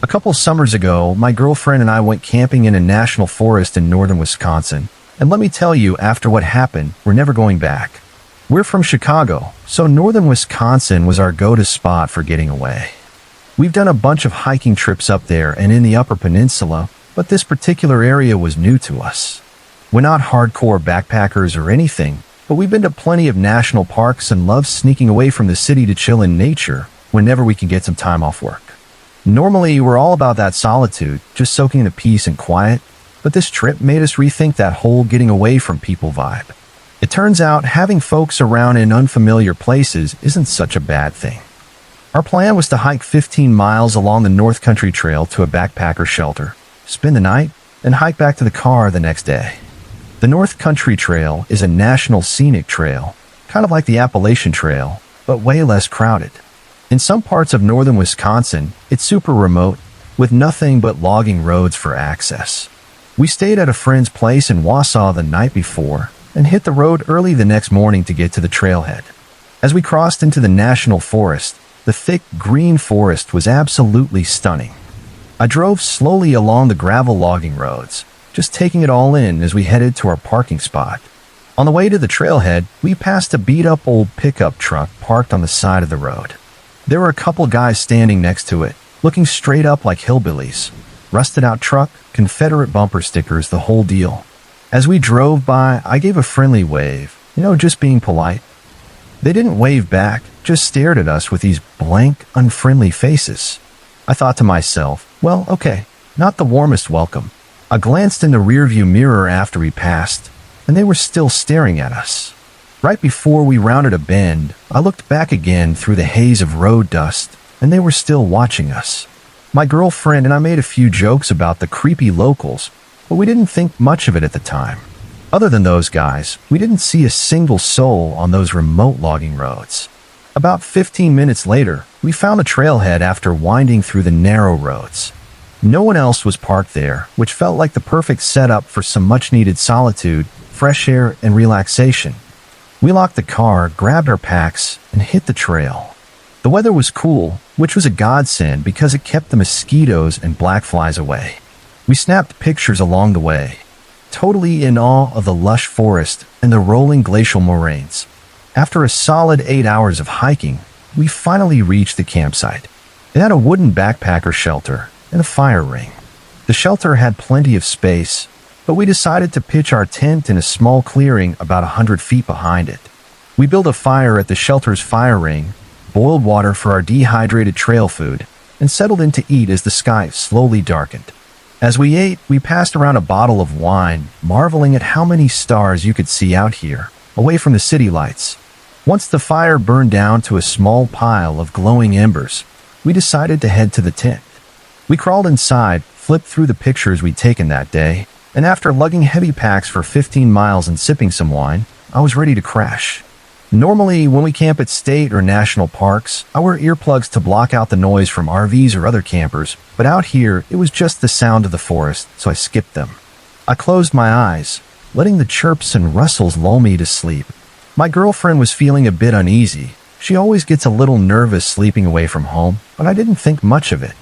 A couple summers ago, my girlfriend and I went camping in a national forest in northern Wisconsin. And let me tell you, after what happened, we're never going back. We're from Chicago, so northern Wisconsin was our go-to spot for getting away. We've done a bunch of hiking trips up there and in the Upper Peninsula, but this particular area was new to us. We're not hardcore backpackers or anything, but we've been to plenty of national parks and love sneaking away from the city to chill in nature whenever we can get some time off work. Normally, we're all about that solitude, just soaking in the peace and quiet, but this trip made us rethink that whole getting away from people vibe. It turns out having folks around in unfamiliar places isn't such a bad thing. Our plan was to hike 15 miles along the North Country Trail to a backpacker shelter, spend the night, and hike back to the car the next day. The North Country Trail is a national scenic trail, kind of like the Appalachian Trail, but way less crowded. In some parts of northern Wisconsin, it's super remote, with nothing but logging roads for access. We stayed at a friend's place in Wausau the night before and hit the road early the next morning to get to the trailhead. As we crossed into the national forest, the thick green forest was absolutely stunning. I drove slowly along the gravel logging roads, just taking it all in as we headed to our parking spot. On the way to the trailhead, we passed a beat-up old pickup truck parked on the side of the road. There were a couple guys standing next to it, looking straight up like hillbillies. Rusted-out truck, Confederate bumper stickers, the whole deal. As we drove by, I gave a friendly wave, just being polite. They didn't wave back, just stared at us with these blank, unfriendly faces. I thought to myself, well, okay, not the warmest welcome. I glanced in the rearview mirror after we passed, and they were still staring at us. Right before we rounded a bend, I looked back again through the haze of road dust, and they were still watching us. My girlfriend and I made a few jokes about the creepy locals, but we didn't think much of it at the time. Other than those guys, we didn't see a single soul on those remote logging roads. About 15 minutes later, we found a trailhead after winding through the narrow roads. No one else was parked there, which felt like the perfect setup for some much-needed solitude, fresh air, and relaxation. We locked the car, grabbed our packs, and hit the trail. The weather was cool, which was a godsend because it kept the mosquitoes and black flies away. We snapped pictures along the way, totally in awe of the lush forest and the rolling glacial moraines. After a solid 8 hours of hiking, we finally reached the campsite. It had a wooden backpacker shelter and a fire ring. The shelter had plenty of space, but we decided to pitch our tent in a small clearing about 100 feet behind it. We built a fire at the shelter's fire ring, boiled water for our dehydrated trail food, and settled in to eat as the sky slowly darkened. As we ate, we passed around a bottle of wine, marveling at how many stars you could see out here, away from the city lights. Once the fire burned down to a small pile of glowing embers, we decided to head to the tent. We crawled inside, flipped through the pictures we'd taken that day, and after lugging heavy packs for 15 miles and sipping some wine, I was ready to crash. Normally, when we camp at state or national parks, I wear earplugs to block out the noise from RVs or other campers, but out here, it was just the sound of the forest, so I skipped them. I closed my eyes, letting the chirps and rustles lull me to sleep. My girlfriend was feeling a bit uneasy. She always gets a little nervous sleeping away from home, but I didn't think much of it.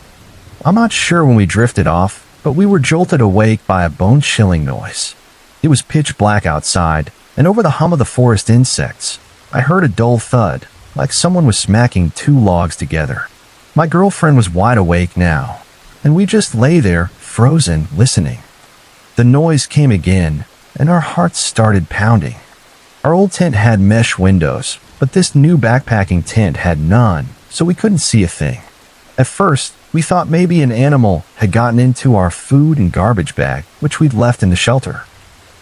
I'm not sure when we drifted off, but we were jolted awake by a bone-chilling noise. It was pitch black outside, and over the hum of the forest insects, I heard a dull thud, like someone was smacking two logs together. My girlfriend was wide awake now, and we just lay there, frozen, listening. The noise came again, and our hearts started pounding. Our old tent had mesh windows, but this new backpacking tent had none, so we couldn't see a thing. At first, we thought maybe an animal had gotten into our food and garbage bag, which we'd left in the shelter.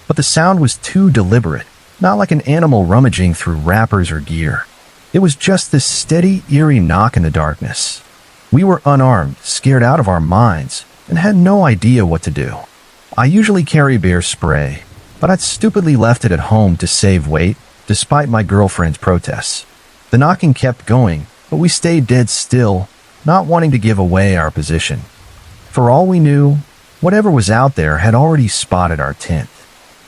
But the sound was too deliberate, not like an animal rummaging through wrappers or gear. It was just this steady, eerie knock in the darkness. We were unarmed, scared out of our minds, and had no idea what to do. I usually carry bear spray, but I'd stupidly left it at home to save weight, despite my girlfriend's protests. The knocking kept going, but we stayed dead still, not wanting to give away our position. For all we knew, whatever was out there had already spotted our tent.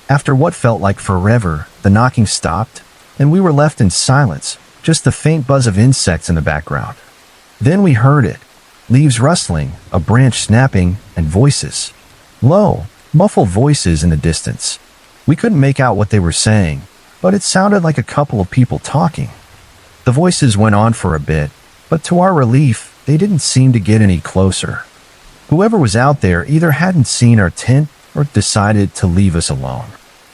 After what felt like forever, the knocking stopped, and we were left in silence, just the faint buzz of insects in the background. Then we heard it, Leaves rustling, a branch snapping, and voices. Low, muffled voices in the distance. We couldn't make out what they were saying, but it sounded like a couple of people talking. The voices went on for a bit, but to our relief, they didn't seem to get any closer. Whoever was out there either hadn't seen our tent or decided to leave us alone.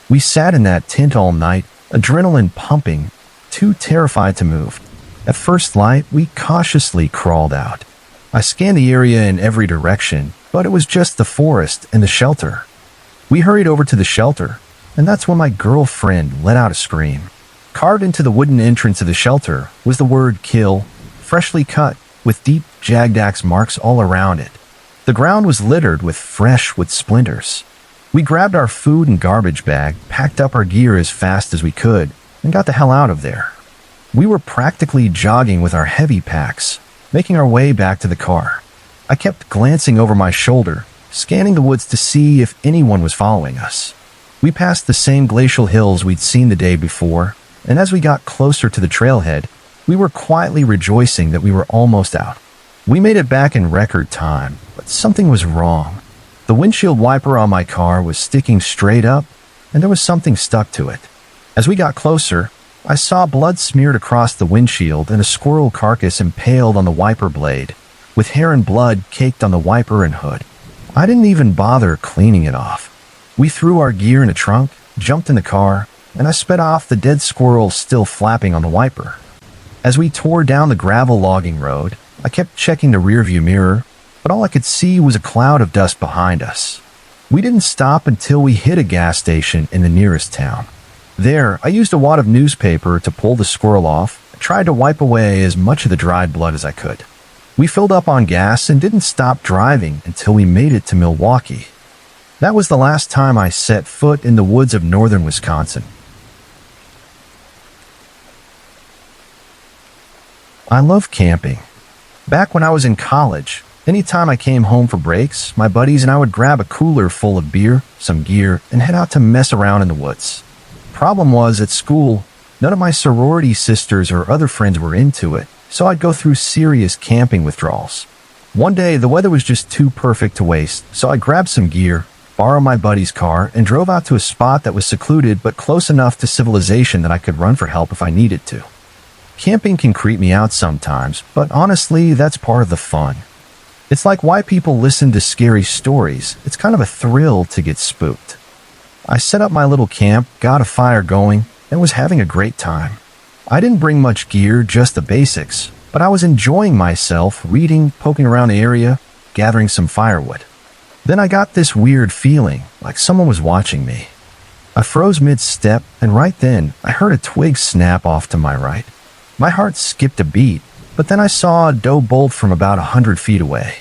We sat in that tent all night, adrenaline pumping, too terrified to move. At first light, we cautiously crawled out. I scanned the area in every direction, but it was just the forest and the shelter. We hurried over to the shelter, and that's when my girlfriend let out a scream. Carved into the wooden entrance of the shelter was the word kill, freshly cut, with deep, jagged axe marks all around it. The ground was littered with fresh wood splinters. We grabbed our food and garbage bag, packed up our gear as fast as we could, and got the hell out of there. We were practically jogging with our heavy packs, making our way back to the car. I kept glancing over my shoulder, scanning the woods to see if anyone was following us. We passed the same glacial hills we'd seen the day before, and as we got closer to the trailhead, we were quietly rejoicing that we were almost out. We made it back in record time, but something was wrong. The windshield wiper on my car was sticking straight up, and there was something stuck to it. As we got closer, I saw blood smeared across the windshield and a squirrel carcass impaled on the wiper blade, with hair and blood caked on the wiper and hood. I didn't even bother cleaning it off. We threw our gear in a trunk, jumped in the car, and I sped off, the dead squirrel still flapping on the wiper. As we tore down the gravel logging road, I kept checking the rearview mirror, but all I could see was a cloud of dust behind us. We didn't stop until we hit a gas station in the nearest town. There, I used a wad of newspaper to pull the squirrel off and tried to wipe away as much of the dried blood as I could. We filled up on gas and didn't stop driving until we made it to Milwaukee. That was the last time I set foot in the woods of northern Wisconsin. I love camping. Back when I was in college, anytime I came home for breaks, my buddies and I would grab a cooler full of beer, some gear, and head out to mess around in the woods. Problem was, at school, none of my sorority sisters or other friends were into it, so I'd go through serious camping withdrawals. One day, the weather was just too perfect to waste, so I grabbed some gear, borrowed my buddy's car, and drove out to a spot that was secluded but close enough to civilization that I could run for help if I needed to. Camping can creep me out sometimes, but honestly, that's part of the fun. It's like why people listen to scary stories. It's kind of a thrill to get spooked. I set up my little camp, got a fire going, and was having a great time. I didn't bring much gear, just the basics, but I was enjoying myself, reading, poking around the area, gathering some firewood. Then I got this weird feeling, like someone was watching me. I froze mid-step, and right then, I heard a twig snap off to my right. My heart skipped a beat, but then I saw a doe bolt from about 100 feet away.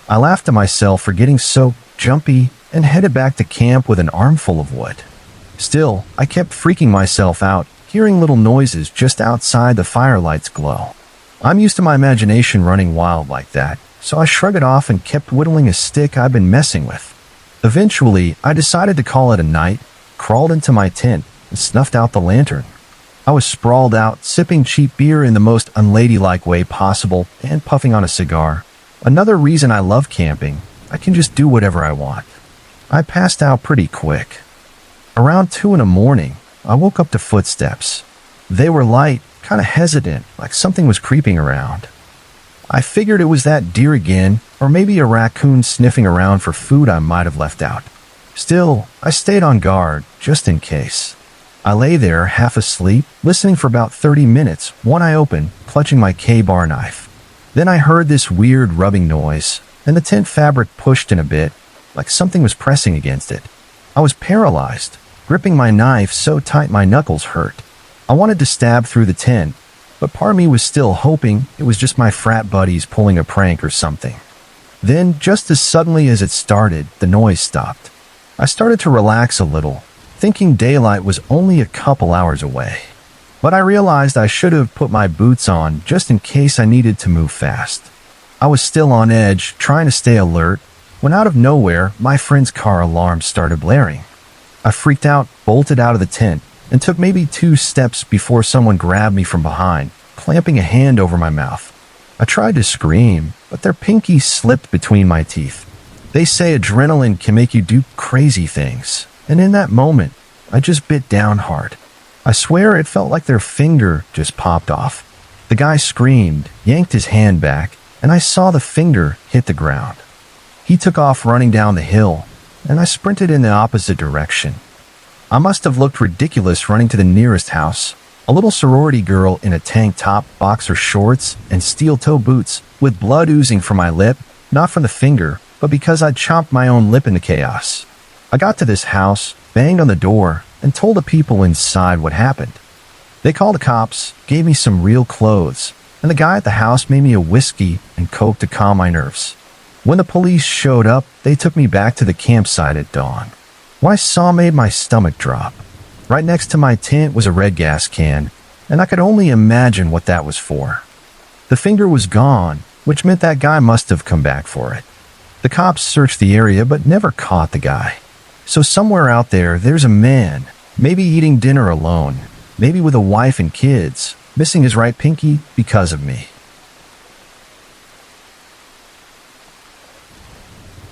I laughed to myself for getting so jumpy and headed back to camp with an armful of wood. Still, I kept freaking myself out, hearing little noises just outside the firelight's glow. I'm used to my imagination running wild like that, so I shrugged it off and kept whittling a stick I'd been messing with. Eventually, I decided to call it a night, crawled into my tent, and snuffed out the lantern. I was sprawled out, sipping cheap beer in the most unladylike way possible and puffing on a cigar. Another reason I love camping, I can just do whatever I want. I passed out pretty quick. Around 2 in the morning, I woke up to footsteps. They were light, kind of hesitant, like something was creeping around. I figured it was that deer again, or maybe a raccoon sniffing around for food I might have left out. Still, I stayed on guard, just in case. I lay there, half asleep, listening for about 30 minutes, one eye open, clutching my K-bar knife. Then I heard this weird rubbing noise, and the tent fabric pushed in a bit, like something was pressing against it. I was paralyzed, gripping my knife so tight my knuckles hurt. I wanted to stab through the tent, but part of me was still hoping it was just my frat buddies pulling a prank or something. Then, just as suddenly as it started, the noise stopped. I started to relax a little, thinking daylight was only a couple hours away. But I realized I should have put my boots on just in case I needed to move fast. I was still on edge, trying to stay alert, when out of nowhere, my friend's car alarm started blaring. I freaked out, bolted out of the tent, and took maybe 2 steps before someone grabbed me from behind, clamping a hand over my mouth. I tried to scream, but their pinky slipped between my teeth. They say adrenaline can make you do crazy things, and in that moment, I just bit down hard. I swear it felt like their finger just popped off. The guy screamed, yanked his hand back, and I saw the finger hit the ground. He took off running down the hill, and I sprinted in the opposite direction. I must have looked ridiculous running to the nearest house. A little sorority girl in a tank top, boxer shorts, and steel-toe boots, with blood oozing from my lip, not from the finger, but because I'd chomped my own lip in the chaos. I got to this house, banged on the door, and told the people inside what happened. They called the cops, gave me some real clothes, and the guy at the house made me a whiskey and coke to calm my nerves. When the police showed up, they took me back to the campsite at dawn. What I saw made my stomach drop. Right next to my tent was a red gas can, and I could only imagine what that was for. The finger was gone, which meant that guy must have come back for it. The cops searched the area but never caught the guy. So somewhere out there, there's a man, maybe eating dinner alone, maybe with a wife and kids, missing his right pinky because of me.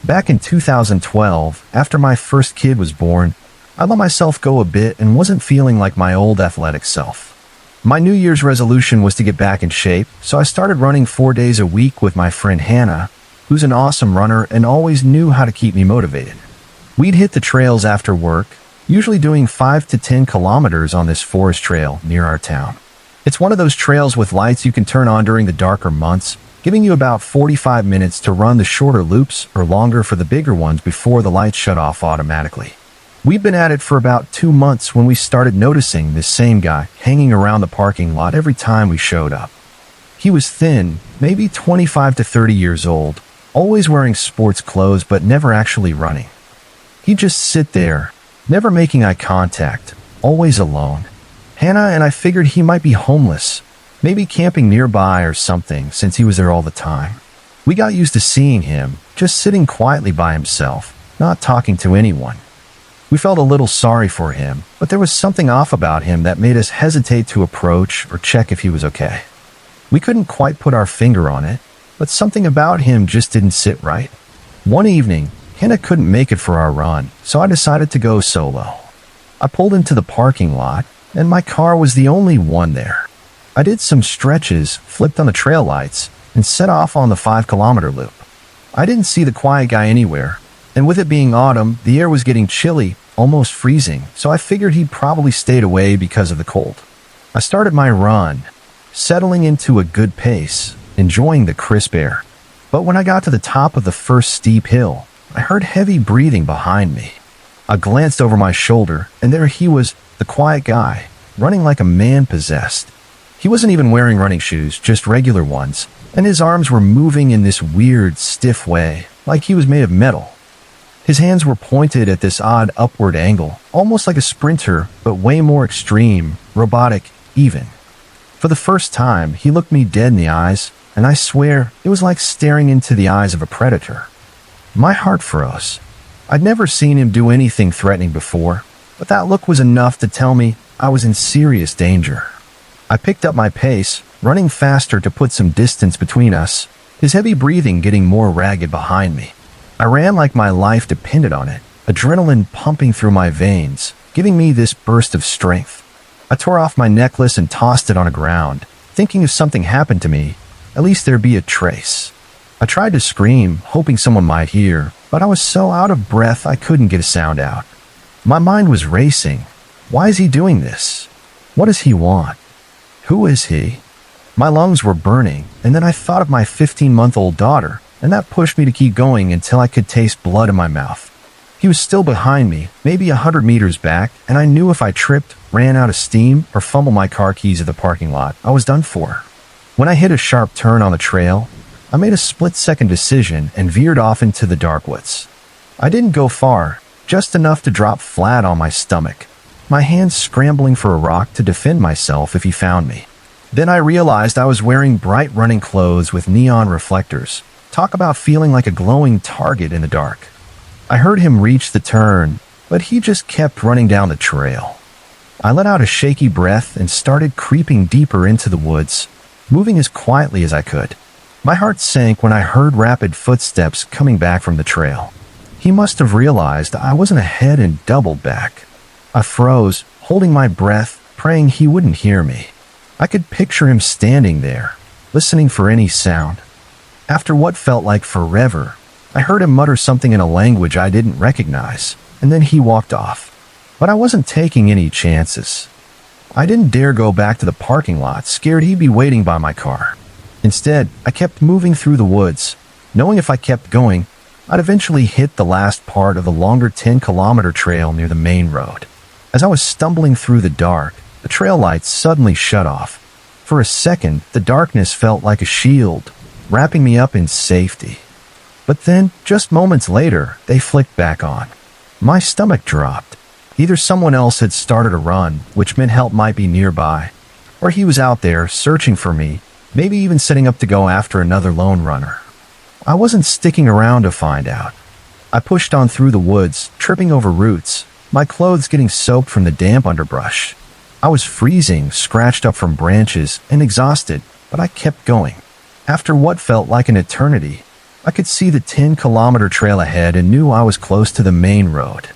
Back in 2012, after my first kid was born, I let myself go a bit and wasn't feeling like my old athletic self. My New Year's resolution was to get back in shape, so I started running 4 days a week with my friend Hannah, who's an awesome runner and always knew how to keep me motivated. We'd hit the trails after work, usually doing 5 to 10 kilometers on this forest trail near our town. It's one of those trails with lights you can turn on during the darker months, giving you about 45 minutes to run the shorter loops or longer for the bigger ones before the lights shut off automatically. We'd been at it for about 2 months when we started noticing this same guy hanging around the parking lot every time we showed up. He was thin, maybe 25 to 30 years old, always wearing sports clothes but never actually running. He'd just sit there, never making eye contact, always alone. Hannah and I figured he might be homeless, maybe camping nearby or something since he was there all the time. We got used to seeing him, just sitting quietly by himself, not talking to anyone. We felt a little sorry for him, but there was something off about him that made us hesitate to approach or check if he was okay. We couldn't quite put our finger on it, but something about him just didn't sit right. One evening, Hannah couldn't make it for our run, so I decided to go solo. I pulled into the parking lot, and my car was the only one there. I did some stretches, flipped on the trail lights, and set off on the 5-kilometer loop. I didn't see the quiet guy anywhere, and with it being autumn, the air was getting chilly, almost freezing, so I figured he'd probably stayed away because of the cold. I started my run, settling into a good pace, enjoying the crisp air. But when I got to the top of the first steep hill, I heard heavy breathing behind me. I glanced over my shoulder, and there he was, the quiet guy, running like a man possessed. He wasn't even wearing running shoes, just regular ones, and his arms were moving in this weird, stiff way, like he was made of metal. His hands were pointed at this odd upward angle, almost like a sprinter, but way more extreme, robotic, even. For the first time, he looked me dead in the eyes, and I swear it was like staring into the eyes of a predator. My heart froze. I'd never seen him do anything threatening before, but that look was enough to tell me I was in serious danger. I picked up my pace, running faster to put some distance between us, his heavy breathing getting more ragged behind me. I ran like my life depended on it, adrenaline pumping through my veins, giving me this burst of strength. I tore off my necklace and tossed it on the ground, thinking if something happened to me, at least there'd be a trace. I tried to scream, hoping someone might hear, but I was so out of breath I couldn't get a sound out. My mind was racing. Why is he doing this? What does he want? Who is he? My lungs were burning, and then I thought of my 15-month-old daughter, and that pushed me to keep going until I could taste blood in my mouth. He was still behind me, maybe 100 meters back, and I knew if I tripped, ran out of steam, or fumbled my car keys at the parking lot, I was done for. When I hit a sharp turn on the trail, I made a split-second decision and veered off into the dark woods. I didn't go far, just enough to drop flat on my stomach, my hands scrambling for a rock to defend myself if he found me. Then I realized I was wearing bright running clothes with neon reflectors. Talk about feeling like a glowing target in the dark. I heard him reach the turn, but he just kept running down the trail. I let out a shaky breath and started creeping deeper into the woods, moving as quietly as I could. My heart sank when I heard rapid footsteps coming back from the trail. He must have realized I wasn't ahead and doubled back. I froze, holding my breath, praying he wouldn't hear me. I could picture him standing there, listening for any sound. After what felt like forever, I heard him mutter something in a language I didn't recognize, and then he walked off. But I wasn't taking any chances. I didn't dare go back to the parking lot, scared he'd be waiting by my car. Instead, I kept moving through the woods, knowing if I kept going, I'd eventually hit the last part of the longer 10-kilometer trail near the main road. As I was stumbling through the dark, the trail lights suddenly shut off. For a second, the darkness felt like a shield, wrapping me up in safety. But then, just moments later, they flicked back on. My stomach dropped. Either someone else had started a run, which meant help might be nearby, or he was out there searching for me, maybe even setting up to go after another lone runner. I wasn't sticking around to find out. I pushed on through the woods, tripping over roots, my clothes getting soaked from the damp underbrush. I was freezing, scratched up from branches, and exhausted, but I kept going. After what felt like an eternity, I could see the 10-kilometer trail ahead and knew I was close to the main road.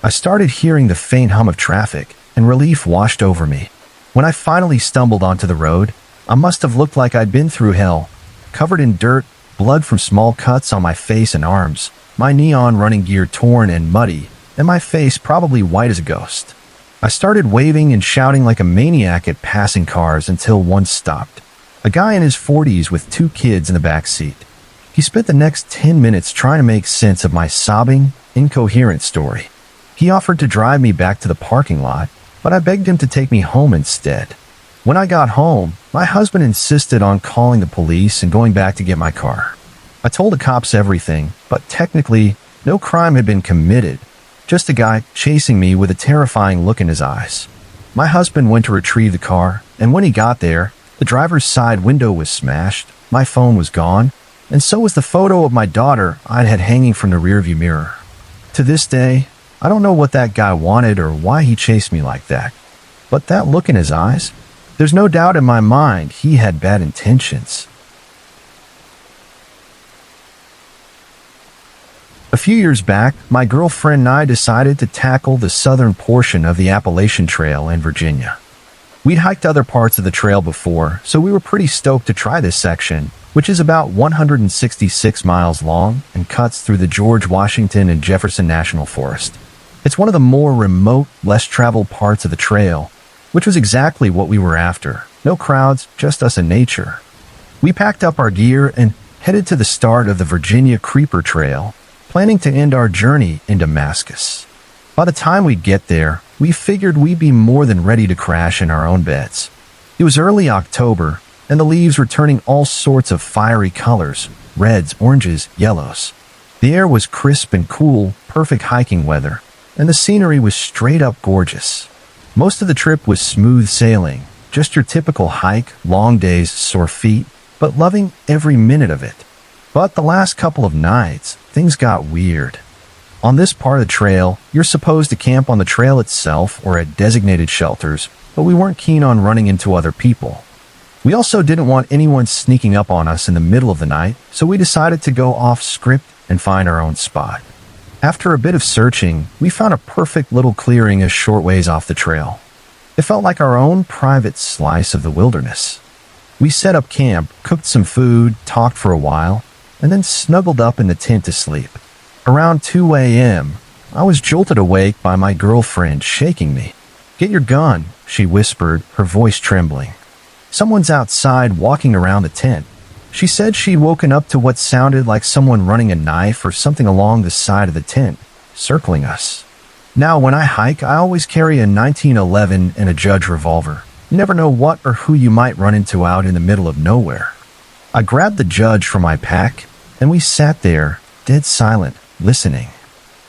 I started hearing the faint hum of traffic, and relief washed over me. When I finally stumbled onto the road, I must have looked like I'd been through hell, covered in dirt, blood from small cuts on my face and arms, my neon running gear torn and muddy, and my face probably white as a ghost. I started waving and shouting like a maniac at passing cars until one stopped. A guy in his 40s with 2 kids in the back seat. He spent the next 10 minutes trying to make sense of my sobbing, incoherent story. He offered to drive me back to the parking lot, but I begged him to take me home instead. When I got home, my husband insisted on calling the police and going back to get my car. I told the cops everything, but technically, no crime had been committed, just a guy chasing me with a terrifying look in his eyes. My husband went to retrieve the car, and when he got there, the driver's side window was smashed, my phone was gone, and so was the photo of my daughter I'd had hanging from the rearview mirror. To this day, I don't know what that guy wanted or why he chased me like that. But that look in his eyes, there's no doubt in my mind he had bad intentions. A few years back, my girlfriend and I decided to tackle the southern portion of the Appalachian Trail in Virginia. We'd hiked other parts of the trail before, so we were pretty stoked to try this section, which is about 166 miles long and cuts through the George Washington and Jefferson National Forest. It's one of the more remote, less traveled parts of the trail, which was exactly what we were after. No crowds, just us and nature. We packed up our gear and headed to the start of the Virginia Creeper Trail, planning to end our journey in Damascus. By the time we'd get there, we figured we'd be more than ready to crash in our own beds. It was early October, and the leaves were turning all sorts of fiery colors, reds, oranges, yellows. The air was crisp and cool, perfect hiking weather, and the scenery was straight up gorgeous. Most of the trip was smooth sailing, just your typical hike, long days, sore feet, but loving every minute of it. But the last couple of nights, things got weird. On this part of the trail, you're supposed to camp on the trail itself or at designated shelters, but we weren't keen on running into other people. We also didn't want anyone sneaking up on us in the middle of the night, so we decided to go off script and find our own spot. After a bit of searching, we found a perfect little clearing a short ways off the trail. It felt like our own private slice of the wilderness. We set up camp, cooked some food, talked for a while, and then snuggled up in the tent to sleep. Around 2 a.m., I was jolted awake by my girlfriend shaking me. "Get your gun," she whispered, her voice trembling. "Someone's outside walking around the tent." She said she'd woken up to what sounded like someone running a knife or something along the side of the tent, circling us. Now, when I hike, I always carry a 1911 and a Judge revolver. You never know what or who you might run into out in the middle of nowhere. I grabbed the Judge from my pack, and we sat there, dead silent, listening.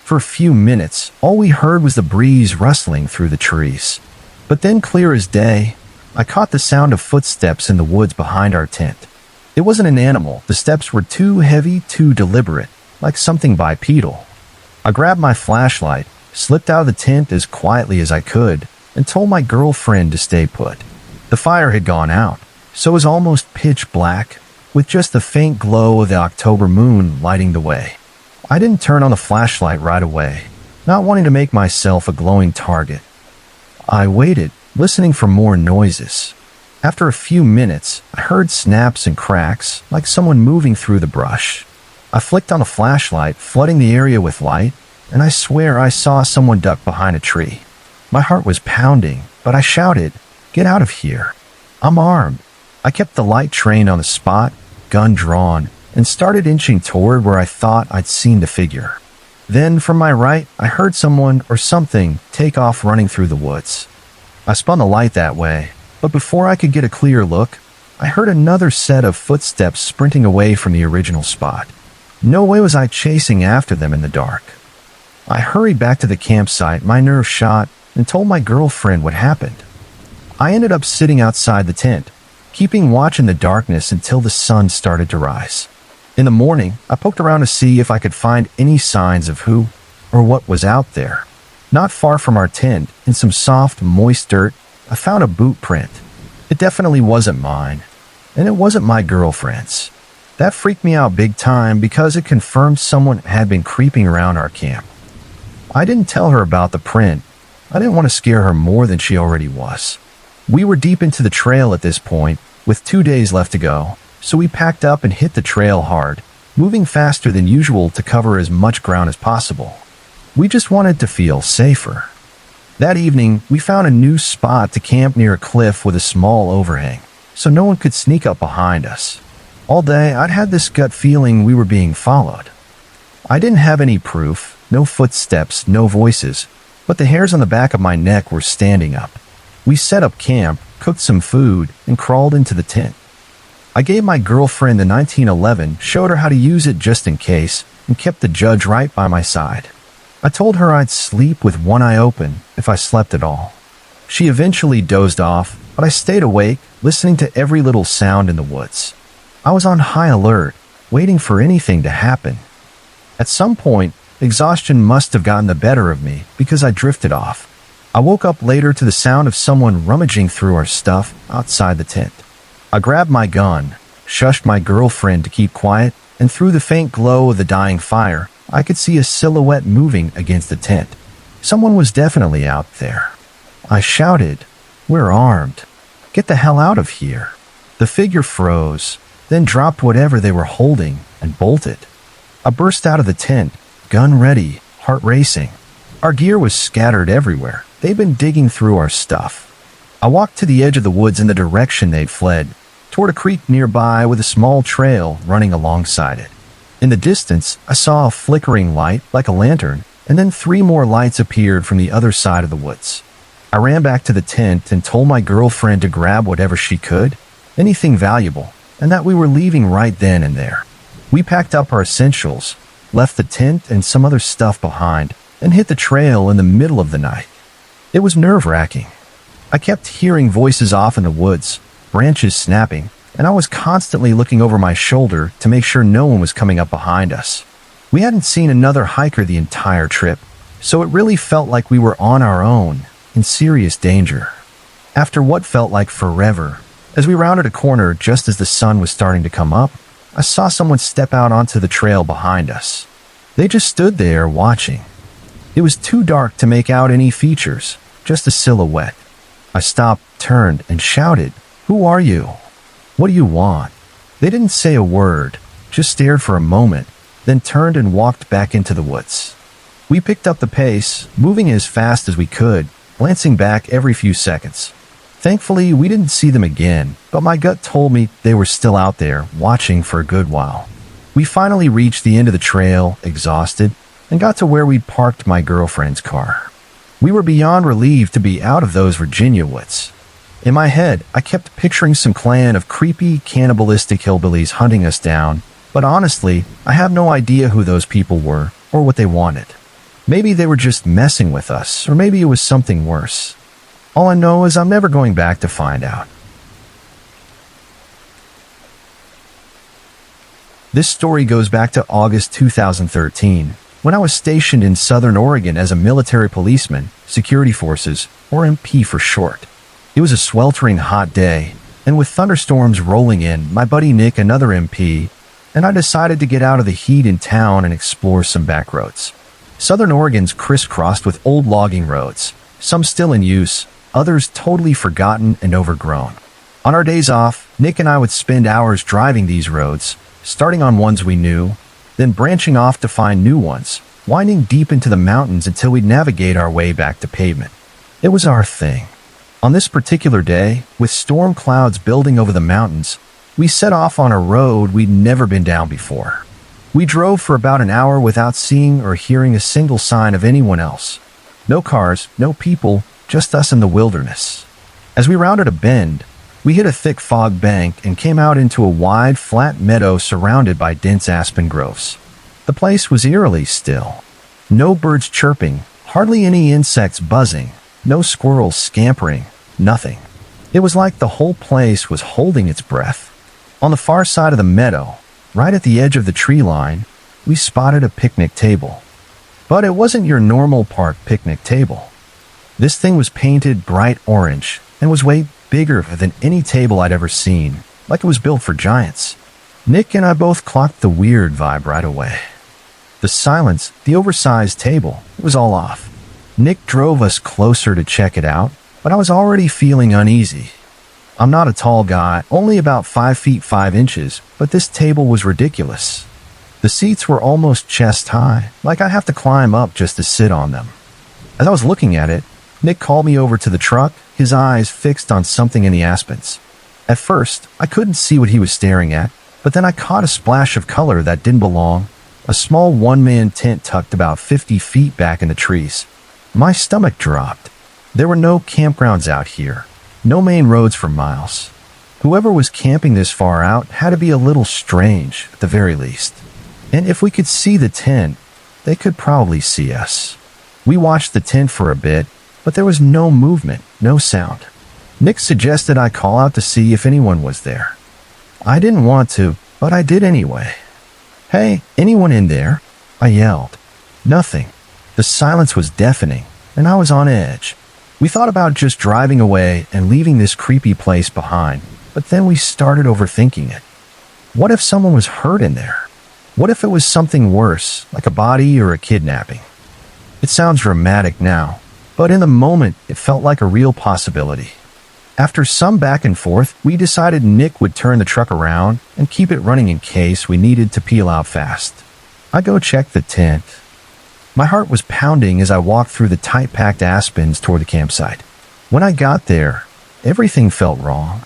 For a few minutes, all we heard was the breeze rustling through the trees. But then, clear as day, I caught the sound of footsteps in the woods behind our tent. It wasn't an animal. The steps were too heavy, too deliberate, like something bipedal. I grabbed my flashlight, slipped out of the tent as quietly as I could, and told my girlfriend to stay put. The fire had gone out, so it was almost pitch black, with just the faint glow of the October moon lighting the way. I didn't turn on the flashlight right away, not wanting to make myself a glowing target. I waited, listening for more noises. After a few minutes, I heard snaps and cracks, like someone moving through the brush. I flicked on the flashlight, flooding the area with light, and I swear I saw someone duck behind a tree. My heart was pounding, but I shouted, "Get out of here. I'm armed." I kept the light trained on the spot, gun drawn, and started inching toward where I thought I'd seen the figure. Then, from my right, I heard someone or something take off running through the woods. I spun the light that way, but before I could get a clear look, I heard another set of footsteps sprinting away from the original spot. No way was I chasing after them in the dark. I hurried back to the campsite, my nerves shot, and told my girlfriend what happened. I ended up sitting outside the tent, keeping watch in the darkness until the sun started to rise. In the morning, I poked around to see if I could find any signs of who or what was out there. Not far from our tent, in some soft, moist dirt, I found a boot print. It definitely wasn't mine, and it wasn't my girlfriend's. That freaked me out big time because it confirmed someone had been creeping around our camp. I didn't tell her about the print. I didn't want to scare her more than she already was. We were deep into the trail at this point, with 2 days left to go, so we packed up and hit the trail hard, moving faster than usual to cover as much ground as possible. We just wanted to feel safer. That evening, we found a new spot to camp near a cliff with a small overhang, so no one could sneak up behind us. All day, I'd had this gut feeling we were being followed. I didn't have any proof, no footsteps, no voices, but the hairs on the back of my neck were standing up. We set up camp, cooked some food, and crawled into the tent. I gave my girlfriend the 1911, showed her how to use it just in case, and kept the judge right by my side. I told her I'd sleep with one eye open if I slept at all. She eventually dozed off, but I stayed awake, listening to every little sound in the woods. I was on high alert, waiting for anything to happen. At some point, exhaustion must have gotten the better of me because I drifted off. I woke up later to the sound of someone rummaging through our stuff outside the tent. I grabbed my gun, shushed my girlfriend to keep quiet, and through the faint glow of the dying fire, I could see a silhouette moving against the tent. Someone was definitely out there. I shouted, "We're armed. Get the hell out of here." The figure froze, then dropped whatever they were holding and bolted. I burst out of the tent, gun ready, heart racing. Our gear was scattered everywhere. They'd been digging through our stuff. I walked to the edge of the woods in the direction they'd fled, toward a creek nearby with a small trail running alongside it. In the distance, I saw a flickering light like a lantern, and then 3 more lights appeared from the other side of the woods. I ran back to the tent and told my girlfriend to grab whatever she could, anything valuable, and that we were leaving right then and there. We packed up our essentials, left the tent and some other stuff behind, and hit the trail in the middle of the night. It was nerve-wracking. I kept hearing voices off in the woods, branches snapping, and I was constantly looking over my shoulder to make sure no one was coming up behind us. We hadn't seen another hiker the entire trip, so it really felt like we were on our own, in serious danger. After what felt like forever, as we rounded a corner just as the sun was starting to come up, I saw someone step out onto the trail behind us. They just stood there watching. It was too dark to make out any features, just a silhouette. I stopped, turned, and shouted, "Who are you? What do you want?" They didn't say a word, just stared for a moment, then turned and walked back into the woods. We picked up the pace, moving as fast as we could, glancing back every few seconds. Thankfully, we didn't see them again, but my gut told me they were still out there, watching for a good while. We finally reached the end of the trail, exhausted, and got to where we'd parked my girlfriend's car. We were beyond relieved to be out of those Virginia woods. In my head, I kept picturing some clan of creepy, cannibalistic hillbillies hunting us down, but honestly, I have no idea who those people were or what they wanted. Maybe they were just messing with us, or maybe it was something worse. All I know is I'm never going back to find out. This story goes back to August 2013, when I was stationed in Southern Oregon as a military policeman, security forces, or MP for short. It was a sweltering hot day, And with thunderstorms rolling in, my buddy Nick, another MP, and I decided to get out of the heat in town and explore some back roads. Southern Oregon's crisscrossed with old logging roads, some still in use, others totally forgotten and overgrown. On our days off, Nick and I would spend hours driving these roads, starting on ones we knew, then branching off to find new ones, winding deep into the mountains until we'd navigate our way back to pavement. It was our thing. On this particular day, with storm clouds building over the mountains, we set off on a road we'd never been down before. We drove for about an hour without seeing or hearing a single sign of anyone else. No cars, no people, just us in the wilderness. As we rounded a bend, we hit a thick fog bank and came out into a wide, flat meadow surrounded by dense aspen groves. The place was eerily still. No birds chirping, hardly any insects buzzing, no squirrels scampering, nothing. It was like the whole place was holding its breath. On the far side of the meadow, right at the edge of the tree line, we spotted a picnic table. But it wasn't your normal park picnic table. This thing was painted bright orange and was way bigger than any table I'd ever seen, like it was built for giants. Nick and I both clocked the weird vibe right away. The silence, the oversized table, it was all off. Nick drove us closer to check it out, but I was already feeling uneasy. I'm not a tall guy, only about 5 feet 5 inches, but this table was ridiculous. The seats were almost chest high, like I have to climb up just to sit on them. As I was looking at it, Nick called me over to the truck, his eyes fixed on something in the aspens. At first, I couldn't see what he was staring at, but then I caught a splash of color that didn't belong, a small one-man tent tucked about 50 feet back in the trees. My stomach dropped. There were no campgrounds out here, no main roads for miles. Whoever was camping this far out had to be a little strange, at the very least. And if we could see the tent, they could probably see us. We watched the tent for a bit, but there was no movement, no sound. Nick suggested I call out to see if anyone was there. I didn't want to, but I did anyway. "Hey, anyone in there?" I yelled. Nothing. The silence was deafening, and I was on edge. We thought about just driving away and leaving this creepy place behind, but then we started overthinking it. What if someone was hurt in there? What if it was something worse, like a body or a kidnapping? It sounds dramatic now, but in the moment, it felt like a real possibility. After some back and forth, we decided Nick would turn the truck around and keep it running in case we needed to peel out fast. I go check the tent. My heart was pounding as I walked through the tight-packed aspens toward the campsite. When I got there, everything felt wrong.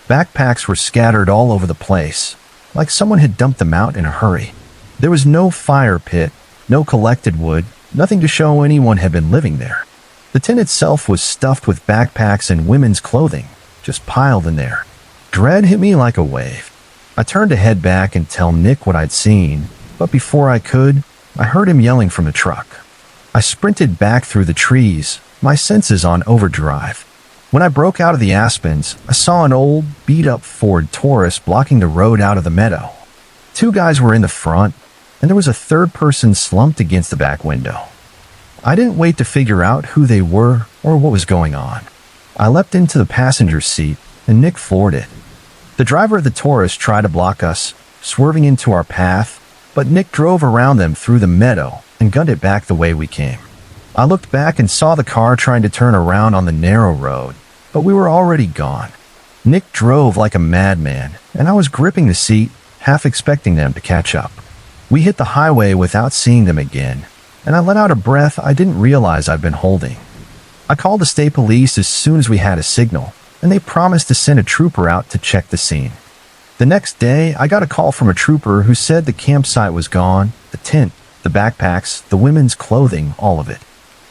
Backpacks were scattered all over the place, like someone had dumped them out in a hurry. There was no fire pit, no collected wood, nothing to show anyone had been living there. The tent itself was stuffed with backpacks and women's clothing, just piled in there. Dread hit me like a wave. I turned to head back and tell Nick what I'd seen, but before I could, I heard him yelling from the truck. I sprinted back through the trees, my senses on overdrive. When I broke out of the aspens, I saw an old, beat-up Ford Taurus blocking the road out of the meadow. 2 guys were in the front, and there was a third person slumped against the back window. I didn't wait to figure out who they were or what was going on. I leapt into the passenger seat, and Nick floored it. The driver of the Taurus tried to block us, swerving into our path, but Nick drove around them through the meadow and gunned it back the way we came. I looked back and saw the car trying to turn around on the narrow road, but we were already gone. Nick drove like a madman, and I was gripping the seat, half expecting them to catch up. We hit the highway without seeing them again, and I let out a breath I didn't realize I'd been holding. I called the state police as soon as we had a signal, and they promised to send a trooper out to check the scene. The next day, I got a call from a trooper who said the campsite was gone, the tent, the backpacks, the women's clothing, all of it.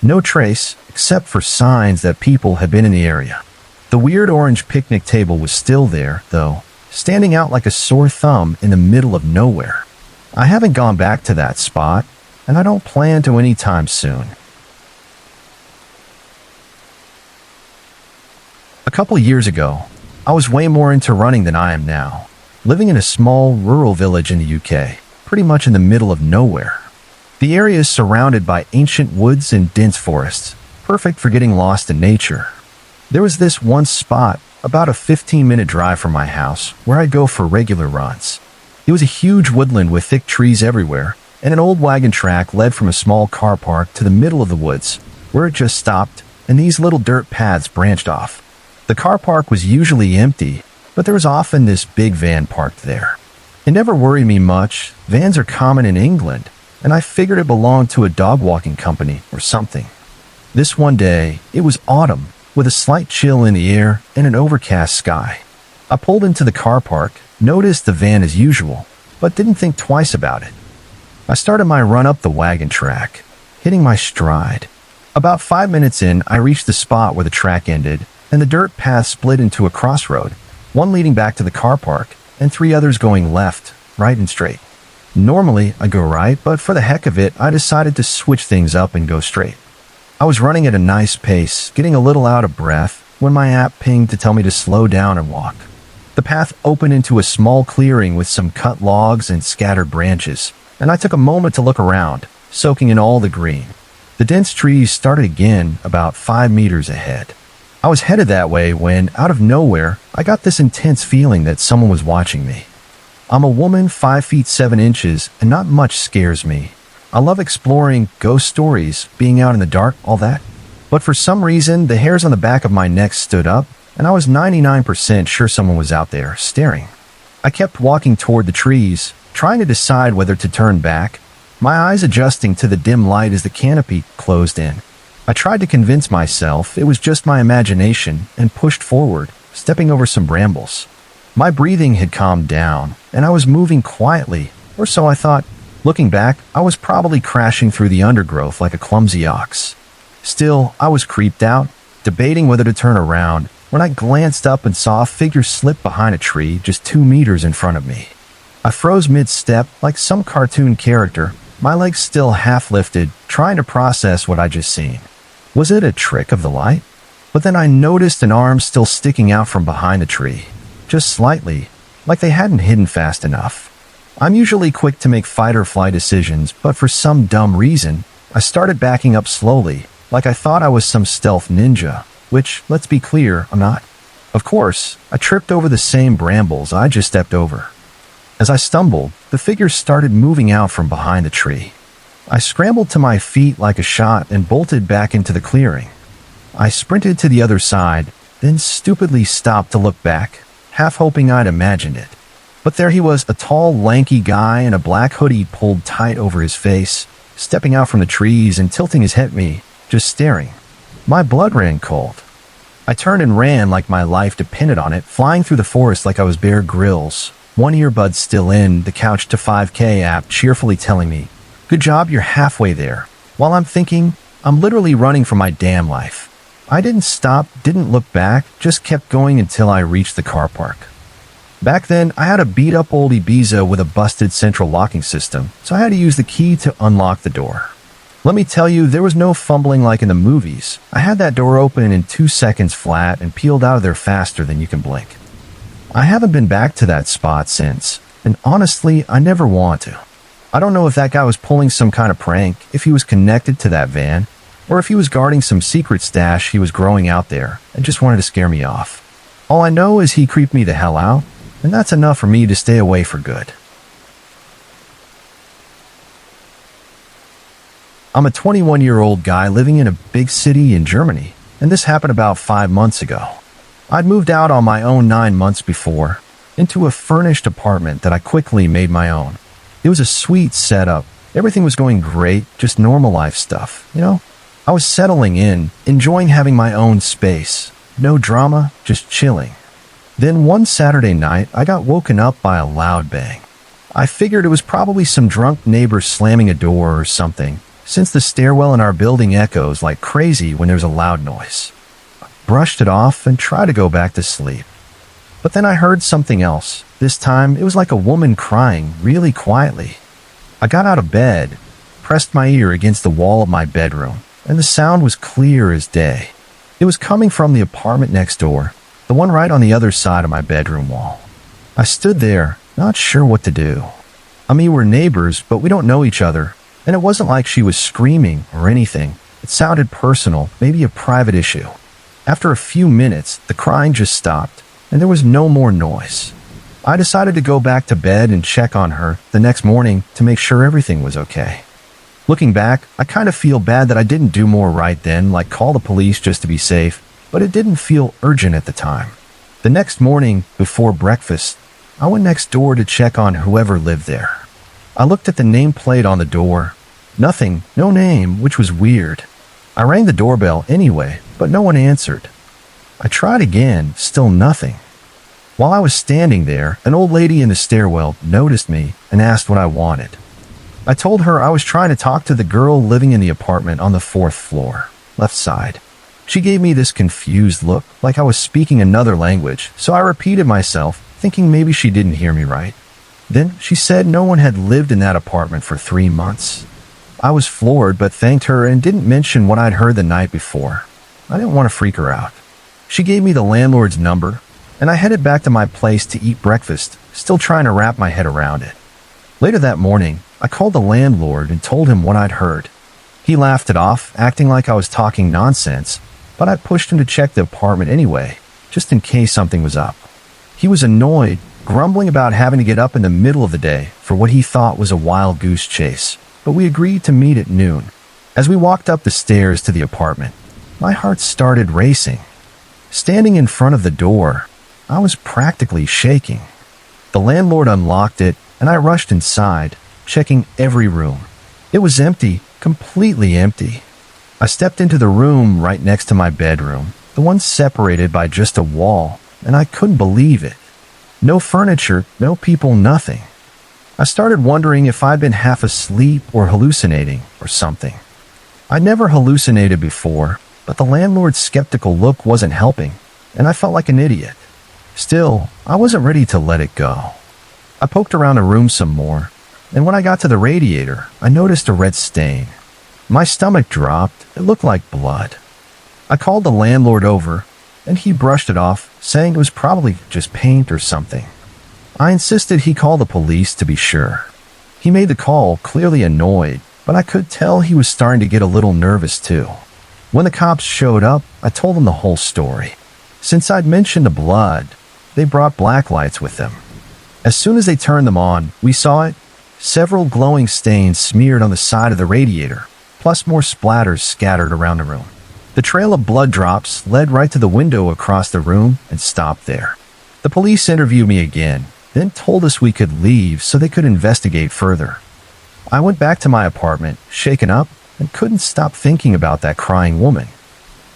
No trace, except for signs that people had been in the area. The weird orange picnic table was still there, though, standing out like a sore thumb in the middle of nowhere. I haven't gone back to that spot, and I don't plan to anytime soon. A couple years ago, I was way more into running than I am now, living in a small rural village in the UK, pretty much in the middle of nowhere. The area is surrounded by ancient woods and dense forests, perfect for getting lost in nature. There was this one spot about a 15-minute drive from my house, where I'd go for regular runs. It was a huge woodland with thick trees everywhere, and an old wagon track led from a small car park to the middle of the woods, where it just stopped, and these little dirt paths branched off. The car park was usually empty, but there was often this big van parked there. It never worried me much. Vans are common in England, and I figured it belonged to a dog walking company or something. This one day, it was autumn, with a slight chill in the air and an overcast sky. I pulled into the car park, noticed the van as usual, but didn't think twice about it. I started my run up the wagon track, hitting my stride. About 5 minutes in, I reached the spot where the track ended, and the dirt path split into a crossroad, one leading back to the car park, and 3 others going left, right, and straight. Normally, I go right, but for the heck of it, I decided to switch things up and go straight. I was running at a nice pace, getting a little out of breath, when my app pinged to tell me to slow down and walk. The path opened into a small clearing with some cut logs and scattered branches, and I took a moment to look around, soaking in all the green. The dense trees started again about 5 meters ahead. I was headed that way when, out of nowhere, I got this intense feeling that someone was watching me. I'm a woman 5 feet 7 inches, and not much scares me. I love exploring, ghost stories, being out in the dark, all that. But for some reason, the hairs on the back of my neck stood up, and I was 99% sure someone was out there, staring. I kept walking toward the trees, trying to decide whether to turn back, my eyes adjusting to the dim light as the canopy closed in. I tried to convince myself it was just my imagination and pushed forward, stepping over some brambles. My breathing had calmed down, and I was moving quietly, or so I thought. Looking back, I was probably crashing through the undergrowth like a clumsy ox. Still, I was creeped out, debating whether to turn around, when I glanced up and saw a figure slip behind a tree just 2 meters in front of me. I froze mid-step like some cartoon character, my legs still half lifted, trying to process what I'd just seen. Was it a trick of the light? But then I noticed an arm still sticking out from behind the tree, just slightly, like they hadn't hidden fast enough. I'm usually quick to make fight or flight decisions, but for some dumb reason, I started backing up slowly, like I thought I was some stealth ninja, which, let's be clear, I'm not. Of course, I tripped over the same brambles I just stepped over. As I stumbled, the figure started moving out from behind the tree. I scrambled to my feet like a shot and bolted back into the clearing. I sprinted to the other side, then stupidly stopped to look back, half hoping I'd imagined it. But there he was, a tall, lanky guy in a black hoodie pulled tight over his face, stepping out from the trees and tilting his head at me, just staring. My blood ran cold. I turned and ran like my life depended on it, flying through the forest like I was Bear Grylls, one earbud still in, the Couch to 5K app cheerfully telling me, "Good job, you're halfway there." While I'm thinking, I'm literally running for my damn life. I didn't stop, didn't look back, just kept going until I reached the car park. Back then, I had a beat-up old Ibiza with a busted central locking system, so I had to use the key to unlock the door. Let me tell you, there was no fumbling like in the movies. I had that door open in 2 seconds flat and peeled out of there faster than you can blink. I haven't been back to that spot since, and honestly, I never want to. I don't know if that guy was pulling some kind of prank, if he was connected to that van, or if he was guarding some secret stash he was growing out there and just wanted to scare me off. All I know is he creeped me the hell out, and that's enough for me to stay away for good. I'm a 21-year-old guy living in a big city in Germany, and this happened about 5 months ago. I'd moved out on my own 9 months before, into a furnished apartment that I quickly made my own. It was a sweet setup. Everything was going great, just normal life stuff, you know? I was settling in, enjoying having my own space. No drama, just chilling. Then one Saturday night, I got woken up by a loud bang. I figured it was probably some drunk neighbor slamming a door or something, since the stairwell in our building echoes like crazy when there's a loud noise. I brushed it off and tried to go back to sleep. But then I heard something else. This time, it was like a woman crying really quietly. I got out of bed, pressed my ear against the wall of my bedroom, and the sound was clear as day. It was coming from the apartment next door, the one right on the other side of my bedroom wall. I stood there, not sure what to do. I mean, we're neighbors, but we don't know each other, and it wasn't like she was screaming or anything. It sounded personal, maybe a private issue. After a few minutes, the crying just stopped, and there was no more noise. I decided to go back to bed and check on her the next morning to make sure everything was okay. Looking back, I kind of feel bad that I didn't do more right then, like call the police just to be safe, but it didn't feel urgent at the time. The next morning, before breakfast, I went next door to check on whoever lived there. I looked at the nameplate on the door. Nothing, no name, which was weird. I rang the doorbell anyway, but no one answered. I tried again, still nothing. While I was standing there, an old lady in the stairwell noticed me and asked what I wanted. I told her I was trying to talk to the girl living in the apartment on the 4th floor, left side. She gave me this confused look, like I was speaking another language, so I repeated myself, thinking maybe she didn't hear me right. Then she said no one had lived in that apartment for 3 months. I was floored, but thanked her and didn't mention what I'd heard the night before. I didn't want to freak her out. She gave me the landlord's number, and I headed back to my place to eat breakfast, still trying to wrap my head around it. Later that morning, I called the landlord and told him what I'd heard. He laughed it off, acting like I was talking nonsense, but I pushed him to check the apartment anyway, just in case something was up. He was annoyed, grumbling about having to get up in the middle of the day for what he thought was a wild goose chase, but we agreed to meet at noon. As we walked up the stairs to the apartment, my heart started racing. Standing in front of the door, I was practically shaking. The landlord unlocked it, and I rushed inside, checking every room. It was empty, completely empty. I stepped into the room right next to my bedroom, the one separated by just a wall, and I couldn't believe it. No furniture, no people, nothing. I started wondering if I'd been half asleep or hallucinating or something. I'd never hallucinated before, but the landlord's skeptical look wasn't helping, and I felt like an idiot. Still, I wasn't ready to let it go. I poked around the room some more, and when I got to the radiator, I noticed a red stain. My stomach dropped. It looked like blood. I called the landlord over, and he brushed it off, saying it was probably just paint or something. I insisted he call the police to be sure. He made the call, clearly annoyed, but I could tell he was starting to get a little nervous too. When the cops showed up, I told them the whole story. Since I'd mentioned the blood, they brought black lights with them. As soon as they turned them on, we saw it. Several glowing stains smeared on the side of the radiator, plus more splatters scattered around the room. The trail of blood drops led right to the window across the room and stopped there. The police interviewed me again, then told us we could leave so they could investigate further. I went back to my apartment, shaken up, and couldn't stop thinking about that crying woman.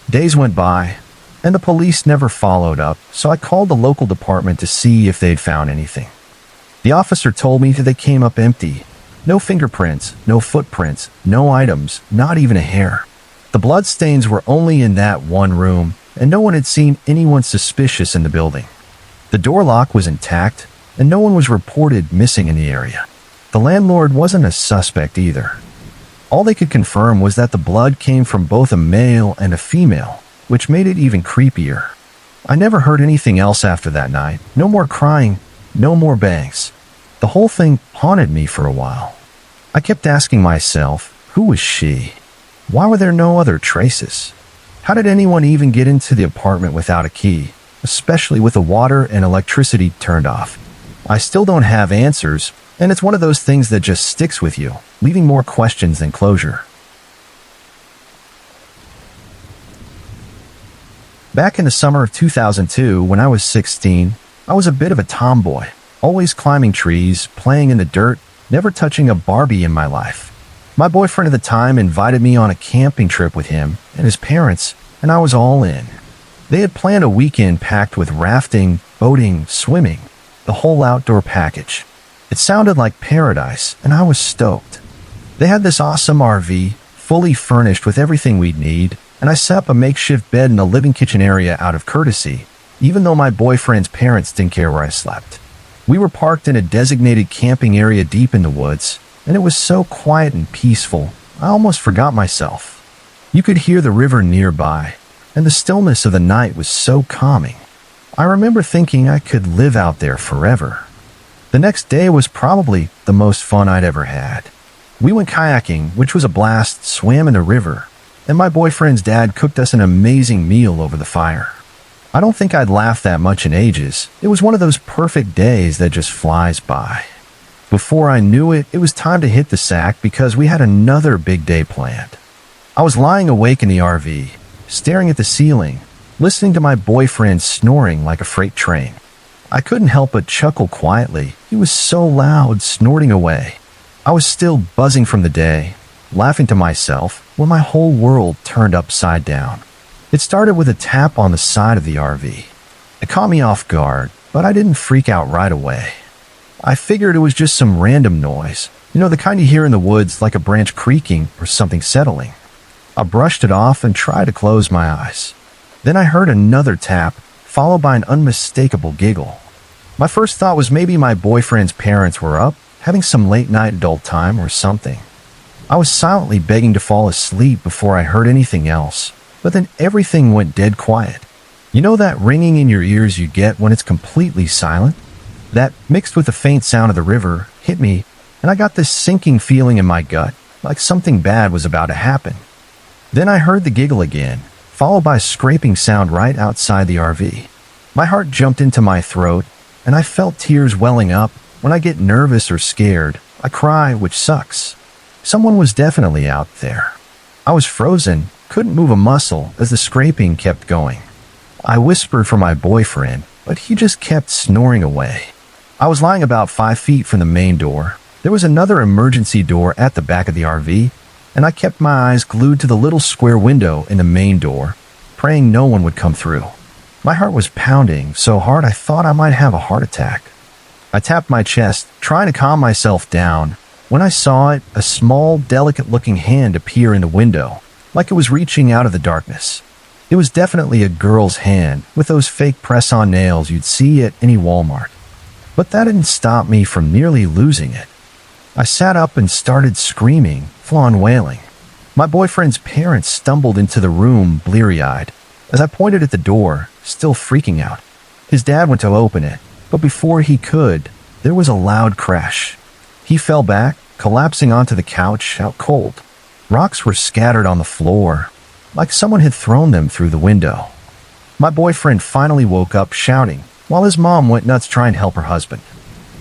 Days went by, and the police never followed up, so I called the local department to see if they'd found anything. The officer told me that they came up empty. No fingerprints, no footprints, no items, not even a hair. The bloodstains were only in that one room, and no one had seen anyone suspicious in the building. The door lock was intact, and no one was reported missing in the area. The landlord wasn't a suspect either. All they could confirm was that the blood came from both a male and a female, which made it even creepier. I never heard anything else after that night. No more crying, no more bangs. The whole thing haunted me for a while. I kept asking myself, who was she? Why were there no other traces? How did anyone even get into the apartment without a key, especially with the water and electricity turned off? I still don't have answers, and it's one of those things that just sticks with you, leaving more questions than closure. Back in the summer of 2002, when I was 16, I was a bit of a tomboy, always climbing trees, playing in the dirt, never touching a Barbie in my life. My boyfriend at the time invited me on a camping trip with him and his parents, and I was all in. They had planned a weekend packed with rafting, boating, swimming, the whole outdoor package. It sounded like paradise, and I was stoked. They had this awesome RV, fully furnished with everything we'd need, and I set up a makeshift bed in the living kitchen area out of courtesy, even though my boyfriend's parents didn't care where I slept. We were parked in a designated camping area deep in the woods, and it was so quiet and peaceful, I almost forgot myself. You could hear the river nearby, and the stillness of the night was so calming. I remember thinking I could live out there forever. The next day was probably the most fun I'd ever had. We went kayaking, which was a blast, swam in the river, and my boyfriend's dad cooked us an amazing meal over the fire. I don't think I'd laughed that much in ages. It was one of those perfect days that just flies by. Before I knew it, it was time to hit the sack because we had another big day planned. I was lying awake in the RV, staring at the ceiling, listening to my boyfriend snoring like a freight train. I couldn't help but chuckle quietly. He was so loud, snorting away. I was still buzzing from the day, laughing to myself when my whole world turned upside down. It started with a tap on the side of the RV. It caught me off guard, but I didn't freak out right away. I figured it was just some random noise, the kind you hear in the woods like a branch creaking or something settling. I brushed it off and tried to close my eyes. Then I heard another tap, followed by an unmistakable giggle. My first thought was maybe my boyfriend's parents were up, having some late-night adult time or something. I was silently begging to fall asleep before I heard anything else, but then everything went dead quiet. You know that ringing in your ears you get when it's completely silent? That, mixed with the faint sound of the river, hit me, and I got this sinking feeling in my gut, like something bad was about to happen. Then I heard the giggle again, followed by a scraping sound right outside the RV. My heart jumped into my throat, and I felt tears welling up. When I get nervous or scared, I cry, which sucks. Someone was definitely out there. I was frozen, couldn't move a muscle as the scraping kept going. I whispered for my boyfriend, but he just kept snoring away. I was lying about 5 feet from the main door. There was another emergency door at the back of the RV, and I kept my eyes glued to the little square window in the main door, praying no one would come through. My heart was pounding so hard I thought I might have a heart attack. I tapped my chest, trying to calm myself down. When I saw it, a small, delicate-looking hand appear in the window, like it was reaching out of the darkness. It was definitely a girl's hand, with those fake press-on nails you'd see at any Walmart. But that didn't stop me from nearly losing it. I sat up and started screaming, full-on wailing. My boyfriend's parents stumbled into the room, bleary-eyed, as I pointed at the door, still freaking out. His dad went to open it, but before he could, there was a loud crash. He fell back, collapsing onto the couch, out cold. Rocks were scattered on the floor, like someone had thrown them through the window. My boyfriend finally woke up shouting, while his mom went nuts trying to help her husband.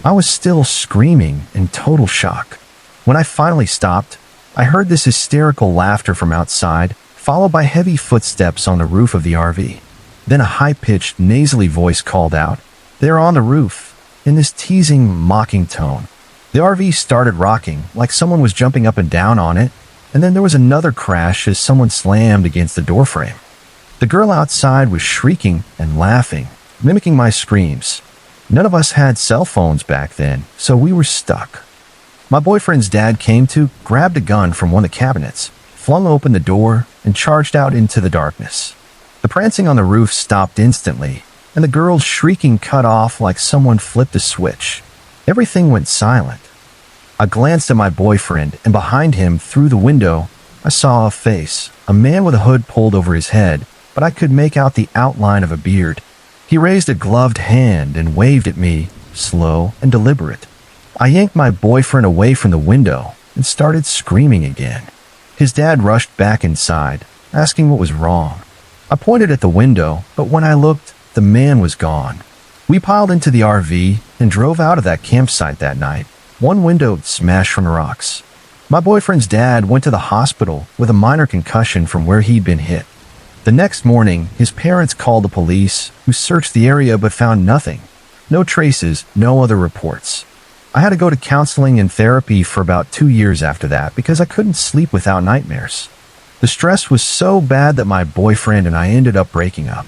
I was still screaming in total shock. When I finally stopped, I heard this hysterical laughter from outside, followed by heavy footsteps on the roof of the RV. Then a high-pitched, nasally voice called out, "They're on the roof," in this teasing, mocking tone. The RV started rocking, like someone was jumping up and down on it, and then there was another crash as someone slammed against the doorframe. The girl outside was shrieking and laughing, mimicking my screams. None of us had cell phones back then, so we were stuck. My boyfriend's dad came to, grabbed a gun from one of the cabinets, flung open the door, and charged out into the darkness. The prancing on the roof stopped instantly, and the girl's shrieking cut off like someone flipped a switch. Everything went silent. I glanced at my boyfriend, and behind him, through the window, I saw a face, a man with a hood pulled over his head, but I could make out the outline of a beard. He raised a gloved hand and waved at me, slow and deliberate. I yanked my boyfriend away from the window and started screaming again. His dad rushed back inside, asking what was wrong. I pointed at the window, but when I looked, the man was gone. We piled into the RV and drove out of that campsite that night, one window smashed from the rocks. My boyfriend's dad went to the hospital with a minor concussion from where he'd been hit. The next morning, his parents called the police, who searched the area but found nothing. No traces, no other reports. I had to go to counseling and therapy for about 2 years after that because I couldn't sleep without nightmares. The stress was so bad that my boyfriend and I ended up breaking up.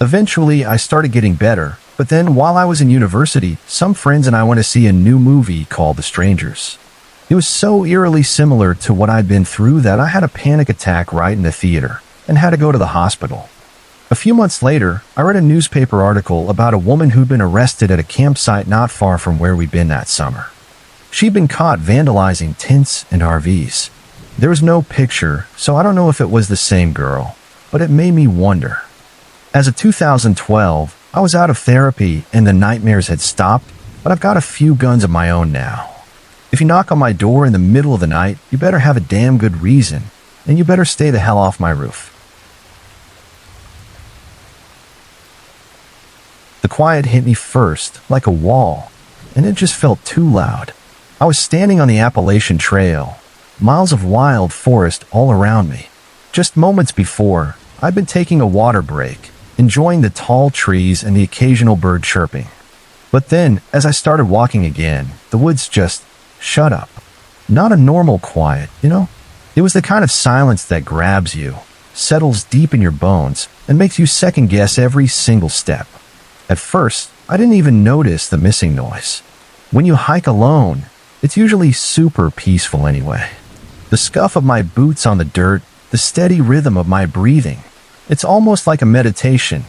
Eventually, I started getting better, but then while I was in university, some friends and I went to see a new movie called The Strangers. It was so eerily similar to what I'd been through that I had a panic attack right in the theater and had to go to the hospital. A few months later, I read a newspaper article about a woman who'd been arrested at a campsite not far from where we'd been that summer. She'd been caught vandalizing tents and RVs. There was no picture, so I don't know if it was the same girl, but it made me wonder. As of 2012, I was out of therapy and the nightmares had stopped, but I've got a few guns of my own now. If you knock on my door in the middle of the night, you better have a damn good reason, and you better stay the hell off my roof. The quiet hit me first, like a wall, and it just felt too loud. I was standing on the Appalachian Trail, miles of wild forest all around me. Just moments before, I'd been taking a water break, enjoying the tall trees and the occasional bird chirping. But then, as I started walking again, the woods just shut up. Not a normal quiet, you know? It was the kind of silence that grabs you, settles deep in your bones, and makes you second-guess every single step. At first, I didn't even notice the missing noise. When you hike alone, it's usually super peaceful anyway. The scuff of my boots on the dirt, the steady rhythm of my breathing. It's almost like a meditation.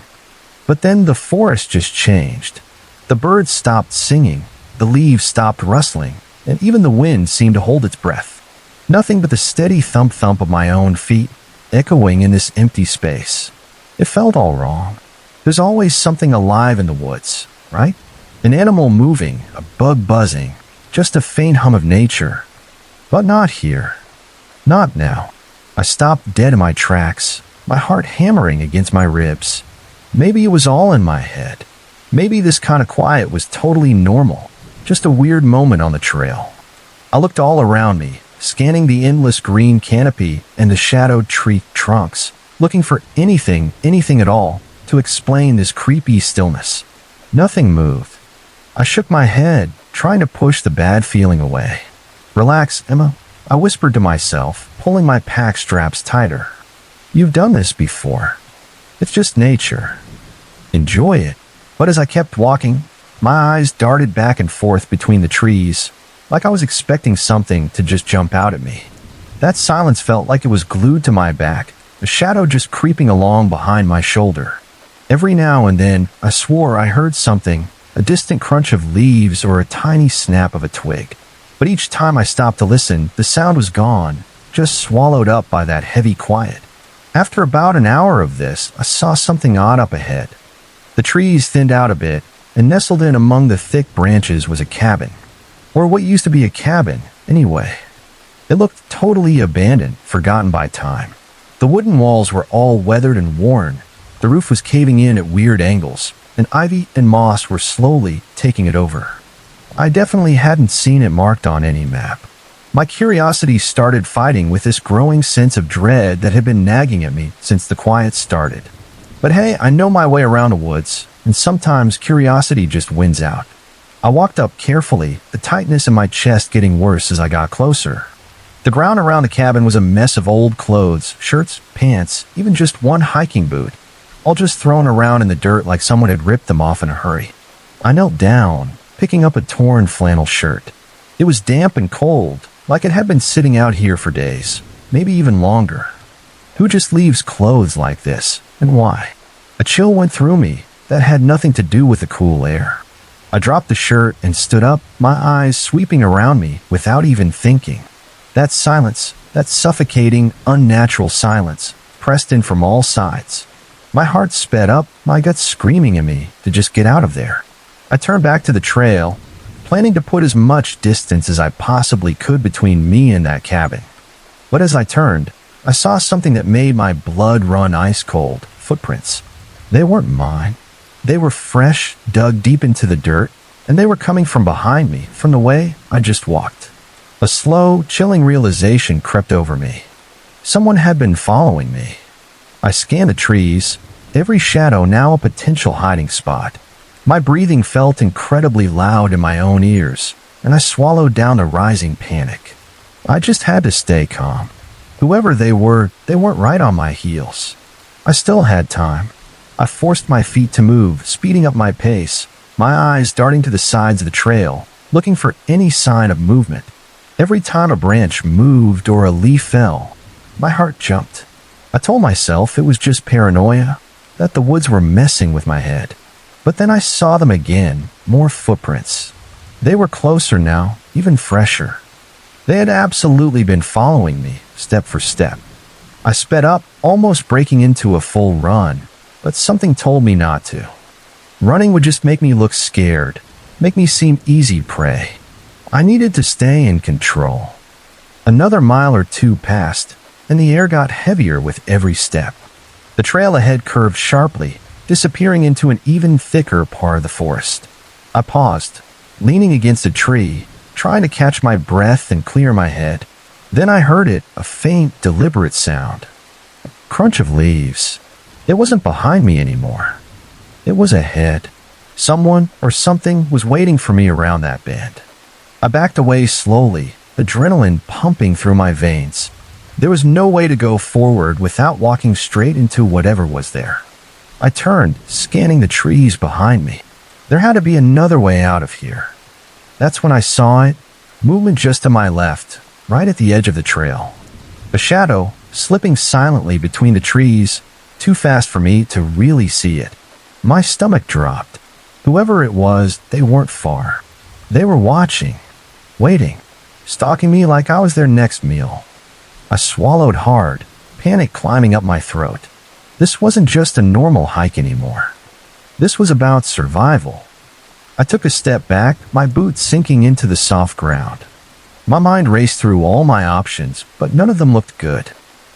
But then the forest just changed. The birds stopped singing, the leaves stopped rustling, and even the wind seemed to hold its breath. Nothing but the steady thump-thump of my own feet, echoing in this empty space. It felt all wrong. There's always something alive in the woods, right? An animal moving, a bug buzzing, just a faint hum of nature. But not here. Not now. I stopped dead in my tracks, my heart hammering against my ribs. Maybe it was all in my head. Maybe this kind of quiet was totally normal, just a weird moment on the trail. I looked all around me, scanning the endless green canopy and the shadowed tree trunks, looking for anything at all, to explain this creepy stillness. Nothing moved. I shook my head, trying to push the bad feeling away. "Relax, Emma," I whispered to myself, pulling my pack straps tighter. "You've done this before. It's just nature. Enjoy it." But as I kept walking, my eyes darted back and forth between the trees, like I was expecting something to just jump out at me. That silence felt like it was glued to my back, a shadow just creeping along behind my shoulder. Every now and then, I swore I heard something, a distant crunch of leaves or a tiny snap of a twig. But each time I stopped to listen, the sound was gone, just swallowed up by that heavy quiet. After about an hour of this, I saw something odd up ahead. The trees thinned out a bit, and nestled in among the thick branches was a cabin. Or what used to be a cabin, anyway. It looked totally abandoned, forgotten by time. The wooden walls were all weathered and worn. The roof was caving in at weird angles, and ivy and moss were slowly taking it over. I definitely hadn't seen it marked on any map. My curiosity started fighting with this growing sense of dread that had been nagging at me since the quiet started. But hey, I know my way around the woods, and sometimes curiosity just wins out. I walked up carefully, the tightness in my chest getting worse as I got closer. The ground around the cabin was a mess of old clothes, shirts, pants, even just one hiking boot, all just thrown around in the dirt like someone had ripped them off in a hurry. I knelt down, picking up a torn flannel shirt. It was damp and cold, like it had been sitting out here for days, maybe even longer. Who just leaves clothes like this, and why? A chill went through me that had nothing to do with the cool air. I dropped the shirt and stood up, my eyes sweeping around me without even thinking. That silence, that suffocating, unnatural silence, pressed in from all sides. My heart sped up, my gut screaming at me to just get out of there. I turned back to the trail, planning to put as much distance as I possibly could between me and that cabin. But as I turned, I saw something that made my blood run ice cold. Footprints. They weren't mine. They were fresh, dug deep into the dirt, and they were coming from behind me, from the way I just walked. A slow, chilling realization crept over me. Someone had been following me. I scanned the trees, every shadow now a potential hiding spot. My breathing felt incredibly loud in my own ears, and I swallowed down the rising panic. I just had to stay calm. Whoever they weren't right on my heels. I still had time. I forced my feet to move, speeding up my pace, my eyes darting to the sides of the trail, looking for any sign of movement. Every time a branch moved or a leaf fell, my heart jumped. I told myself it was just paranoia, that the woods were messing with my head. But then I saw them again, more footprints. They were closer now, even fresher. They had absolutely been following me, step for step. I sped up, almost breaking into a full run, but something told me not to. Running would just make me look scared, make me seem easy prey. I needed to stay in control. Another mile or two passed, and the air got heavier with every step. The trail ahead curved sharply, disappearing into an even thicker part of the forest. I paused, leaning against a tree, trying to catch my breath and clear my head. Then I heard it, a faint, deliberate sound. A crunch of leaves. It wasn't behind me anymore. It was ahead. Someone or something was waiting for me around that bend. I backed away slowly, adrenaline pumping through my veins. There was no way to go forward without walking straight into whatever was there. I turned, scanning the trees behind me. There had to be another way out of here. That's when I saw it, movement just to my left, right at the edge of the trail. A shadow, slipping silently between the trees, too fast for me to really see it. My stomach dropped. Whoever it was, they weren't far. They were watching, waiting, stalking me like I was their next meal. I swallowed hard, panic climbing up my throat. This wasn't just a normal hike anymore. This was about survival. I took a step back, my boots sinking into the soft ground. My mind raced through all my options, but none of them looked good.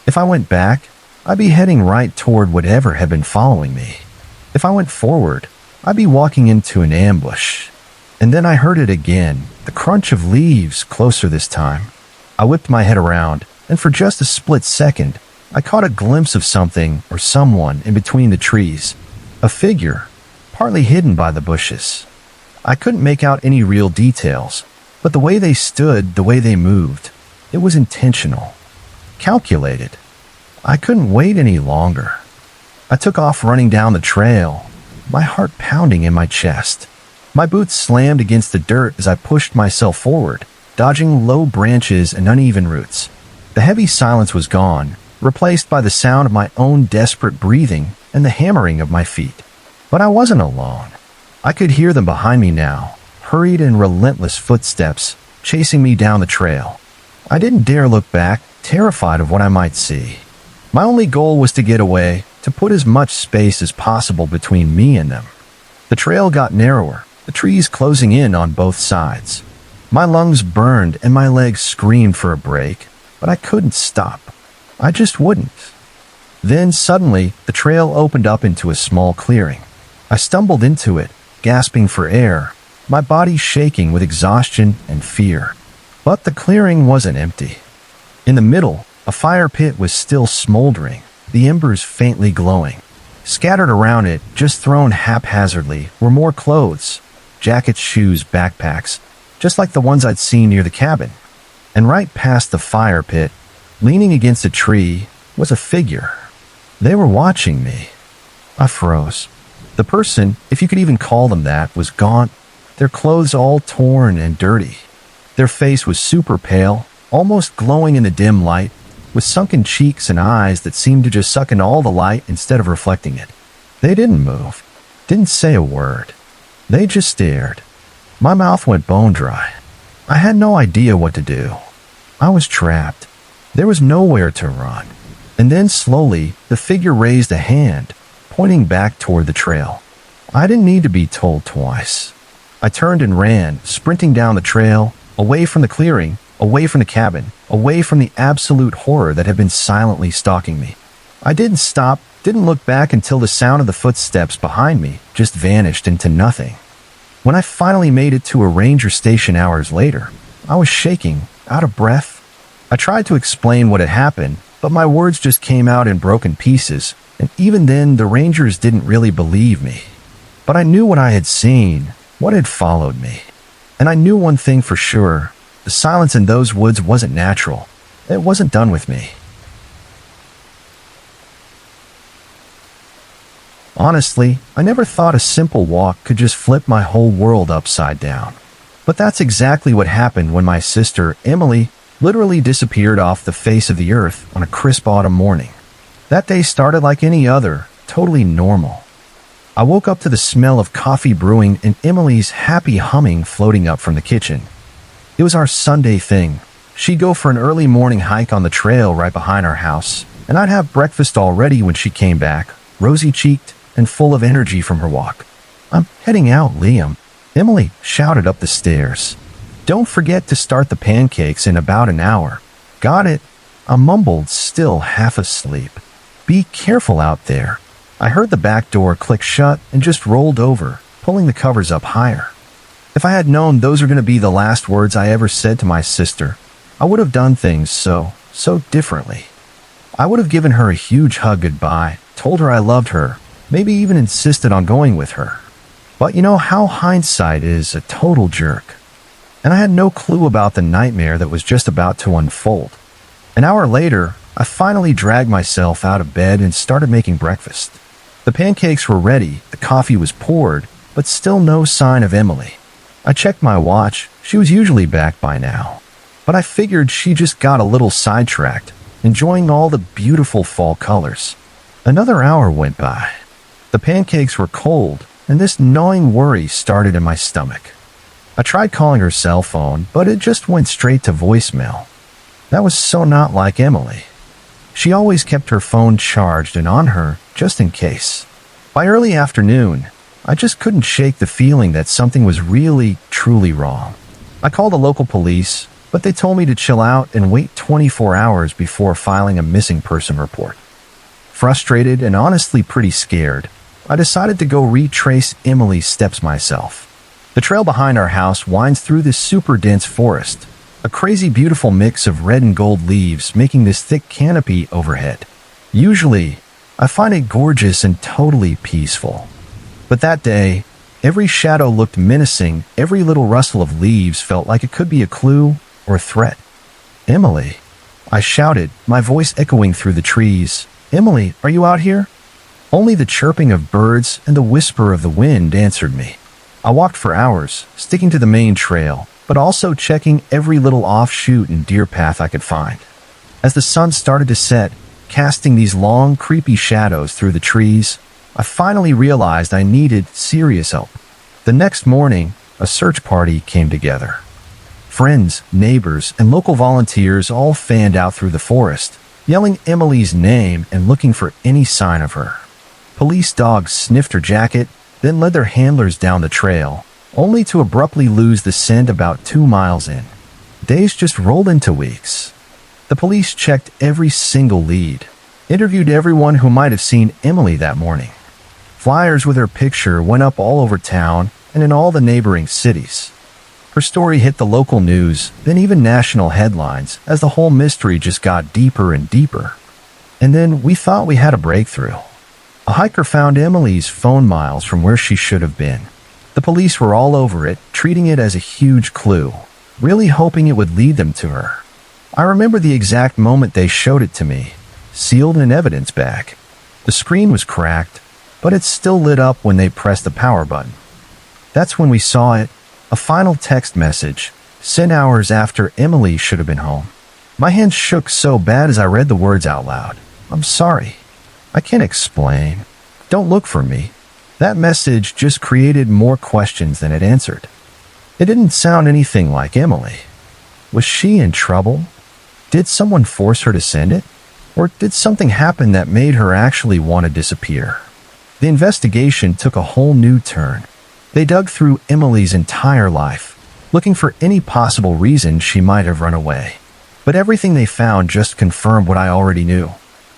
If I went back, I'd be heading right toward whatever had been following me. If I went forward, I'd be walking into an ambush. And then I heard it again, the crunch of leaves, closer this time. I whipped my head around, and for just a split second, I caught a glimpse of something or someone in between the trees. A figure, partly hidden by the bushes. I couldn't make out any real details, but the way they stood, the way they moved, it was intentional, calculated. I couldn't wait any longer. I took off running down the trail, my heart pounding in my chest. My boots slammed against the dirt as I pushed myself forward, dodging low branches and uneven roots. The heavy silence was gone, replaced by the sound of my own desperate breathing and the hammering of my feet. But I wasn't alone. I could hear them behind me now, hurried and relentless footsteps, chasing me down the trail. I didn't dare look back, terrified of what I might see. My only goal was to get away, to put as much space as possible between me and them. The trail got narrower, the trees closing in on both sides. My lungs burned and my legs screamed for a break, but I couldn't stop. I just wouldn't. Then suddenly, the trail opened up into a small clearing. I stumbled into it, gasping for air, my body shaking with exhaustion and fear. But the clearing wasn't empty. In the middle, a fire pit was still smoldering, the embers faintly glowing. Scattered around it, just thrown haphazardly, were more clothes, jackets, shoes, backpacks, just like the ones I'd seen near the cabin. And right past the fire pit, leaning against a tree, was a figure. They were watching me. I froze. The person, if you could even call them that, was gaunt, their clothes all torn and dirty. Their face was super pale, almost glowing in the dim light, with sunken cheeks and eyes that seemed to just suck in all the light instead of reflecting it. They didn't move, didn't say a word. They just stared. My mouth went bone dry. I had no idea what to do. I was trapped. There was nowhere to run. And then slowly, the figure raised a hand, pointing back toward the trail. I didn't need to be told twice. I turned and ran, sprinting down the trail, away from the clearing, away from the cabin, away from the absolute horror that had been silently stalking me. I didn't stop, didn't look back until the sound of the footsteps behind me just vanished into nothing. When I finally made it to a ranger station hours later, I was shaking, out of breath. I tried to explain what had happened, but my words just came out in broken pieces, and even then the rangers didn't really believe me. But I knew what I had seen, what had followed me. And I knew one thing for sure. The silence in those woods wasn't natural. It wasn't done with me. Honestly, I never thought a simple walk could just flip my whole world upside down. But that's exactly what happened when my sister, Emily, literally disappeared off the face of the earth on a crisp autumn morning. That day started like any other, totally normal. I woke up to the smell of coffee brewing and Emily's happy humming floating up from the kitchen. It was our Sunday thing. She'd go for an early morning hike on the trail right behind our house, and I'd have breakfast all ready when she came back, rosy-cheeked and full of energy from her walk. "I'm heading out, Liam," Emily shouted up the stairs. "Don't forget to start the pancakes in about an hour." "Got it." I mumbled, still half asleep. "Be careful out there." I heard the back door click shut and just rolled over, pulling the covers up higher. If I had known those were going to be the last words I ever said to my sister, I would have done things so differently. I would have given her a huge hug goodbye, told her I loved her, maybe even insisted on going with her. But you know how hindsight is a total jerk. And I had no clue about the nightmare that was just about to unfold. An hour later, I finally dragged myself out of bed and started making breakfast. The pancakes were ready, the coffee was poured, but still no sign of Emily. I checked my watch. She was usually back by now. But I figured she just got a little sidetracked, enjoying all the beautiful fall colors. Another hour went by. The pancakes were cold, and this gnawing worry started in my stomach. I tried calling her cell phone, but it just went straight to voicemail. That was so not like Emily. She always kept her phone charged and on her, just in case. By early afternoon, I just couldn't shake the feeling that something was really, truly wrong. I called the local police, but they told me to chill out and wait 24 hours before filing a missing person report. Frustrated and honestly pretty scared, I decided to go retrace Emily's steps myself. The trail behind our house winds through this super dense forest, a crazy beautiful mix of red and gold leaves making this thick canopy overhead. Usually, I find it gorgeous and totally peaceful. But that day, every shadow looked menacing, every little rustle of leaves felt like it could be a clue or a threat. "Emily," I shouted, my voice echoing through the trees. "Emily, are you out here?" Only the chirping of birds and the whisper of the wind answered me. I walked for hours, sticking to the main trail, but also checking every little offshoot and deer path I could find. As the sun started to set, casting these long, creepy shadows through the trees, I finally realized I needed serious help. The next morning, a search party came together. Friends, neighbors, and local volunteers all fanned out through the forest, yelling Emily's name and looking for any sign of her. Police dogs sniffed her jacket, then led their handlers down the trail, only to abruptly lose the scent about 2 miles in. Days just rolled into weeks. The police checked every single lead, interviewed everyone who might have seen Emily that morning. Flyers with her picture went up all over town and in all the neighboring cities. Her story hit the local news, then even national headlines, as the whole mystery just got deeper and deeper. And then we thought we had a breakthrough. A hiker found Emily's phone miles from where she should have been. The police were all over it, treating it as a huge clue, really hoping it would lead them to her. I remember the exact moment they showed it to me, sealed in an evidence bag. The screen was cracked, but it still lit up when they pressed the power button. That's when we saw it, a final text message, sent hours after Emily should have been home. My hands shook so bad as I read the words out loud. "I'm sorry. I can't explain. Don't look for me." That message just created more questions than it answered. It didn't sound anything like Emily. Was she in trouble? Did someone force her to send it? Or did something happen that made her actually want to disappear? The investigation took a whole new turn. They dug through Emily's entire life, looking for any possible reason she might have run away. But everything they found just confirmed what I already knew.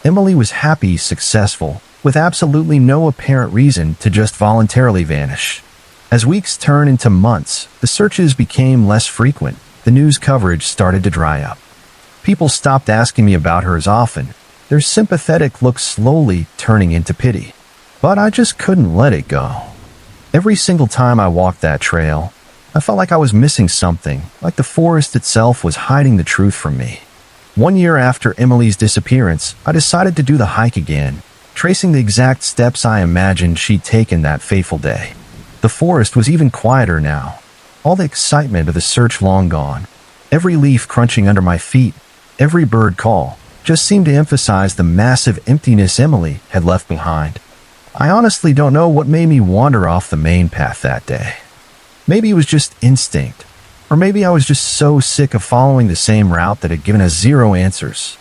Emily was happy, successful, with absolutely no apparent reason to just voluntarily vanish. As weeks turned into months, the searches became less frequent. The news coverage started to dry up. People stopped asking me about her as often, their sympathetic look slowly turning into pity. But I just couldn't let it go. Every single time I walked that trail, I felt like I was missing something, like the forest itself was hiding the truth from me. 1 year after Emily's disappearance, I decided to do the hike again, tracing the exact steps I imagined she'd taken that fateful day. The forest was even quieter now, all the excitement of the search long gone. Every leaf crunching under my feet, every bird call, just seemed to emphasize the massive emptiness Emily had left behind. I honestly don't know what made me wander off the main path that day. Maybe it was just instinct, or maybe I was just so sick of following the same route that had given us zero answers.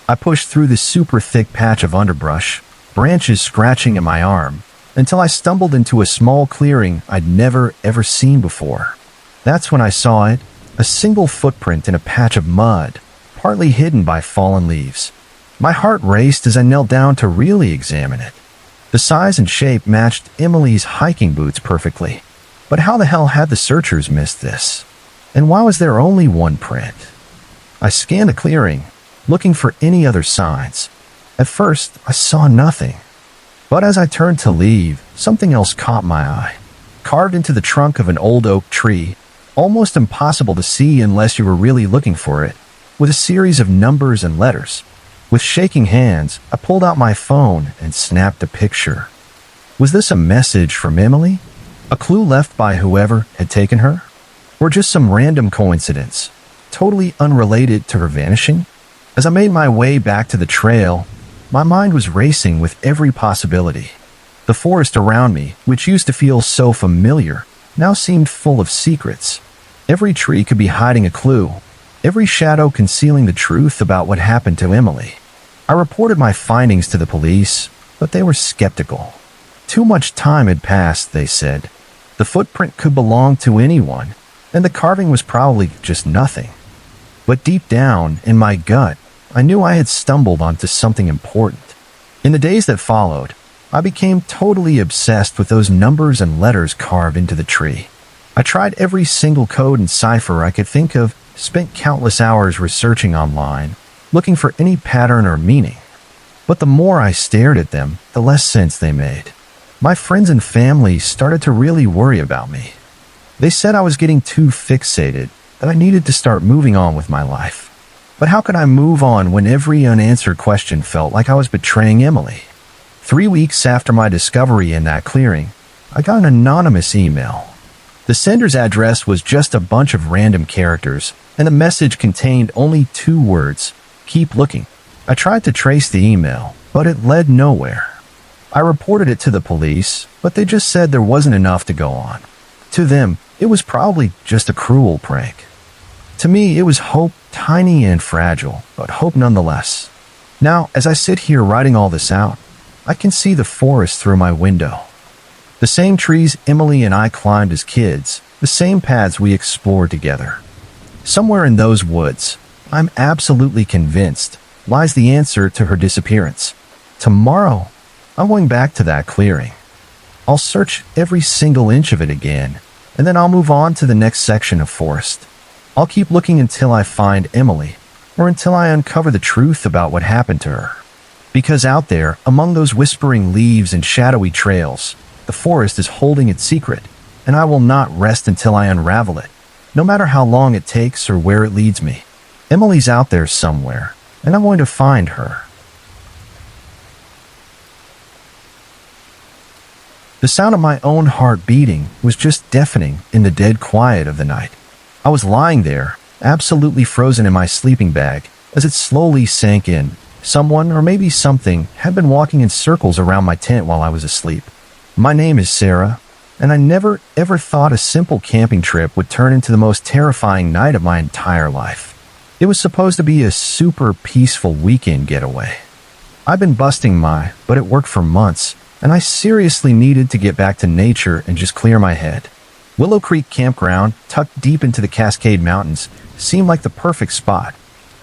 I pushed through this super thick patch of underbrush, branches scratching at my arm, until I stumbled into a small clearing I'd never ever seen before. That's when I saw it, a single footprint in a patch of mud, partly hidden by fallen leaves. My heart raced as I knelt down to really examine it. The size and shape matched Emily's hiking boots perfectly. But how the hell had the searchers missed this? And why was there only one print? I scanned the clearing, looking for any other signs. At first, I saw nothing. But as I turned to leave, something else caught my eye. Carved into the trunk of an old oak tree, almost impossible to see unless you were really looking for it, with a series of numbers and letters. With shaking hands, I pulled out my phone and snapped a picture. Was this a message from Emily? A clue left by whoever had taken her? Or just some random coincidence, totally unrelated to her vanishing? As I made my way back to the trail, my mind was racing with every possibility. The forest around me, which used to feel so familiar, now seemed full of secrets. Every tree could be hiding a clue, every shadow concealing the truth about what happened to Emily. I reported my findings to the police, but they were skeptical. Too much time had passed, they said. The footprint could belong to anyone, and the carving was probably just nothing. But deep down, in my gut, I knew I had stumbled onto something important. In the days that followed, I became totally obsessed with those numbers and letters carved into the tree. I tried every single code and cipher I could think of, spent countless hours researching online, looking for any pattern or meaning. But the more I stared at them, the less sense they made. My friends and family started to really worry about me. They said I was getting too fixated, that I needed to start moving on with my life. But how could I move on when every unanswered question felt like I was betraying Emily? 3 weeks after my discovery in that clearing, I got an anonymous email. The sender's address was just a bunch of random characters, and the message contained only 2 words: keep looking. I tried to trace the email, but it led nowhere. I reported it to the police, but they just said there wasn't enough to go on. To them, it was probably just a cruel prank. To me, it was hope, tiny and fragile, but hope nonetheless. Now, as I sit here writing all this out, I can see the forest through my window. The same trees Emily and I climbed as kids, the same paths we explored together. Somewhere in those woods, I'm absolutely convinced, lies the answer to her disappearance. Tomorrow, I'm going back to that clearing. I'll search every single inch of it again, and then I'll move on to the next section of forest. I'll keep looking until I find Emily, or until I uncover the truth about what happened to her. Because out there, among those whispering leaves and shadowy trails, the forest is holding its secret, and I will not rest until I unravel it, no matter how long it takes or where it leads me. Emily's out there somewhere, and I'm going to find her. The sound of my own heart beating was just deafening in the dead quiet of the night. I was lying there, absolutely frozen in my sleeping bag, as it slowly sank in. Someone, or maybe something, had been walking in circles around my tent while I was asleep. My name is Sarah, and I never ever thought a simple camping trip would turn into the most terrifying night of my entire life. It was supposed to be a super peaceful weekend getaway. I've been busting but it worked for months, and I seriously needed to get back to nature and just clear my head. Willow Creek Campground, tucked deep into the Cascade Mountains, seemed like the perfect spot.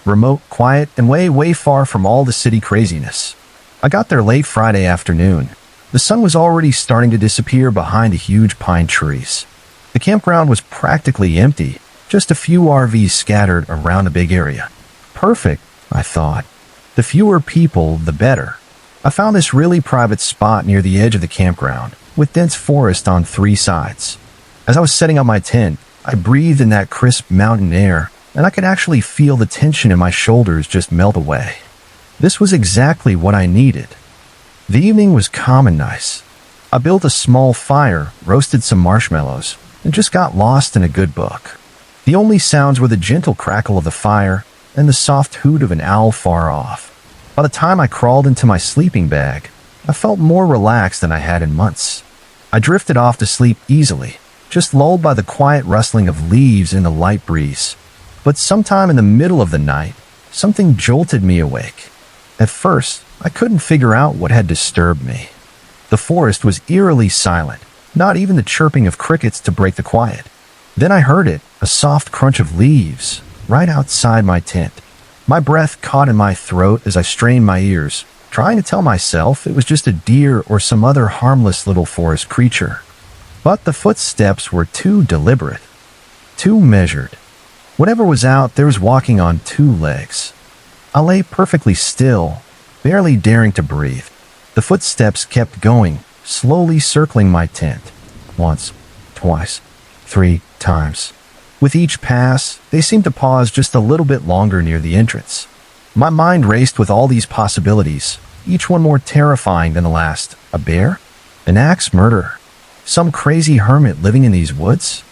Remote, quiet, and way, way far from all the city craziness. I got there late Friday afternoon. The sun was already starting to disappear behind the huge pine trees. The campground was practically empty, just a few RVs scattered around the big area. Perfect, I thought. The fewer people, the better. I found this really private spot near the edge of the campground, with dense forest on 3 sides. As I was setting up my tent, I breathed in that crisp mountain air, and I could actually feel the tension in my shoulders just melt away. This was exactly what I needed. The evening was calm and nice. I built a small fire, roasted some marshmallows, and just got lost in a good book. The only sounds were the gentle crackle of the fire and the soft hoot of an owl far off. By the time I crawled into my sleeping bag, I felt more relaxed than I had in months. I drifted off to sleep easily, just lulled by the quiet rustling of leaves in the light breeze. But sometime in the middle of the night, something jolted me awake. At first, I couldn't figure out what had disturbed me. The forest was eerily silent, not even the chirping of crickets to break the quiet. Then I heard it, a soft crunch of leaves, right outside my tent. My breath caught in my throat as I strained my ears, trying to tell myself it was just a deer or some other harmless little forest creature. But the footsteps were too deliberate, too measured. Whatever was out there was walking on two legs. I lay perfectly still, barely daring to breathe. The footsteps kept going, slowly circling my tent. Once, twice, 3 times. With each pass, they seemed to pause just a little bit longer near the entrance. My mind raced with all these possibilities, each one more terrifying than the last. A bear? An axe murderer? Some crazy hermit living in these woods?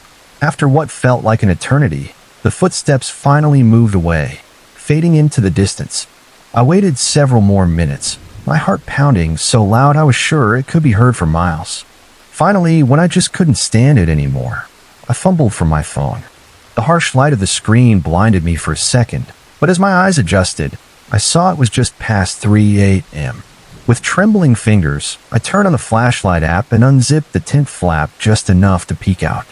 After what felt like an eternity, the footsteps finally moved away, fading into the distance. I waited several more minutes, my heart pounding so loud I was sure it could be heard for miles. Finally, when I just couldn't stand it anymore, I fumbled for my phone. The harsh light of the screen blinded me for a second, but as my eyes adjusted, I saw it was just past 3 a.m. With trembling fingers, I turned on the flashlight app and unzipped the tent flap just enough to peek out.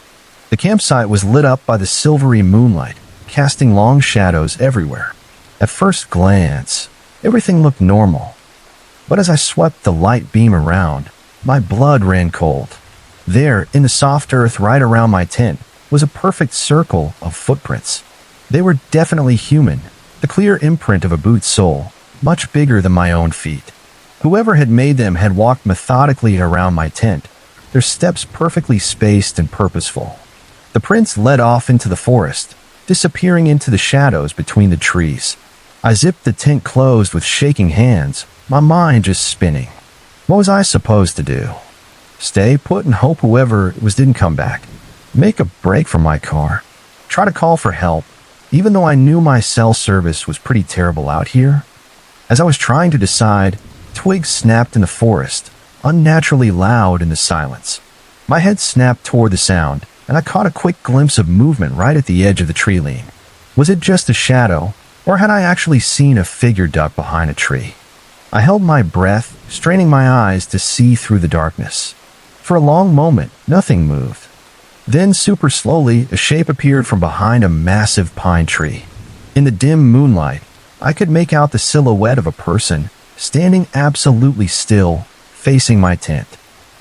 The campsite was lit up by the silvery moonlight, casting long shadows everywhere. At first glance, everything looked normal. But as I swept the light beam around, my blood ran cold. There, in the soft earth right around my tent, was a perfect circle of footprints. They were definitely human, the clear imprint of a boot sole, much bigger than my own feet. Whoever had made them had walked methodically around my tent, their steps perfectly spaced and purposeful. The prints led off into the forest, disappearing into the shadows between the trees. I zipped the tent closed with shaking hands, my mind just spinning. What was I supposed to do? Stay put and hope whoever it was didn't come back? Make a break from my car? Try to call for help, even though I knew my cell service was pretty terrible out here? As I was trying to decide, twigs snapped in the forest, unnaturally loud in the silence. My head snapped toward the sound, and I caught a quick glimpse of movement right at the edge of the tree line. Was it just a shadow, or had I actually seen a figure duck behind a tree? I held my breath, straining my eyes to see through the darkness. For a long moment, nothing moved. Then, super slowly, a shape appeared from behind a massive pine tree. In the dim moonlight, I could make out the silhouette of a person, standing absolutely still, facing my tent.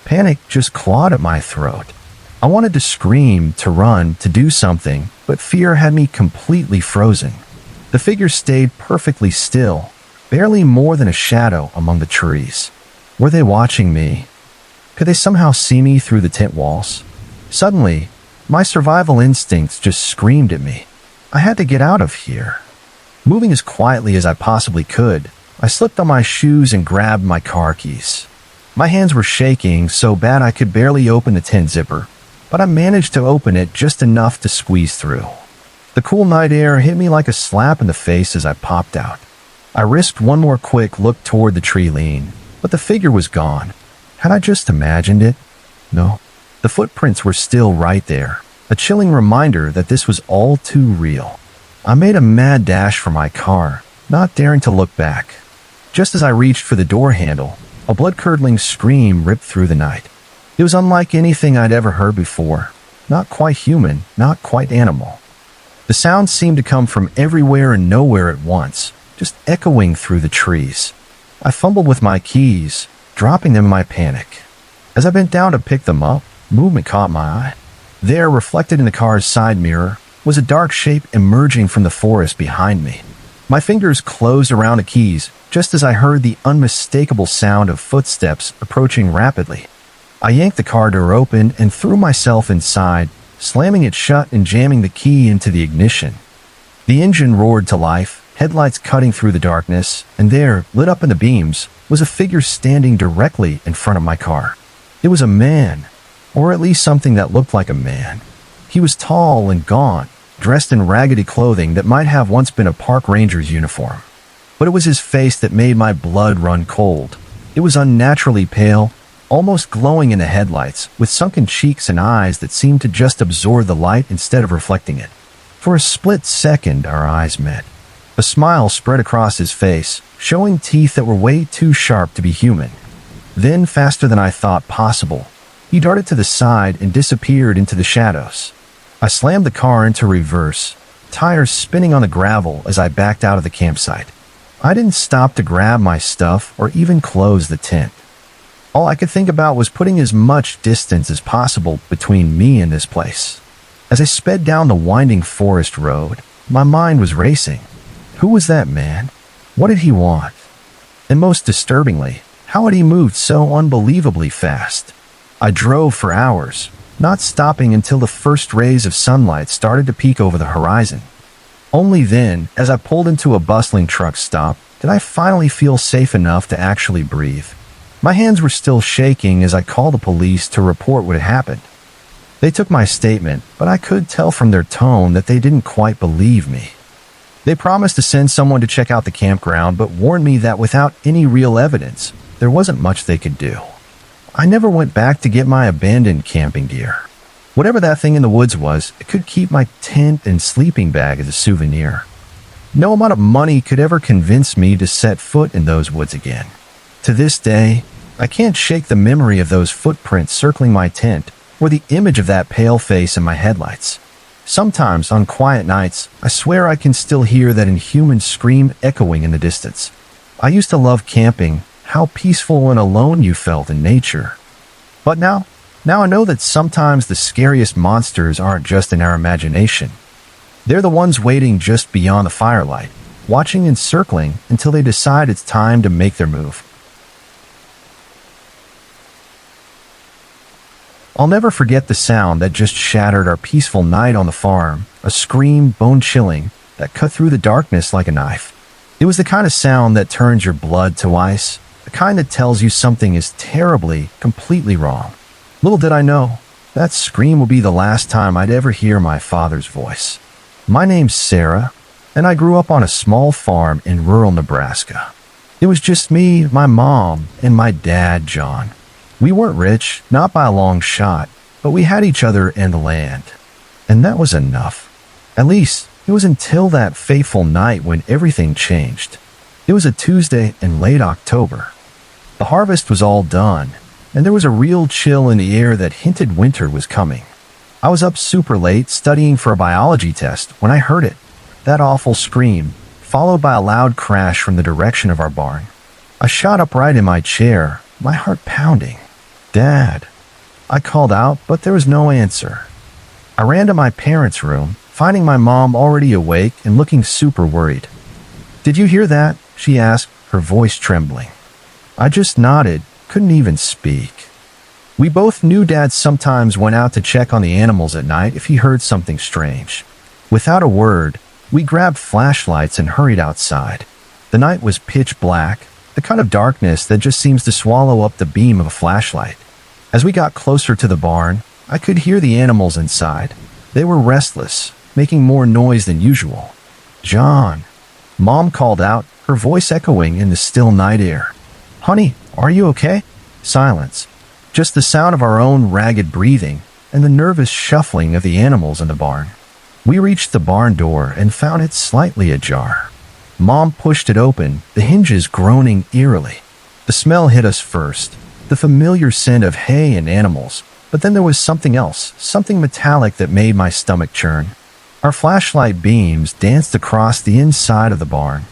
Panic just clawed at my throat. I wanted to scream, to run, to do something, but fear had me completely frozen. The figure stayed perfectly still, barely more than a shadow among the trees. Were they watching me? Could they somehow see me through the tent walls? Suddenly, my survival instincts just screamed at me. I had to get out of here. Moving as quietly as I possibly could, I slipped on my shoes and grabbed my car keys. My hands were shaking so bad I could barely open the tent zipper, but I managed to open it just enough to squeeze through. The cool night air hit me like a slap in the face as I popped out. I risked one more quick look toward the tree line, but the figure was gone. Had I just imagined it? No. The footprints were still right there, a chilling reminder that this was all too real. I made a mad dash for my car, not daring to look back. Just as I reached for the door handle, a blood-curdling scream ripped through the night. It was unlike anything I'd ever heard before. Not quite human, not quite animal. The sound seemed to come from everywhere and nowhere at once, just echoing through the trees. I fumbled with my keys, dropping them in my panic. As I bent down to pick them up, movement caught my eye. There, reflected in the car's side mirror, was a dark shape emerging from the forest behind me. My fingers closed around the keys just as I heard the unmistakable sound of footsteps approaching rapidly. I yanked the car door open and threw myself inside, slamming it shut and jamming the key into the ignition. The engine roared to life, headlights cutting through the darkness, and there, lit up in the beams, was a figure standing directly in front of my car. It was a man, or at least something that looked like a man. He was tall and gaunt, dressed in raggedy clothing that might have once been a park ranger's uniform. But it was his face that made my blood run cold. It was unnaturally pale, almost glowing in the headlights, with sunken cheeks and eyes that seemed to just absorb the light instead of reflecting it. For a split second, our eyes met. A smile spread across his face, showing teeth that were way too sharp to be human. Then, faster than I thought possible, he darted to the side and disappeared into the shadows. I slammed the car into reverse, tires spinning on the gravel as I backed out of the campsite. I didn't stop to grab my stuff or even close the tent. All I could think about was putting as much distance as possible between me and this place. As I sped down the winding forest road, my mind was racing. Who was that man? What did he want? And most disturbingly, how had he moved so unbelievably fast? I drove for hours, not stopping until the first rays of sunlight started to peek over the horizon. Only then, as I pulled into a bustling truck stop, did I finally feel safe enough to actually breathe. My hands were still shaking as I called the police to report what had happened. They took my statement, but I could tell from their tone that they didn't quite believe me. They promised to send someone to check out the campground, but warned me that without any real evidence, there wasn't much they could do. I never went back to get my abandoned camping gear. Whatever that thing in the woods was, it could keep my tent and sleeping bag as a souvenir. No amount of money could ever convince me to set foot in those woods again. To this day, I can't shake the memory of those footprints circling my tent or the image of that pale face in my headlights. Sometimes, on quiet nights, I swear I can still hear that inhuman scream echoing in the distance. I used to love camping, how peaceful and alone you felt in nature. But now I know that sometimes the scariest monsters aren't just in our imagination. They're the ones waiting just beyond the firelight, watching and circling until they decide it's time to make their move. I'll never forget the sound that just shattered our peaceful night on the farm, a scream bone-chilling that cut through the darkness like a knife. It was the kind of sound that turns your blood to ice, the kind that tells you something is terribly, completely wrong. Little did I know, that scream would be the last time I'd ever hear my father's voice. My name's Sarah, and I grew up on a small farm in rural Nebraska. It was just me, my mom, and my dad, John. We weren't rich, not by a long shot, but we had each other and the land. And that was enough. At least, it was until that fateful night when everything changed. It was a Tuesday in late October. The harvest was all done, and there was a real chill in the air that hinted winter was coming. I was up super late studying for a biology test when I heard it, that awful scream, followed by a loud crash from the direction of our barn. I shot upright in my chair, my heart pounding. "Dad," I called out, but there was no answer. I ran to my parents' room, finding my mom already awake and looking super worried. "Did you hear that?" she asked, her voice trembling. I just nodded, couldn't even speak. We both knew Dad sometimes went out to check on the animals at night if he heard something strange. Without a word, we grabbed flashlights and hurried outside. The night was pitch black, the kind of darkness that just seems to swallow up the beam of a flashlight. As we got closer to the barn, I could hear the animals inside. They were restless, making more noise than usual. "John," Mom called out, her voice echoing in the still night air. "Honey, are you okay?" Silence. Just the sound of our own ragged breathing and the nervous shuffling of the animals in the barn. We reached the barn door and found it slightly ajar. Mom pushed it open, the hinges groaning eerily. The smell hit us first, the familiar scent of hay and animals, but then there was something else, something metallic that made my stomach churn. Our flashlight beams danced across the inside of the barn.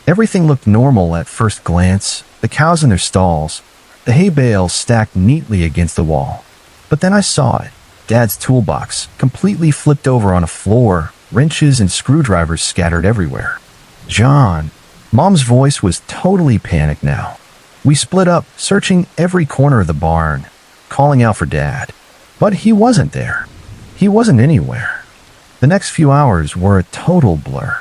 Everything looked normal at first glance, the cows in their stalls, the hay bales stacked neatly against the wall. But then I saw it, Dad's toolbox, completely flipped over on a floor, wrenches and screwdrivers scattered everywhere. "John," Mom's voice was totally panicked now. We split up, searching every corner of the barn, calling out for Dad. But he wasn't there. He wasn't anywhere. The next few hours were a total blur.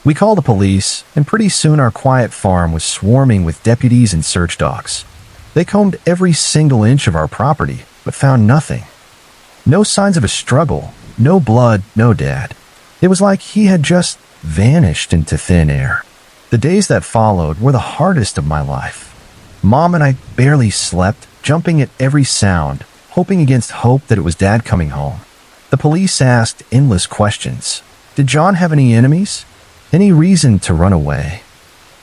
We called the police, and pretty soon our quiet farm was swarming with deputies and search dogs. They combed every single inch of our property, but found nothing. No signs of a struggle, no blood, no Dad. It was like he had just vanished into thin air. The days that followed were the hardest of my life. Mom and I barely slept, jumping at every sound, hoping against hope that it was Dad coming home. The police asked endless questions. Did John have any enemies? Any reason to run away?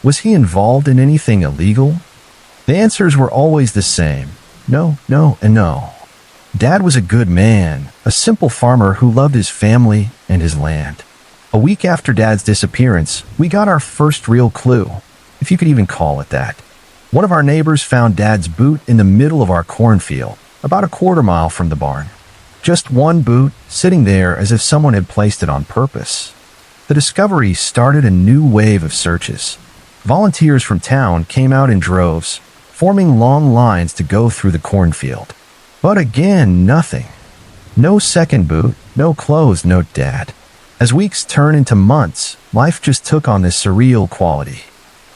Was he involved in anything illegal? The answers were always the same. No, no, and no. Dad was a good man, a simple farmer who loved his family and his land. A week after Dad's disappearance, we got our first real clue, if you could even call it that. One of our neighbors found Dad's boot in the middle of our cornfield, about a quarter-mile from the barn. Just one boot, sitting there as if someone had placed it on purpose. The discovery started a new wave of searches. Volunteers from town came out in droves, forming long lines to go through the cornfield. But again, nothing. No second boot, no clothes, no Dad. As weeks turned into months, life just took on this surreal quality.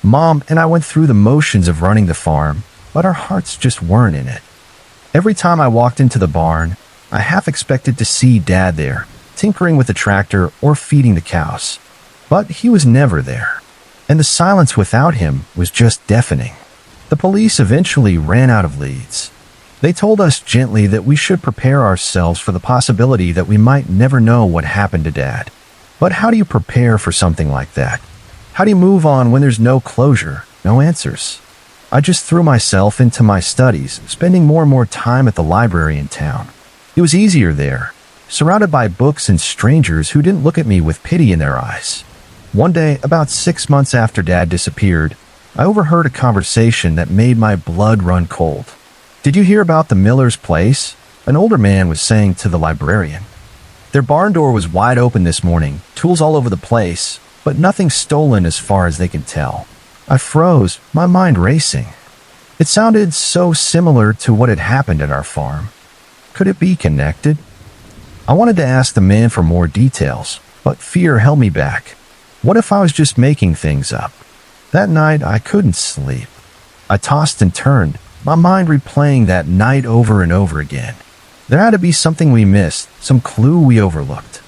Mom and I went through the motions of running the farm, but our hearts just weren't in it. Every time I walked into the barn, I half expected to see Dad there, tinkering with the tractor or feeding the cows. But he was never there, and the silence without him was just deafening. The police eventually ran out of leads. They told us gently that we should prepare ourselves for the possibility that we might never know what happened to Dad. But how do you prepare for something like that? How do you move on when there's no closure, no answers? I just threw myself into my studies, spending more and more time at the library in town. It was easier there, surrounded by books and strangers who didn't look at me with pity in their eyes. One day, about 6 months after Dad disappeared, I overheard a conversation that made my blood run cold. "Did you hear about the Miller's place?" An older man was saying to the librarian. "Their barn door was wide open this morning, tools all over the place, but nothing stolen as far as they can tell." I froze, my mind racing. It sounded so similar to what had happened at our farm. Could it be connected? I wanted to ask the man for more details, but fear held me back. What if I was just making things up? That night, I couldn't sleep. I tossed and turned, my mind replaying that night over and over again. There had to be something we missed, some clue we overlooked.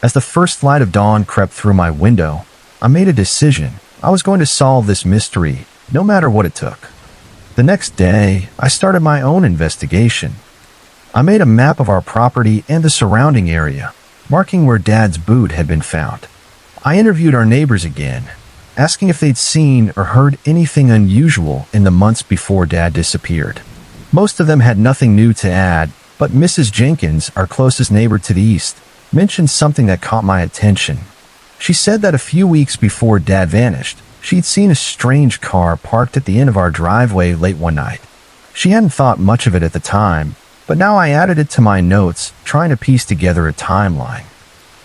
As the first light of dawn crept through my window, I made a decision. I was going to solve this mystery, no matter what it took. The next day, I started my own investigation. I made a map of our property and the surrounding area, marking where Dad's boot had been found. I interviewed our neighbors again, asking if they'd seen or heard anything unusual in the months before Dad disappeared. Most of them had nothing new to add, but Mrs. Jenkins, our closest neighbor to the east, mentioned something that caught my attention. She said that a few weeks before Dad vanished, she'd seen a strange car parked at the end of our driveway late one night. She hadn't thought much of it at the time, but now I added it to my notes, trying to piece together a timeline.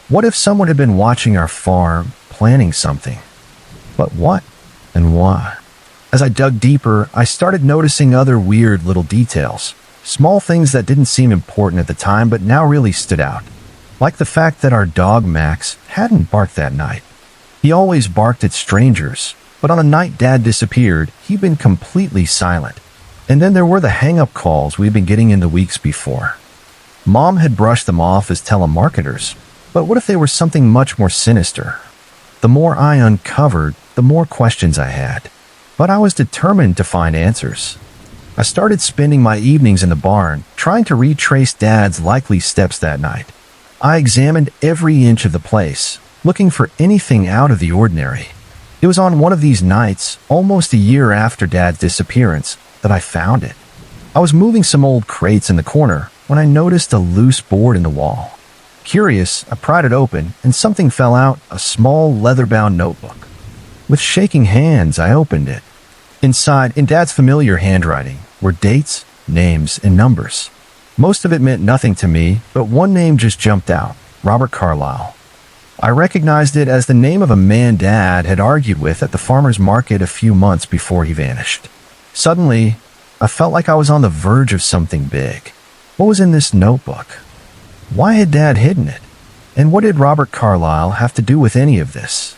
What if someone had been watching our farm, planning something? But what and why? As I dug deeper, I started noticing other weird little details. Small things that didn't seem important at the time but now really stood out. Like the fact that our dog Max hadn't barked that night. He always barked at strangers, but on the night Dad disappeared, he'd been completely silent. And then there were the hang-up calls we'd been getting in the weeks before. Mom had brushed them off as telemarketers, but what if they were something much more sinister? The more I uncovered, the more questions I had. But I was determined to find answers. I started spending my evenings in the barn, trying to retrace Dad's likely steps that night. I examined every inch of the place, looking for anything out of the ordinary. It was on one of these nights, almost a year after Dad's disappearance, that I found it. I was moving some old crates in the corner when I noticed a loose board in the wall. Curious, I pried it open, and something fell out, a small leather-bound notebook. With shaking hands, I opened it. Inside, in Dad's familiar handwriting, were dates, names, and numbers. Most of it meant nothing to me, but one name just jumped out, Robert Carlyle. I recognized it as the name of a man Dad had argued with at the farmer's market a few months before he vanished. Suddenly, I felt like I was on the verge of something big. What was in this notebook? Why had Dad hidden it? And what did Robert Carlyle have to do with any of this?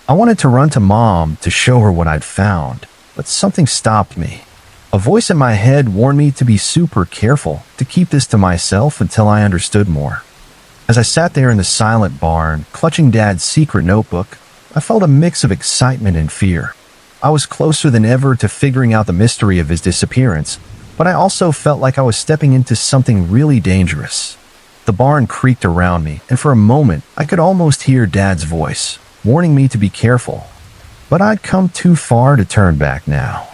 I wanted to run to Mom to show her what I'd found, but something stopped me. A voice in my head warned me to be super careful, to keep this to myself until I understood more. As I sat there in the silent barn, clutching Dad's secret notebook, I felt a mix of excitement and fear. I was closer than ever to figuring out the mystery of his disappearance, but I also felt like I was stepping into something really dangerous. The barn creaked around me, and for a moment, I could almost hear Dad's voice, warning me to be careful. But I'd come too far to turn back now.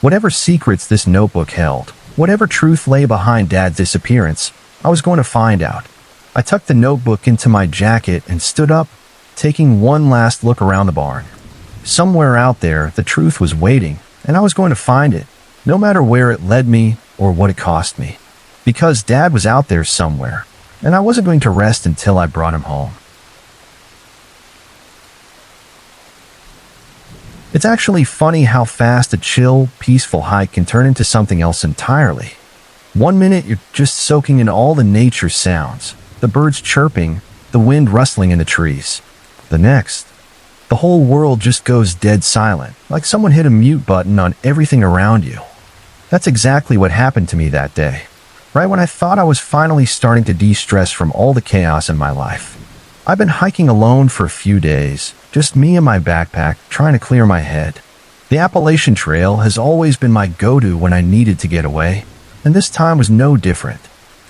Whatever secrets this notebook held, whatever truth lay behind Dad's disappearance, I was going to find out. I tucked the notebook into my jacket and stood up, taking one last look around the barn. Somewhere out there, the truth was waiting, and I was going to find it, no matter where it led me or what it cost me. Because Dad was out there somewhere, and I wasn't going to rest until I brought him home. It's actually funny how fast a chill, peaceful hike can turn into something else entirely. One minute you're just soaking in all the nature sounds, the birds chirping, the wind rustling in the trees. The next, the whole world just goes dead silent, like someone hit a mute button on everything around you. That's exactly what happened to me that day, right when I thought I was finally starting to de-stress from all the chaos in my life. I've been hiking alone for a few days, just me and my backpack, trying to clear my head. The Appalachian Trail has always been my go-to when I needed to get away, and this time was no different.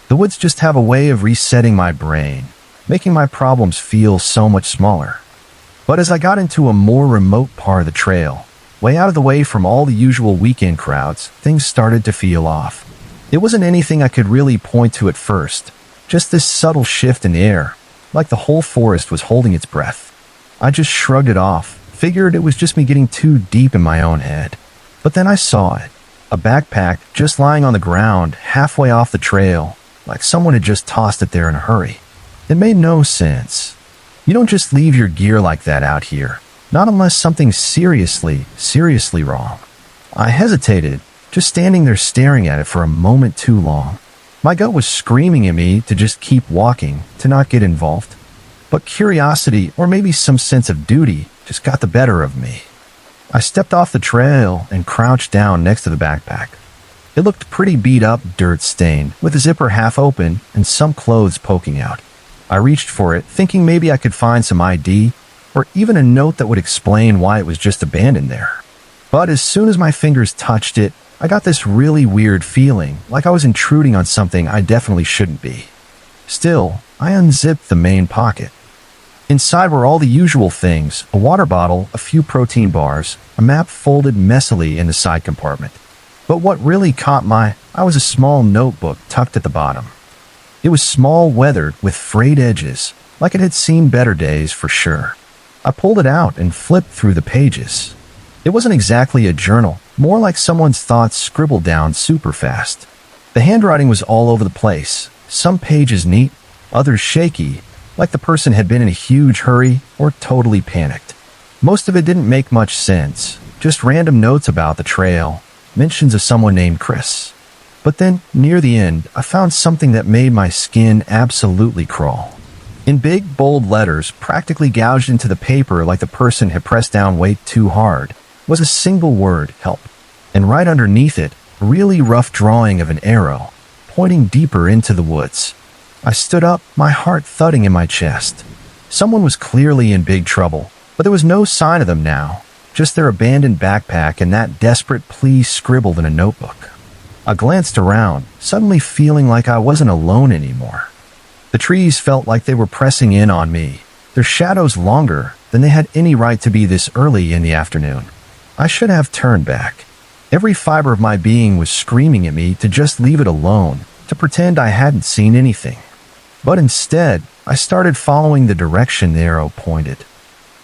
The woods just have a way of resetting my brain, making my problems feel so much smaller. But as I got into a more remote part of the trail, way out of the way from all the usual weekend crowds, things started to feel off. It wasn't anything I could really point to at first, just this subtle shift in the air, like the whole forest was holding its breath. I just shrugged it off, figured it was just me getting too deep in my own head. But then I saw it, a backpack just lying on the ground halfway off the trail, like someone had just tossed it there in a hurry. It made no sense. You don't just leave your gear like that out here, not unless something's seriously wrong. I hesitated, just standing there staring at it for a moment too long. My gut was screaming at me to just keep walking, to not get involved. But curiosity, or maybe some sense of duty, just got the better of me. I stepped off the trail and crouched down next to the backpack. It looked pretty beat up, dirt-stained, with the zipper half open and some clothes poking out. I reached for it, thinking maybe I could find some ID, or even a note that would explain why it was just abandoned there. But as soon as my fingers touched it, I got this really weird feeling, like I was intruding on something I definitely shouldn't be. Still, I unzipped the main pocket. Inside were all the usual things, a water bottle, a few protein bars, a map folded messily in the side compartment. But what really caught my eye was a small notebook tucked at the bottom. It was small, weathered, with frayed edges, like it had seen better days for sure. I pulled it out and flipped through the pages. It wasn't exactly a journal, more like someone's thoughts scribbled down super fast. The handwriting was all over the place, some pages neat, others shaky, like the person had been in a huge hurry or totally panicked. Most of it didn't make much sense, just random notes about the trail, mentions of someone named Chris. But then, near the end, I found something that made my skin absolutely crawl. In big, bold letters, practically gouged into the paper like the person had pressed down way too hard, was a single word, help. And right underneath it, a really rough drawing of an arrow, pointing deeper into the woods. I stood up, my heart thudding in my chest. Someone was clearly in big trouble, but there was no sign of them now, just their abandoned backpack and that desperate plea scribbled in a notebook. I glanced around, suddenly feeling like I wasn't alone anymore. The trees felt like they were pressing in on me, their shadows longer than they had any right to be this early in the afternoon. I should have turned back. Every fiber of my being was screaming at me to just leave it alone, to pretend I hadn't seen anything. But instead, I started following the direction the arrow pointed.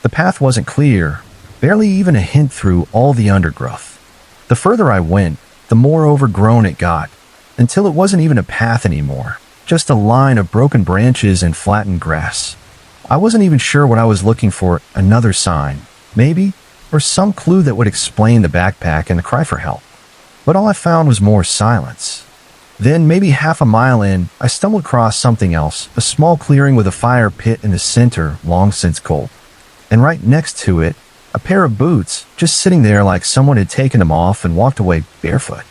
The path wasn't clear, barely even a hint through all the undergrowth. The further I went, the more overgrown it got, until it wasn't even a path anymore, just a line of broken branches and flattened grass. I wasn't even sure what I was looking for, another sign, maybe, or some clue that would explain the backpack and the cry for help. But all I found was more silence. Then, maybe half a mile in, I stumbled across something else, a small clearing with a fire pit in the center, long since cold. And right next to it, a pair of boots, just sitting there like someone had taken them off and walked away barefoot.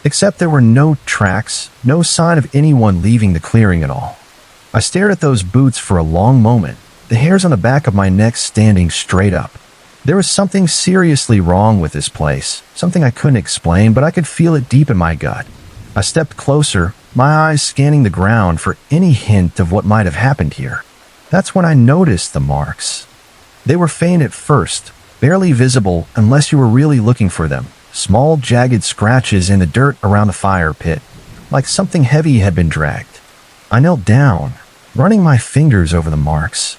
Except there were no tracks, no sign of anyone leaving the clearing at all. I stared at those boots for a long moment, the hairs on the back of my neck standing straight up. There was something seriously wrong with this place, something I couldn't explain, but I could feel it deep in my gut. I stepped closer, my eyes scanning the ground for any hint of what might have happened here. That's when I noticed the marks. They were faint at first, barely visible unless you were really looking for them. Small, jagged scratches in the dirt around the fire pit, like something heavy had been dragged. I knelt down, running my fingers over the marks.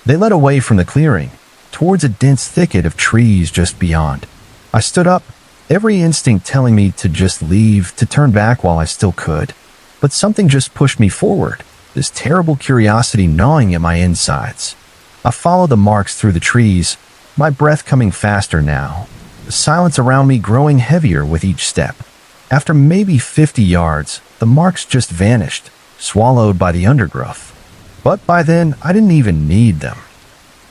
They led away from the clearing, towards a dense thicket of trees just beyond. I stood up, every instinct telling me to just leave, to turn back while I still could. But something just pushed me forward, this terrible curiosity gnawing at my insides. I followed the marks through the trees, my breath coming faster now, the silence around me growing heavier with each step. After maybe 50 yards, the marks just vanished, swallowed by the undergrowth. But by then, I didn't even need them.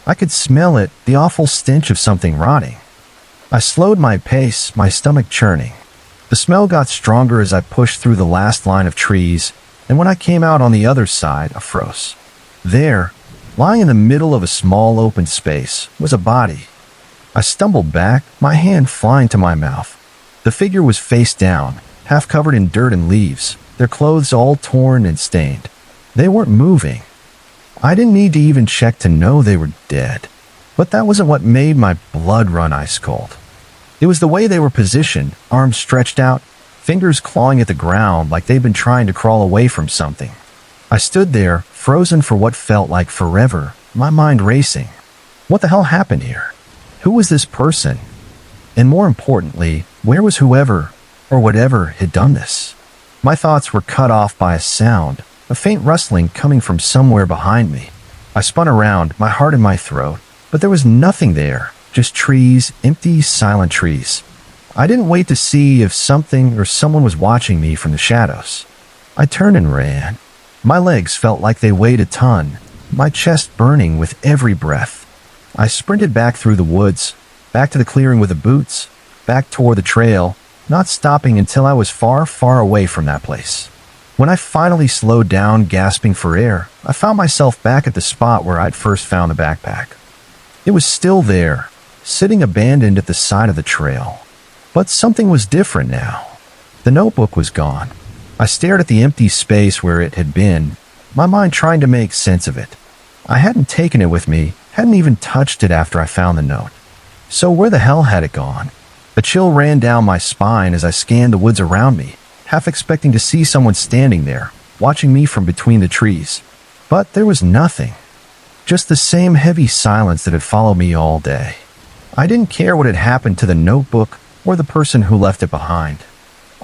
I could smell it, the awful stench of something rotting. I slowed my pace, my stomach churning. The smell got stronger as I pushed through the last line of trees, and when I came out on the other side, I froze. There, lying in the middle of a small open space, was a body. I stumbled back, my hand flying to my mouth. The figure was face down, half covered in dirt and leaves, their clothes all torn and stained. They weren't moving. I didn't need to even check to know they were dead. But that wasn't what made my blood run ice cold. It was the way they were positioned, arms stretched out, fingers clawing at the ground like they'd been trying to crawl away from something. I stood there, frozen for what felt like forever, my mind racing. What the hell happened here? Who was this person? And more importantly, where was whoever or whatever had done this? My thoughts were cut off by a sound, a faint rustling coming from somewhere behind me. I spun around, my heart in my throat, but there was nothing there, just trees, empty, silent trees. I didn't wait to see if something or someone was watching me from the shadows. I turned and ran. My legs felt like they weighed a ton, my chest burning with every breath. I sprinted back through the woods, back to the clearing with the boots, back toward the trail, not stopping until I was far, far away from that place. When I finally slowed down, gasping for air, I found myself back at the spot where I'd first found the backpack. It was still there, sitting abandoned at the side of the trail. But something was different now. The notebook was gone. I stared at the empty space where it had been, my mind trying to make sense of it. I hadn't taken it with me, hadn't even touched it after I found the note. So where the hell had it gone? A chill ran down my spine as I scanned the woods around me, half expecting to see someone standing there, watching me from between the trees. But there was nothing. Just the same heavy silence that had followed me all day. I didn't care what had happened to the notebook or the person who left it behind.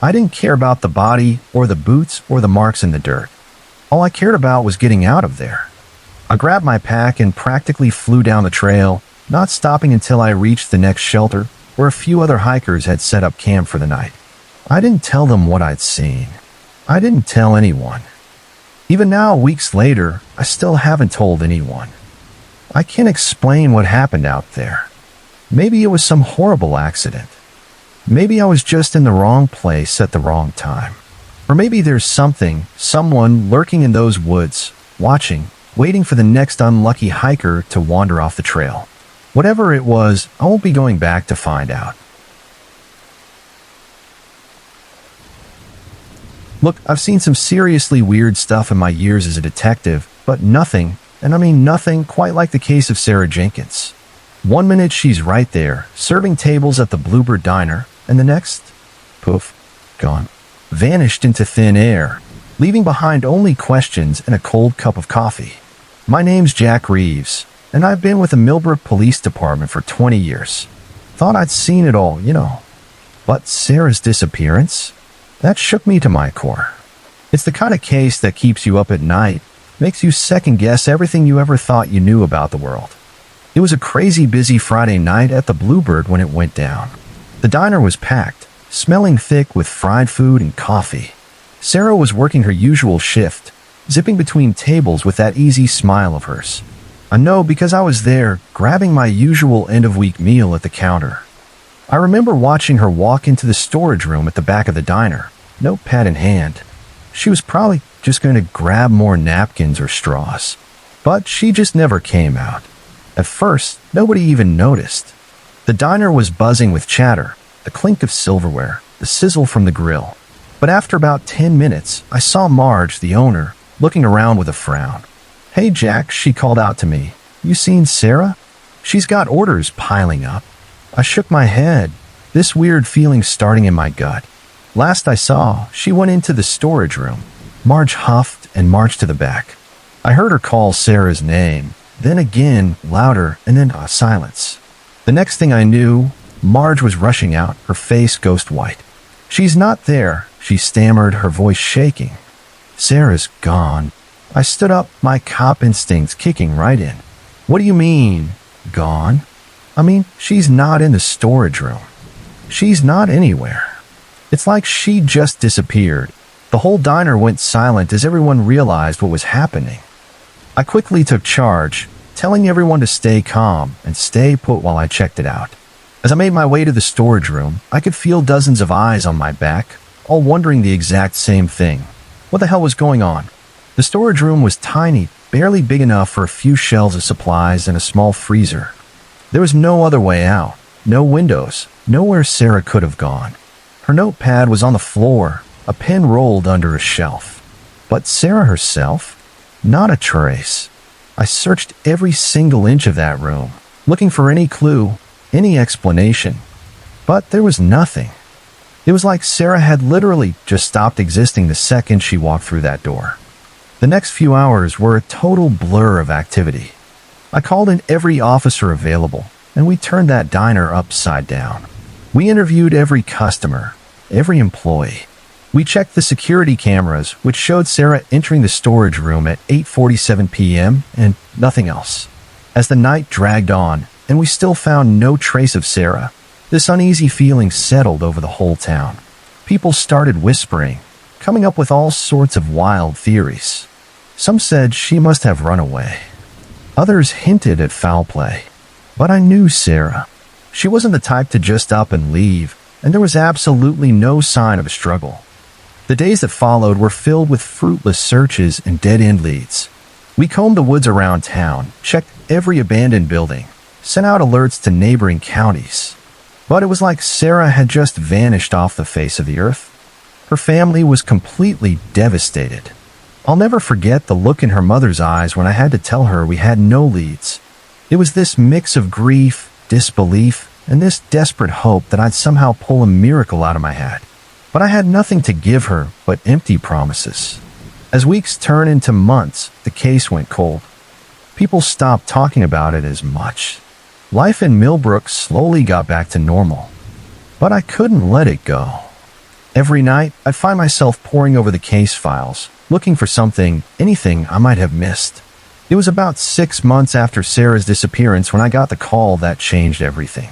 I didn't care about the body or the boots or the marks in the dirt. All I cared about was getting out of there. I grabbed my pack and practically flew down the trail, not stopping until I reached the next shelter where a few other hikers had set up camp for the night. I didn't tell them what I'd seen. I didn't tell anyone. Even now, weeks later, I still haven't told anyone. I can't explain what happened out there. Maybe it was some horrible accident. Maybe I was just in the wrong place at the wrong time. Or maybe there's someone lurking in those woods, watching, waiting for the next unlucky hiker to wander off the trail. Whatever it was, I won't be going back to find out. Look, I've seen some seriously weird stuff in my years as a detective, but nothing, and I mean nothing, quite like the case of Sarah Jenkins. One minute she's right there, serving tables at the Bluebird Diner, and the next, poof, gone. Vanished into thin air, leaving behind only questions and a cold cup of coffee. My name's Jack Reeves, and I've been with the Millbrook Police Department for 20 years. Thought I'd seen it all, you know. But Sarah's disappearance? That shook me to my core. It's the kind of case that keeps you up at night, makes you second-guess everything you ever thought you knew about the world. It was a crazy busy Friday night at the Bluebird when it went down. The diner was packed, smelling thick with fried food and coffee. Sarah was working her usual shift, zipping between tables with that easy smile of hers. I know because I was there, grabbing my usual end-of-week meal at the counter. I remember watching her walk into the storage room at the back of the diner, notepad in hand. She was probably just going to grab more napkins or straws. But she just never came out. At first, nobody even noticed. The diner was buzzing with chatter, the clink of silverware, the sizzle from the grill. But after about 10 minutes, I saw Marge, the owner, looking around with a frown. "Hey Jack," she called out to me. "You seen Sarah? She's got orders piling up." I shook my head, this weird feeling starting in my gut. Last I saw, she went into the storage room. Marge huffed and marched to the back. I heard her call Sarah's name, Then again, louder, and then silence. The next thing I knew, Marge was rushing out, her face ghost white. "She's not there," she stammered, her voice shaking. "Sarah's gone." I stood up, my cop instincts kicking right in. "What do you mean, gone?" "I mean, she's not in the storage room. She's not anywhere. It's like she just disappeared." The whole diner went silent as everyone realized what was happening. I quickly took charge, telling everyone to stay calm and stay put while I checked it out. As I made my way to the storage room, I could feel dozens of eyes on my back, all wondering the exact same thing. What the hell was going on? The storage room was tiny, barely big enough for a few shelves of supplies and a small freezer. There was no other way out, no windows, nowhere Sarah could have gone. Her notepad was on the floor, a pen rolled under a shelf. But Sarah herself? Not a trace. I searched every single inch of that room, looking for any clue, any explanation. But there was nothing. It was like Sarah had literally just stopped existing the second she walked through that door. The next few hours were a total blur of activity. I called in every officer available, and we turned that diner upside down. We interviewed every customer, every employee. We checked the security cameras, which showed Sarah entering the storage room at 8:47 p.m. and nothing else. As the night dragged on, and we still found no trace of Sarah, this uneasy feeling settled over the whole town. People started whispering, coming up with all sorts of wild theories. Some said she must have run away. Others hinted at foul play. But I knew Sarah. She wasn't the type to just up and leave, and there was absolutely no sign of a struggle. The days that followed were filled with fruitless searches and dead-end leads. We combed the woods around town, checked every abandoned building, sent out alerts to neighboring counties. But it was like Sarah had just vanished off the face of the earth. Her family was completely devastated. I'll never forget the look in her mother's eyes when I had to tell her we had no leads. It was this mix of grief, disbelief, and this desperate hope that I'd somehow pull a miracle out of my hat. But I had nothing to give her but empty promises. As weeks turned into months, the case went cold. People stopped talking about it as much. Life in Millbrook slowly got back to normal. But I couldn't let it go. Every night, I'd find myself poring over the case files, looking for something, anything I might have missed. It was about 6 months after Sarah's disappearance when I got the call that changed everything.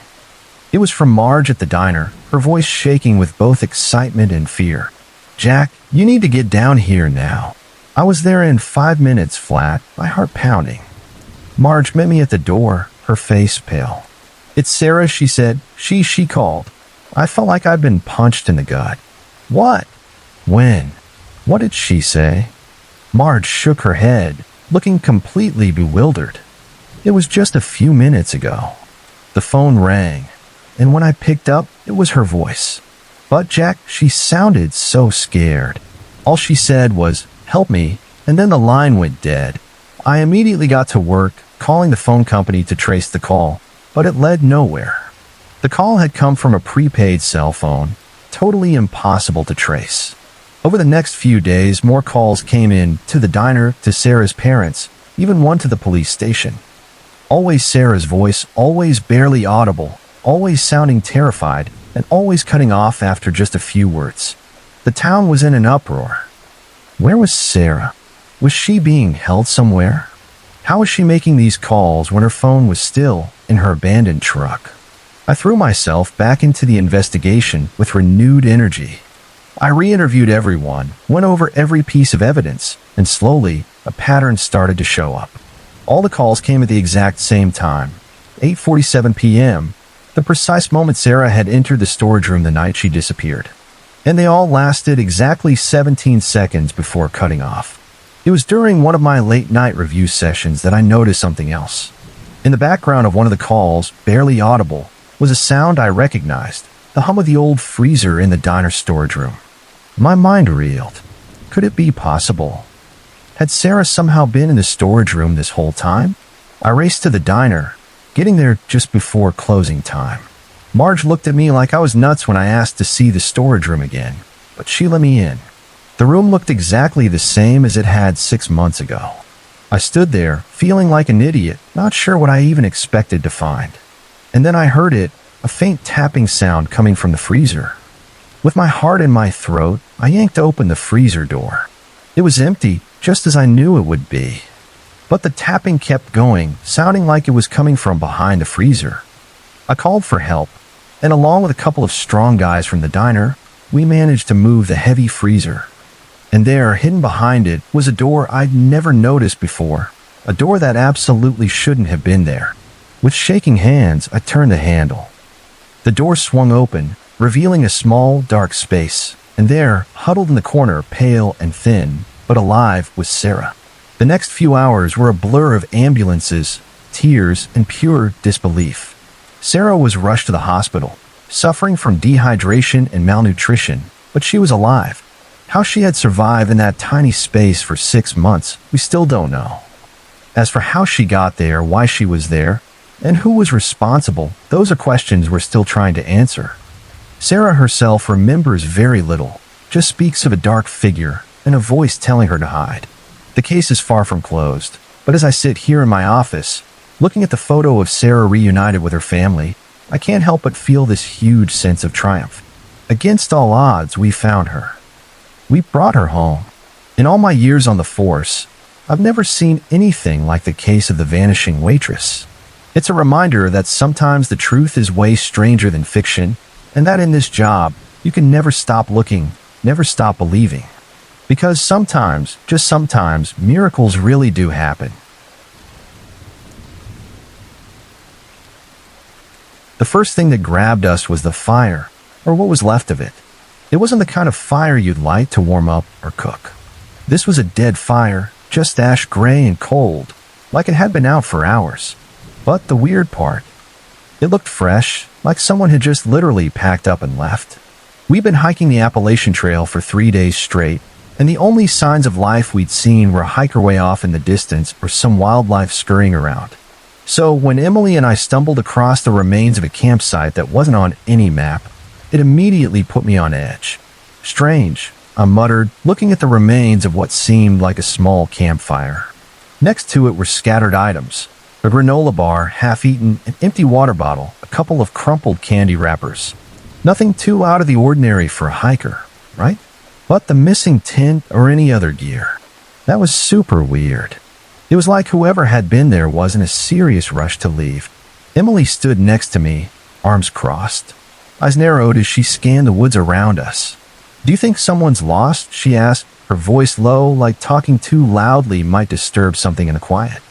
It was from Marge at the diner, her voice shaking with both excitement and fear. "Jack, you need to get down here now." I was there in 5 minutes flat, my heart pounding. Marge met me at the door, her face pale. "It's Sarah," she said. She called. I felt like I'd been punched in the gut. "What? When? What did she say?" Marge shook her head, looking completely bewildered. "It was just a few minutes ago." The phone rang, and when I picked up, it was her voice. But Jack, she sounded so scared. All she said was, "Help me," and then the line went dead. I immediately got to work, calling the phone company to trace the call, but it led nowhere. The call had come from a prepaid cell phone, totally impossible to trace. Over the next few days, more calls came in, to the diner, to Sarah's parents, even one to the police station. Always Sarah's voice, always barely audible, always sounding terrified, and always cutting off after just a few words. The town was in an uproar. Where was Sarah? Was she being held somewhere? How was she making these calls when her phone was still in her abandoned truck? I threw myself back into the investigation with renewed energy. I re-interviewed everyone, went over every piece of evidence, and slowly, a pattern started to show up. All the calls came at the exact same time, 8:47 p.m., the precise moment Sarah had entered the storage room the night she disappeared. And they all lasted exactly 17 seconds before cutting off. It was during one of my late-night review sessions that I noticed something else. In the background of one of the calls, barely audible, was a sound I recognized, the hum of the old freezer in the diner storage room. My mind reeled. Could it be possible? Had Sarah somehow been in the storage room this whole time? I raced to the diner, getting there just before closing time. Marge looked at me like I was nuts when I asked to see the storage room again, but she let me in. The room looked exactly the same as it had 6 months ago. I stood there, feeling like an idiot, not sure what I even expected to find. And then I heard it, a faint tapping sound coming from the freezer. With my heart in my throat, I yanked open the freezer door. It was empty, just as I knew it would be. But the tapping kept going, sounding like it was coming from behind the freezer. I called for help, and along with a couple of strong guys from the diner, we managed to move the heavy freezer. And there, hidden behind it, was a door I'd never noticed before, a door that absolutely shouldn't have been there. With shaking hands, I turned the handle. The door swung open, revealing a small, dark space, and there, huddled in the corner, pale and thin, but alive, was Sarah. The next few hours were a blur of ambulances, tears, and pure disbelief. Sarah was rushed to the hospital, suffering from dehydration and malnutrition, but she was alive. How she had survived in that tiny space for 6 months, we still don't know. As for how she got there, why she was there, and who was responsible, those are questions we're still trying to answer. Sarah herself remembers very little, just speaks of a dark figure and a voice telling her to hide. The case is far from closed, but as I sit here in my office, looking at the photo of Sarah reunited with her family, I can't help but feel this huge sense of triumph. Against all odds, we found her. We brought her home. In all my years on the force, I've never seen anything like the case of the vanishing waitress. It's a reminder that sometimes the truth is way stranger than fiction, and that in this job, you can never stop looking, never stop believing. Because sometimes, just sometimes, miracles really do happen. The first thing that grabbed us was the fire, or what was left of it. It wasn't the kind of fire you'd light to warm up or cook. This was a dead fire, just ash gray and cold, like it had been out for hours. But the weird part, it looked fresh, like someone had just literally packed up and left. We'd been hiking the Appalachian Trail for 3 days straight, and the only signs of life we'd seen were a hiker way off in the distance or some wildlife scurrying around. So when Emily and I stumbled across the remains of a campsite that wasn't on any map, it immediately put me on edge. Strange, I muttered, looking at the remains of what seemed like a small campfire. Next to it were scattered items: a granola bar, half-eaten, an empty water bottle, a couple of crumpled candy wrappers. Nothing too out of the ordinary for a hiker, right? But the missing tent or any other gear. That was super weird. It was like whoever had been there was in a serious rush to leave. Emily stood next to me, arms crossed. Eyes narrowed as she scanned the woods around us. "Do you think someone's lost?" she asked, her voice low, like talking too loudly might disturb something in the quiet.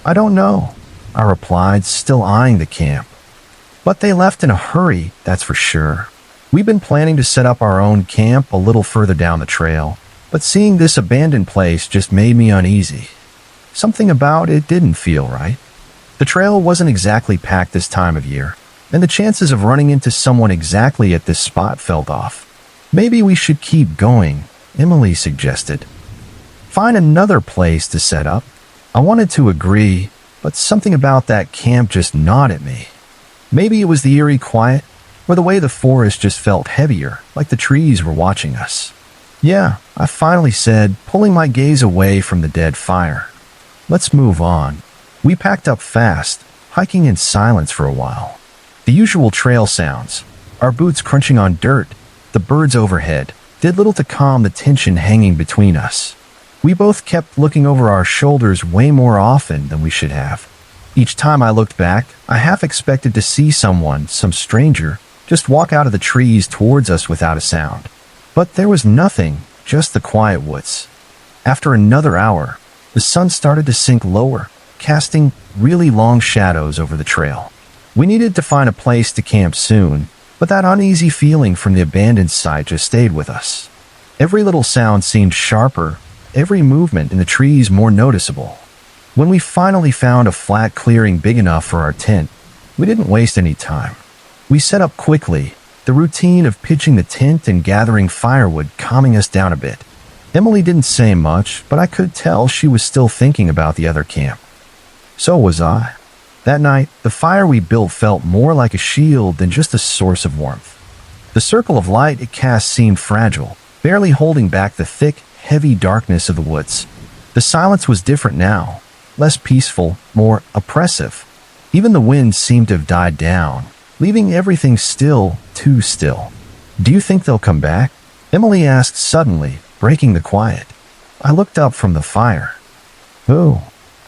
"I don't know," I replied, still eyeing the camp. "But they left in a hurry, that's for sure." We'd been planning to set up our own camp a little further down the trail, but seeing this abandoned place just made me uneasy. Something about it didn't feel right. The trail wasn't exactly packed this time of year, and the chances of running into someone exactly at this spot felt off. "Maybe we should keep going," Emily suggested. "Find another place to set up." I wanted to agree, but something about that camp just gnawed at me. Maybe it was the eerie quiet, or the way the forest just felt heavier, like the trees were watching us. "Yeah," I finally said, pulling my gaze away from the dead fire. "Let's move on." We packed up fast, hiking in silence for a while. The usual trail sounds, our boots crunching on dirt, the birds overhead, did little to calm the tension hanging between us. We both kept looking over our shoulders way more often than we should have. Each time I looked back, I half expected to see someone, some stranger, just walk out of the trees towards us without a sound. But there was nothing, just the quiet woods. After another hour, the sun started to sink lower, casting really long shadows over the trail. We needed to find a place to camp soon, but that uneasy feeling from the abandoned site just stayed with us. Every little sound seemed sharper, every movement in the trees more noticeable. When we finally found a flat clearing big enough for our tent, we didn't waste any time. We set up quickly, the routine of pitching the tent and gathering firewood calming us down a bit. Emily didn't say much, but I could tell she was still thinking about the other camp. So was I. That night, the fire we built felt more like a shield than just a source of warmth. The circle of light it cast seemed fragile, barely holding back the thick, heavy darkness of the woods. The silence was different now, less peaceful, more oppressive. Even the wind seemed to have died down, leaving everything still, too still. "Do you think they'll come back?" Emily asked suddenly, breaking the quiet. I looked up from the fire. "Who?"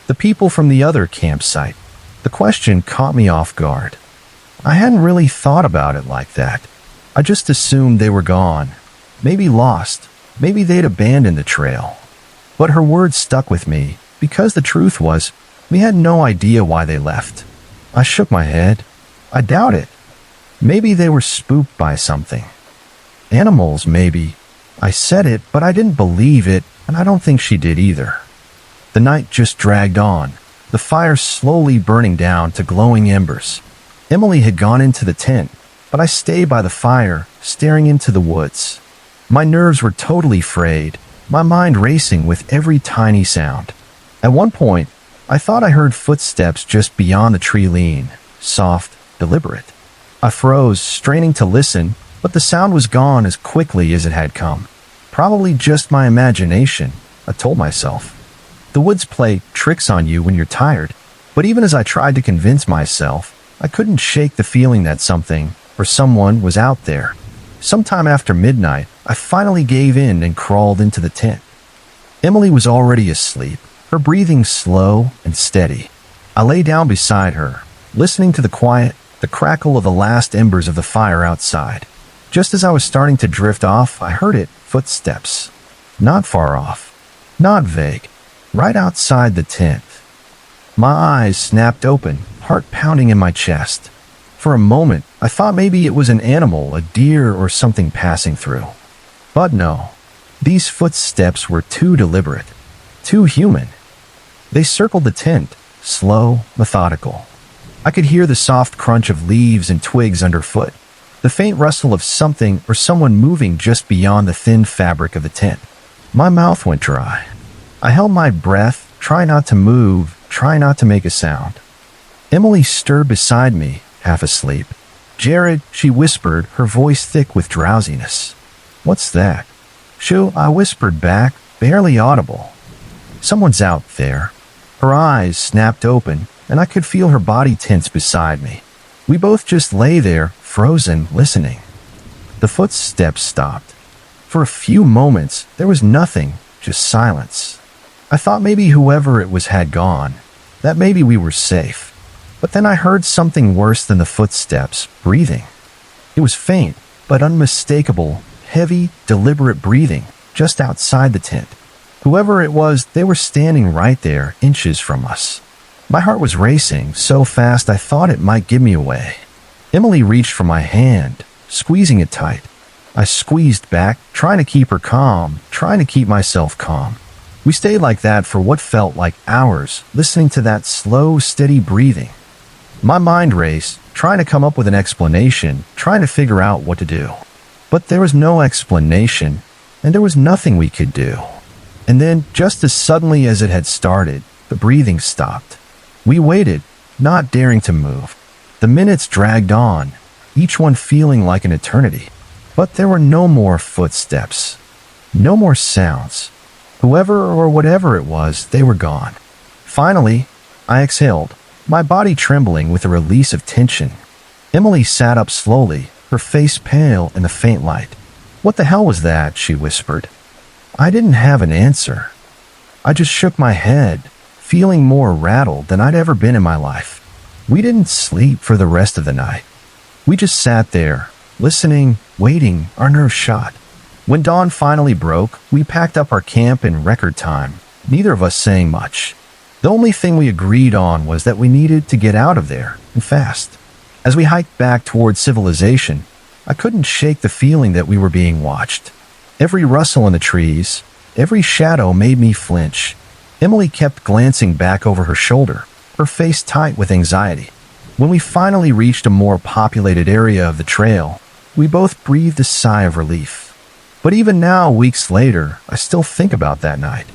"The people from the other campsite." The question caught me off guard. I hadn't really thought about it like that. I just assumed they were gone. Maybe lost. Maybe they'd abandoned the trail. But her words stuck with me, because the truth was, we had no idea why they left. I shook my head. I doubt it. Maybe they were spooked by something. Animals, maybe. I said it, but I didn't believe it, and I don't think she did either. The night just dragged on, the fire slowly burning down to glowing embers. Emily had gone into the tent, but I stayed by the fire, staring into the woods. My nerves were totally frayed, my mind racing with every tiny sound. At one point, I thought I heard footsteps just beyond the tree lean, soft, deliberate. I froze, straining to listen, but the sound was gone as quickly as it had come. Probably just my imagination, I told myself. The woods play tricks on you when you're tired, but even as I tried to convince myself, I couldn't shake the feeling that something or someone was out there. Sometime after midnight, I finally gave in and crawled into the tent. Emily was already asleep, her breathing slow and steady. I lay down beside her, listening to the quiet, the crackle of the last embers of the fire outside. Just as I was starting to drift off, I heard it, footsteps. Not far off, not vague, right outside the tent. My eyes snapped open, heart pounding in my chest. For a moment, I thought maybe it was an animal, a deer or something passing through. But no, these footsteps were too deliberate, too human. They circled the tent, slow, methodical. I could hear the soft crunch of leaves and twigs underfoot, the faint rustle of something or someone moving just beyond the thin fabric of the tent. My mouth went dry. I held my breath, trying not to move, trying not to make a sound. Emily stirred beside me, half asleep. "Jared," she whispered, her voice thick with drowsiness. "What's that?" "Shoo," I whispered back, barely audible. "Someone's out there." Her eyes snapped open, and I could feel her body tense beside me. We both just lay there, frozen, listening. The footsteps stopped. For a few moments, there was nothing, just silence. I thought maybe whoever it was had gone, that maybe we were safe. But then I heard something worse than the footsteps, breathing. It was faint, but unmistakable, heavy, deliberate breathing, just outside the tent. Whoever it was, they were standing right there, inches from us. My heart was racing, so fast I thought it might give me away. Emily reached for my hand, squeezing it tight. I squeezed back, trying to keep her calm, trying to keep myself calm. We stayed like that for what felt like hours, listening to that slow, steady breathing. My mind raced, trying to come up with an explanation, trying to figure out what to do. But there was no explanation, and there was nothing we could do. And then, just as suddenly as it had started, the breathing stopped. We waited, not daring to move. The minutes dragged on, each one feeling like an eternity. But there were no more footsteps. No more sounds. Whoever or whatever it was, they were gone. Finally, I exhaled, my body trembling with a release of tension. Emily sat up slowly, her face pale in the faint light. "What the hell was that?" she whispered. I didn't have an answer. I just shook my head, feeling more rattled than I'd ever been in my life. We didn't sleep for the rest of the night. We just sat there, listening, waiting, our nerves shot. When dawn finally broke, we packed up our camp in record time, neither of us saying much. The only thing we agreed on was that we needed to get out of there, and fast. As we hiked back toward civilization, I couldn't shake the feeling that we were being watched. Every rustle in the trees, every shadow made me flinch. Emily kept glancing back over her shoulder, her face tight with anxiety. When we finally reached a more populated area of the trail, we both breathed a sigh of relief. But even now, weeks later, I still think about that night.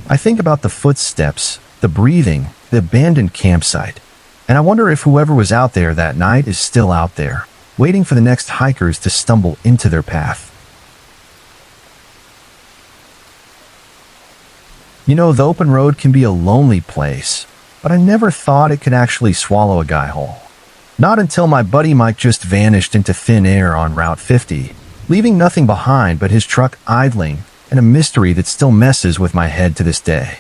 I think about the footsteps, the breathing, the abandoned campsite. And I wonder if whoever was out there that night is still out there, waiting for the next hikers to stumble into their path. You know, the open road can be a lonely place, but I never thought it could actually swallow a guy whole. Not until my buddy Mike just vanished into thin air on Route 50, leaving nothing behind but his truck idling and a mystery that still messes with my head to this day.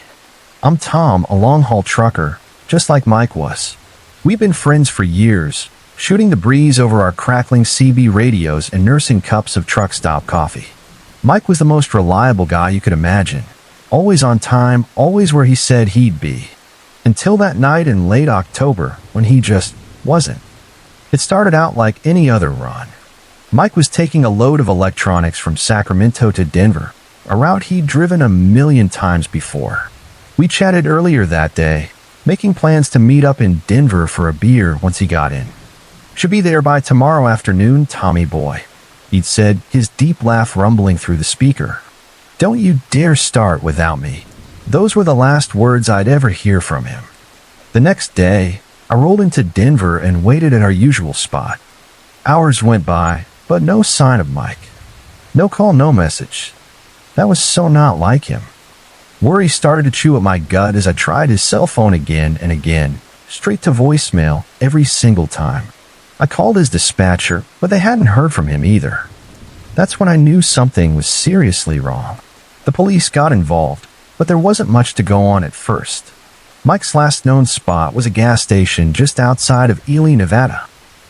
I'm Tom, a long-haul trucker, just like Mike was. We've been friends for years, shooting the breeze over our crackling CB radios and nursing cups of truck stop coffee. Mike was the most reliable guy you could imagine. Always on time, always where he said he'd be. Until that night in late October, when he just wasn't. It started out like any other run. Mike was taking a load of electronics from Sacramento to Denver, a route he'd driven a million times before. We chatted earlier that day, making plans to meet up in Denver for a beer once he got in. "Should be there by tomorrow afternoon, Tommy boy," he'd said, his deep laugh rumbling through the speaker. "Don't you dare start without me." Those were the last words I'd ever hear from him. The next day, I rolled into Denver and waited at our usual spot. Hours went by, but no sign of Mike. No call, no message. That was so not like him. Worry started to chew at my gut as I tried his cell phone again and again, straight to voicemail every single time. I called his dispatcher, but they hadn't heard from him either. That's when I knew something was seriously wrong. The police got involved, but there wasn't much to go on at first. Mike's last known spot was a gas station just outside of Ely, Nevada.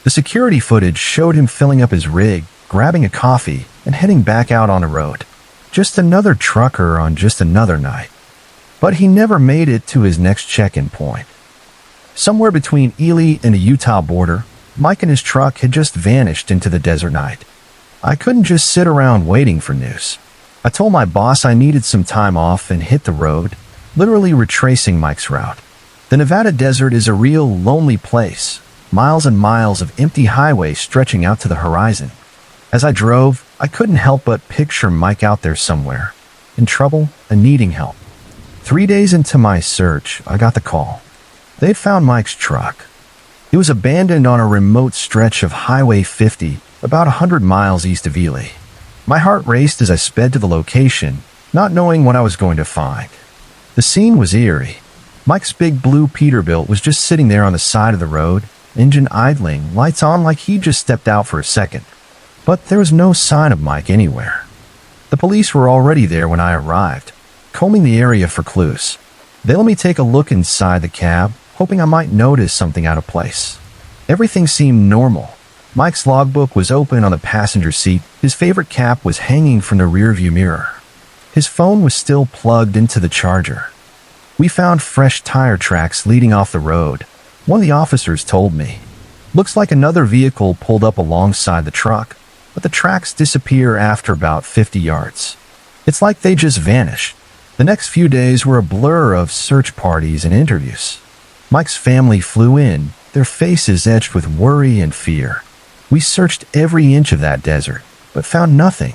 The security footage showed him filling up his rig, grabbing a coffee, and heading back out on the road. Just another trucker on just another night. But he never made it to his next check-in point. Somewhere between Ely and the Utah border, Mike and his truck had just vanished into the desert night. I couldn't just sit around waiting for news. I told my boss I needed some time off and hit the road, literally retracing Mike's route. The Nevada desert is a real lonely place, miles and miles of empty highway stretching out to the horizon. As I drove, I couldn't help but picture Mike out there somewhere, in trouble and needing help. 3 days into my search, I got the call. They'd found Mike's truck. It was abandoned on a remote stretch of Highway 50, about 100 miles east of Ely. My heart raced as I sped to the location, not knowing what I was going to find. The scene was eerie. Mike's big blue Peterbilt was just sitting there on the side of the road, engine idling, lights on like he'd just stepped out for a second. But there was no sign of Mike anywhere. The police were already there when I arrived, combing the area for clues. They let me take a look inside the cab, hoping I might notice something out of place. Everything seemed normal. Mike's logbook was open on the passenger seat, his favorite cap was hanging from the rearview mirror. His phone was still plugged into the charger. We found fresh tire tracks leading off the road, one of the officers told me. Looks like another vehicle pulled up alongside the truck, but the tracks disappear after about 50 yards. It's like they just vanished. The next few days were a blur of search parties and interviews. Mike's family flew in, their faces etched with worry and fear. We searched every inch of that desert, but found nothing.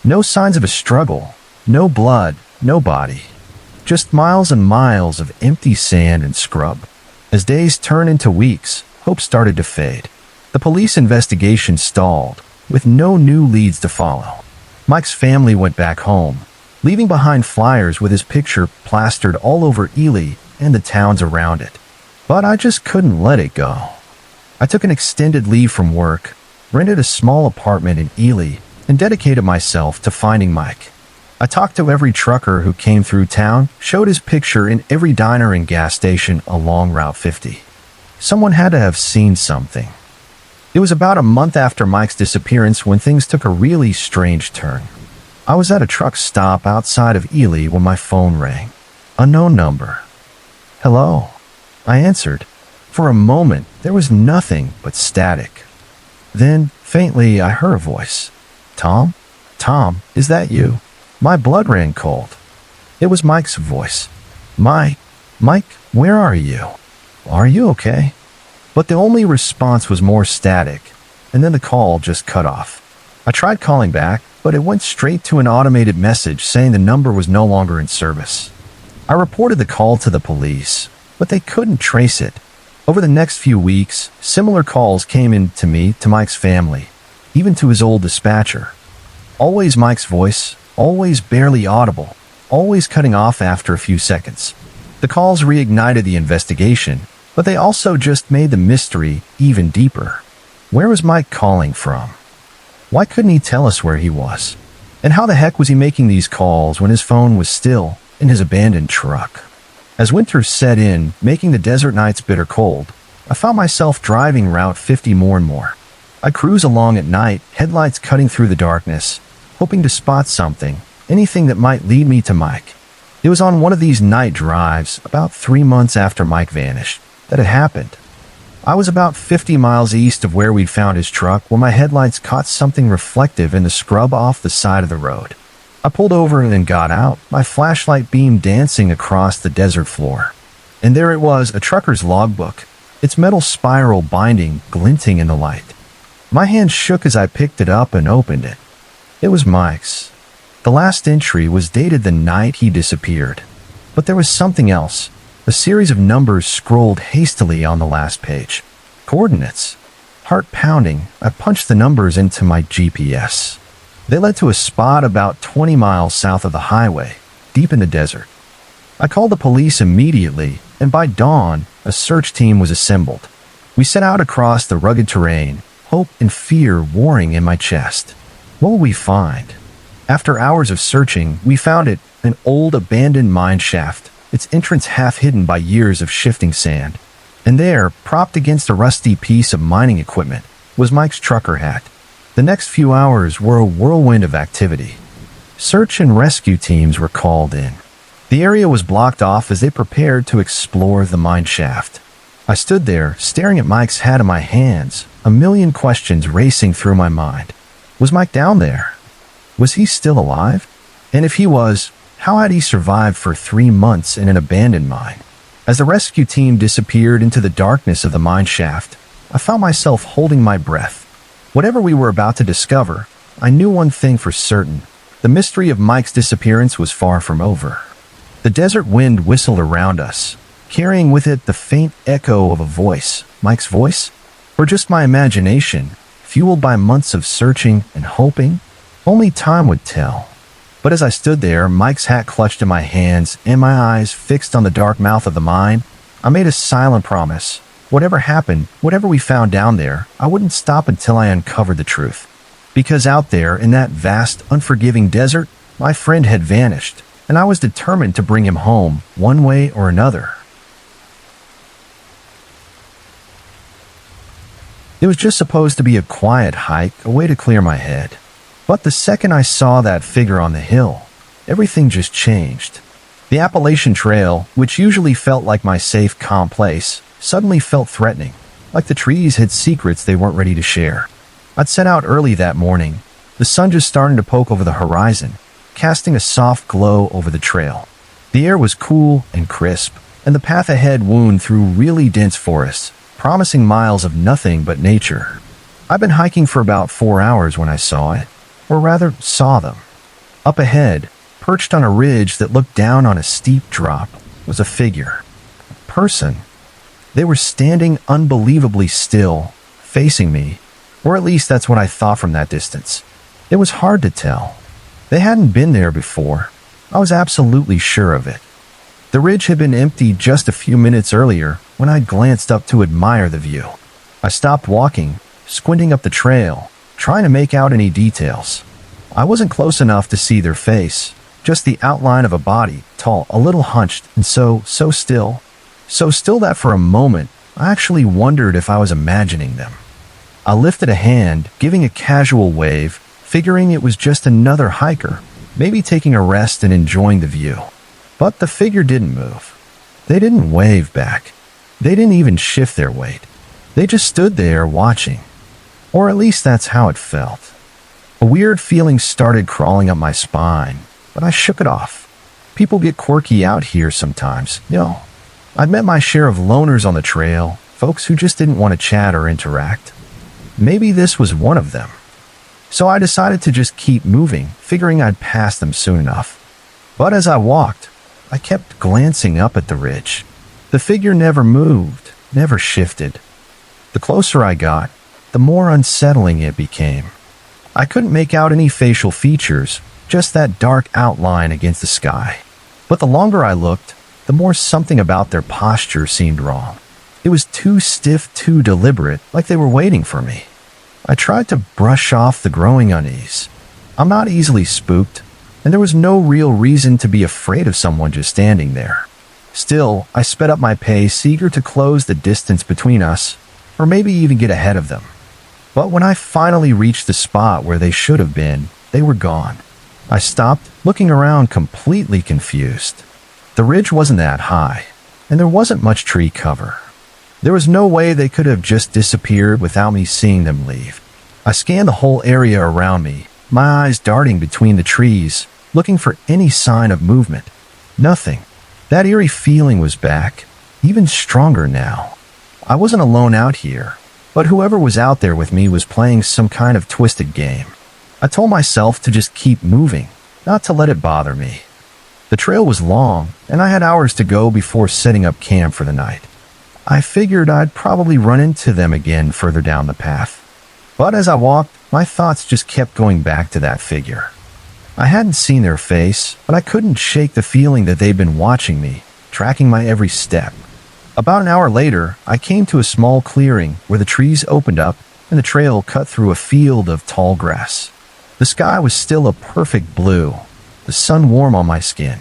No signs of a struggle. No blood, no body. Just miles and miles of empty sand and scrub. As days turned into weeks, hope started to fade. The police investigation stalled, with no new leads to follow. Mike's family went back home, leaving behind flyers with his picture plastered all over Ely and the towns around it. But I just couldn't let it go. I took an extended leave from work, rented a small apartment in Ely, and dedicated myself to finding Mike. I talked to every trucker who came through town, showed his picture in every diner and gas station along Route 50. Someone had to have seen something. It was about a month after Mike's disappearance when things took a really strange turn. I was at a truck stop outside of Ely when my phone rang. Unknown number. "Hello," I answered. For a moment, there was nothing but static. Then, faintly, I heard a voice. "Tom? Tom, is that you?" My blood ran cold. It was Mike's voice. Mike, where are you? Are you okay?" But the only response was more static, and then the call just cut off. I tried calling back, but it went straight to an automated message saying the number was no longer in service. I reported the call to the police, but they couldn't trace it. Over the next few weeks, similar calls came in to me, to Mike's family, even to his old dispatcher. Always Mike's voice, always barely audible, always cutting off after a few seconds. The calls reignited the investigation, but they also just made the mystery even deeper. Where was Mike calling from? Why couldn't he tell us where he was? And how the heck was he making these calls when his phone was still in his abandoned truck? As winter set in, making the desert nights bitter cold, I found myself driving Route 50 more and more. I cruise along at night, headlights cutting through the darkness, hoping to spot something, anything that might lead me to Mike. It was on one of these night drives, about 3 months after Mike vanished, that it happened. I was about 50 miles east of where we'd found his truck when my headlights caught something reflective in the scrub off the side of the road. I pulled over and then got out, my flashlight beam dancing across the desert floor. And there it was, a trucker's logbook, its metal spiral binding glinting in the light. My hand shook as I picked it up and opened it. It was Mike's. The last entry was dated the night he disappeared. But there was something else. A series of numbers scrolled hastily on the last page. Coordinates. Heart pounding, I punched the numbers into my GPS. They led to a spot about 20 miles south of the highway, deep in the desert. I called the police immediately, and by dawn, a search team was assembled. We set out across the rugged terrain, hope and fear warring in my chest. What will we find? After hours of searching, we found it, an old abandoned mine shaft, its entrance half hidden by years of shifting sand. And there, propped against a rusty piece of mining equipment, was Mike's trucker hat. The next few hours were a whirlwind of activity. Search and rescue teams were called in. The area was blocked off as they prepared to explore the mine shaft. I stood there, staring at Mike's hat in my hands, a million questions racing through my mind. Was Mike down there? Was he still alive? And if he was, how had he survived for 3 months in an abandoned mine? As the rescue team disappeared into the darkness of the mine shaft, I found myself holding my breath. Whatever we were about to discover, I knew one thing for certain. The mystery of Mike's disappearance was far from over. The desert wind whistled around us, carrying with it the faint echo of a voice. Mike's voice? Or just my imagination, fueled by months of searching and hoping? Only time would tell. But as I stood there, Mike's hat clutched in my hands and my eyes fixed on the dark mouth of the mine, I made a silent promise. Whatever happened, whatever we found down there, I wouldn't stop until I uncovered the truth. Because out there, in that vast, unforgiving desert, my friend had vanished, and I was determined to bring him home, one way or another. It was just supposed to be a quiet hike, a way to clear my head. But the second I saw that figure on the hill, everything just changed. The Appalachian Trail, which usually felt like my safe, calm place, suddenly felt threatening, like the trees had secrets they weren't ready to share. I'd set out early that morning, the sun just starting to poke over the horizon, casting a soft glow over the trail. The air was cool and crisp, and the path ahead wound through really dense forests, promising miles of nothing but nature. I'd been hiking for about 4 hours when I saw it, or rather saw them. Up ahead, perched on a ridge that looked down on a steep drop, was a figure. A person. They were standing unbelievably still, facing me, or at least that's what I thought from that distance. It was hard to tell. They hadn't been there before. I was absolutely sure of it. The ridge had been empty just a few minutes earlier when I glanced up to admire the view. I stopped walking, squinting up the trail, trying to make out any details. I wasn't close enough to see their face, just the outline of a body, tall, a little hunched, and so still. So still that for a moment, I actually wondered if I was imagining them. I lifted a hand, giving a casual wave, figuring it was just another hiker, maybe taking a rest and enjoying the view. But the figure didn't move. They didn't wave back. They didn't even shift their weight. They just stood there watching. Or at least that's how it felt. A weird feeling started crawling up my spine, but I shook it off. People get quirky out here sometimes, you know. I'd met my share of loners on the trail, folks who just didn't want to chat or interact. Maybe this was one of them. So I decided to just keep moving, figuring I'd pass them soon enough. But as I walked, I kept glancing up at the ridge. The figure never moved, never shifted. The closer I got, the more unsettling it became. I couldn't make out any facial features, just that dark outline against the sky. But the longer I looked, the more something about their posture seemed wrong. It was too stiff, too deliberate, like they were waiting for me. I tried to brush off the growing unease. I'm not easily spooked, and there was no real reason to be afraid of someone just standing there. Still, I sped up my pace, eager to close the distance between us, or maybe even get ahead of them. But when I finally reached the spot where they should have been, they were gone. I stopped, looking around completely confused. The ridge wasn't that high, and there wasn't much tree cover. There was no way they could have just disappeared without me seeing them leave. I scanned the whole area around me, my eyes darting between the trees, looking for any sign of movement. Nothing. That eerie feeling was back, even stronger now. I wasn't alone out here, but whoever was out there with me was playing some kind of twisted game. I told myself to just keep moving, not to let it bother me. The trail was long, and I had hours to go before setting up camp for the night. I figured I'd probably run into them again further down the path. But as I walked, my thoughts just kept going back to that figure. I hadn't seen their face, but I couldn't shake the feeling that they'd been watching me, tracking my every step. About an hour later, I came to a small clearing where the trees opened up and the trail cut through a field of tall grass. The sky was still a perfect blue, the sun warm on my skin.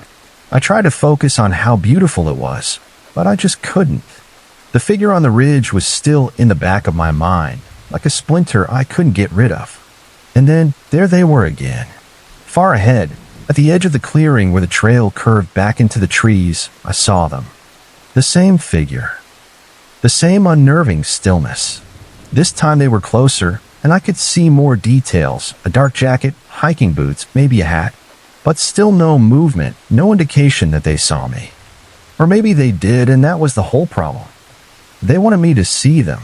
I tried to focus on how beautiful it was, but I just couldn't. The figure on the ridge was still in the back of my mind, like a splinter I couldn't get rid of. And then there they were again. Far ahead, at the edge of the clearing where the trail curved back into the trees, I saw them. The same figure. The same unnerving stillness. This time they were closer, and I could see more details: a dark jacket, hiking boots, maybe a hat. But still no movement, no indication that they saw me. Or maybe they did, and that was the whole problem. They wanted me to see them.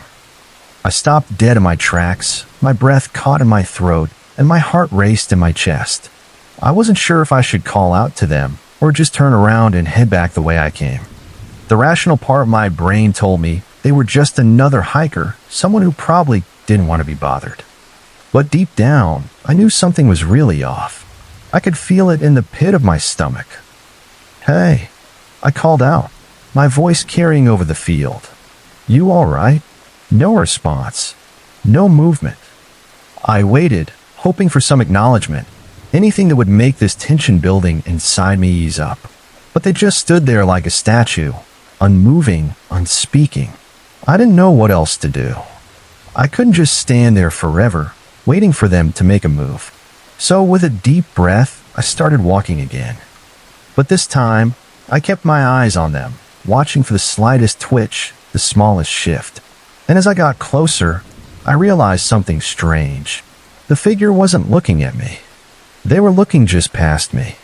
I stopped dead in my tracks, my breath caught in my throat, and my heart raced in my chest. I wasn't sure if I should call out to them, or just turn around and head back the way I came. The rational part of my brain told me they were just another hiker, someone who probably didn't want to be bothered. But deep down, I knew something was really off. I could feel it in the pit of my stomach. "Hey," I called out, my voice carrying over the field. "You all right?" No response. No movement. I waited, hoping for some acknowledgement, anything that would make this tension building inside me ease up. But they just stood there like a statue, unmoving, unspeaking. I didn't know what else to do. I couldn't just stand there forever, waiting for them to make a move. So with a deep breath, I started walking again. But this time, I kept my eyes on them, watching for the slightest twitch, the smallest shift. And as I got closer, I realized something strange. The figure wasn't looking at me. They were looking just past me.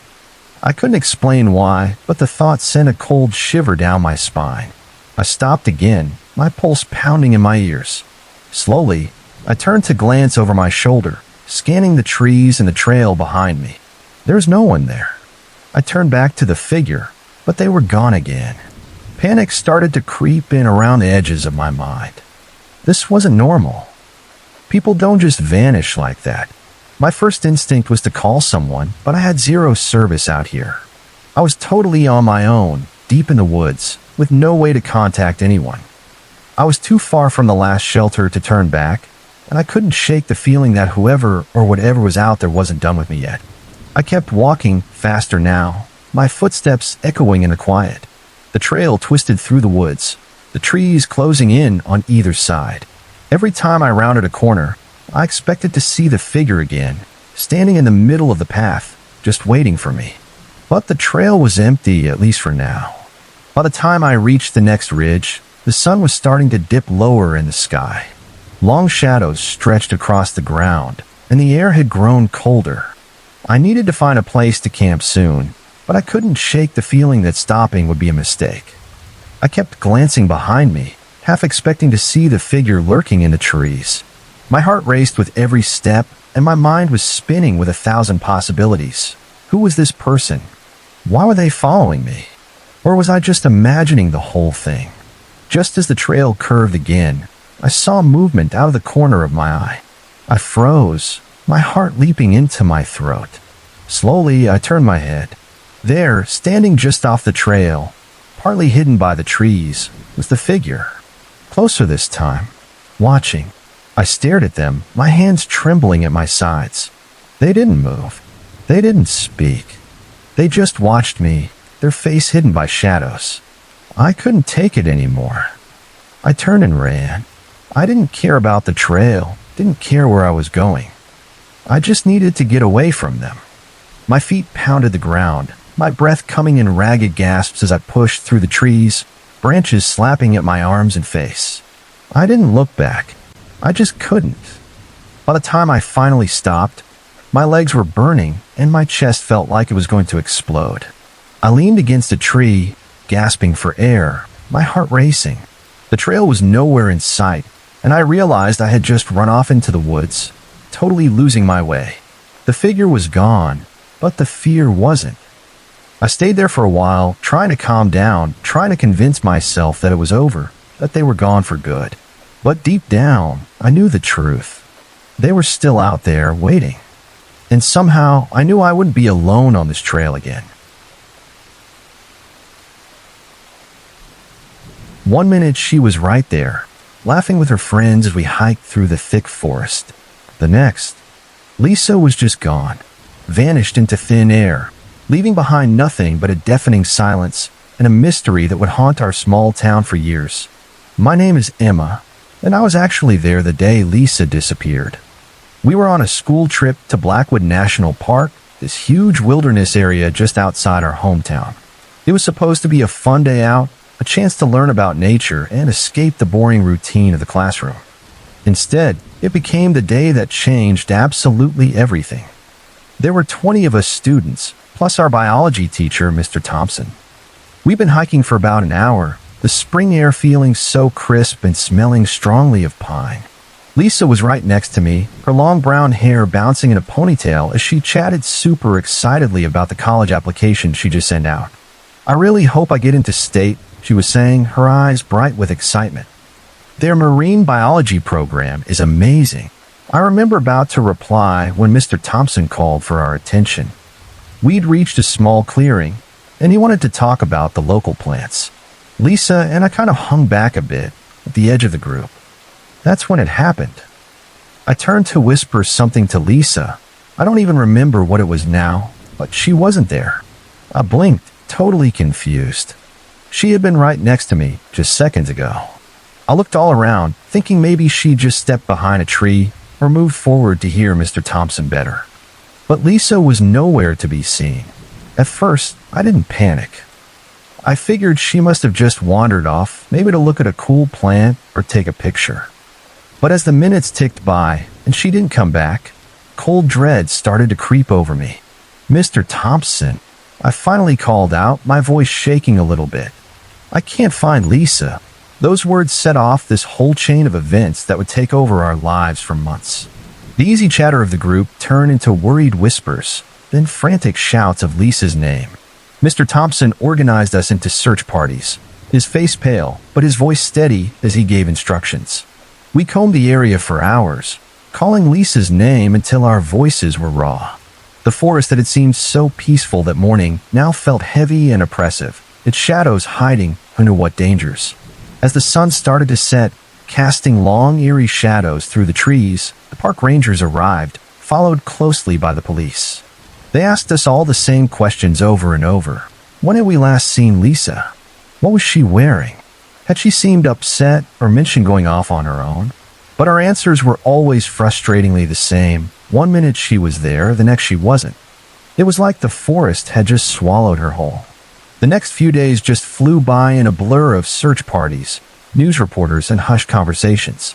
I couldn't explain why, but the thought sent a cold shiver down my spine. I stopped again, my pulse pounding in my ears. Slowly, I turned to glance over my shoulder, scanning the trees and the trail behind me. There was no one there. I turned back to the figure, but they were gone again. Panic started to creep in around the edges of my mind. This wasn't normal. People don't just vanish like that. My first instinct was to call someone, but I had zero service out here. I was totally on my own, deep in the woods, with no way to contact anyone. I was too far from the last shelter to turn back, and I couldn't shake the feeling that whoever or whatever was out there wasn't done with me yet. I kept walking, faster now, my footsteps echoing in the quiet. The trail twisted through the woods, the trees closing in on either side. Every time I rounded a corner, I expected to see the figure again, standing in the middle of the path, just waiting for me. But the trail was empty, at least for now. By the time I reached the next ridge, the sun was starting to dip lower in the sky. Long shadows stretched across the ground, and the air had grown colder. I needed to find a place to camp soon, but I couldn't shake the feeling that stopping would be a mistake. I kept glancing behind me, half expecting to see the figure lurking in the trees. My heart raced with every step, and my mind was spinning with 1,000 possibilities. Who was this person? Why were they following me? Or was I just imagining the whole thing? Just as the trail curved again, I saw movement out of the corner of my eye. I froze, my heart leaping into my throat. Slowly, I turned my head. There, standing just off the trail, partly hidden by the trees, was the figure. Closer this time, watching. I stared at them, my hands trembling at my sides. They didn't move. They didn't speak. They just watched me, their face hidden by shadows. I couldn't take it anymore. I turned and ran. I didn't care about the trail, didn't care where I was going. I just needed to get away from them. My feet pounded the ground, my breath coming in ragged gasps as I pushed through the trees, branches slapping at my arms and face. I didn't look back. I just couldn't. By the time I finally stopped, my legs were burning and my chest felt like it was going to explode. I leaned against a tree, gasping for air, my heart racing. The trail was nowhere in sight, and I realized I had just run off into the woods, totally losing my way. The figure was gone, but the fear wasn't. I stayed there for a while, trying to calm down, trying to convince myself that it was over, that they were gone for good. But deep down, I knew the truth. They were still out there, waiting. And somehow, I knew I wouldn't be alone on this trail again. One minute she was right there, laughing with her friends as we hiked through the thick forest. The next, Lisa was just gone, vanished into thin air, leaving behind nothing but a deafening silence and a mystery that would haunt our small town for years. My name is Emma, and I was actually there the day Lisa disappeared. We were on a school trip to Blackwood National Park, this huge wilderness area just outside our hometown. It was supposed to be a fun day out, a chance to learn about nature and escape the boring routine of the classroom. Instead, it became the day that changed absolutely everything. There were 20 of us students, plus our biology teacher, Mr. Thompson. We'd been hiking for about an hour, the spring air feeling so crisp and smelling strongly of pine. Lisa was right next to me, her long brown hair bouncing in a ponytail as she chatted super excitedly about the college application she just sent out. "I really hope I get into state," she was saying, her eyes bright with excitement. "Their marine biology program is amazing." I remember about to reply when Mr. Thompson called for our attention. We'd reached a small clearing, and he wanted to talk about the local plants. Lisa and I kind of hung back a bit at the edge of the group. That's when it happened. I turned to whisper something to Lisa. I don't even remember what it was now, but she wasn't there. I blinked, totally confused. She had been right next to me just seconds ago. I looked all around, thinking maybe she just stepped behind a tree or moved forward to hear Mr. Thompson better. But Lisa was nowhere to be seen. At first, I didn't panic. I figured she must have just wandered off, maybe to look at a cool plant or take a picture. But as the minutes ticked by and she didn't come back, cold dread started to creep over me. "Mr. Thompson," I finally called out, my voice shaking a little bit. "I can't find Lisa." Those words set off this whole chain of events that would take over our lives for months. The easy chatter of the group turned into worried whispers, then frantic shouts of Lisa's name. Mr. Thompson organized us into search parties, his face pale, but his voice steady as he gave instructions. We combed the area for hours, calling Lisa's name until our voices were raw. The forest that had seemed so peaceful that morning now felt heavy and oppressive, its shadows hiding under what dangers. As the sun started to set, casting long, eerie shadows through the trees, the park rangers arrived, followed closely by the police. They asked us all the same questions over and over. When had we last seen Lisa? What was she wearing? Had she seemed upset or mentioned going off on her own? But our answers were always frustratingly the same. One minute she was there, the next she wasn't. It was like the forest had just swallowed her whole. The next few days just flew by in a blur of search parties, news reporters, and hushed conversations.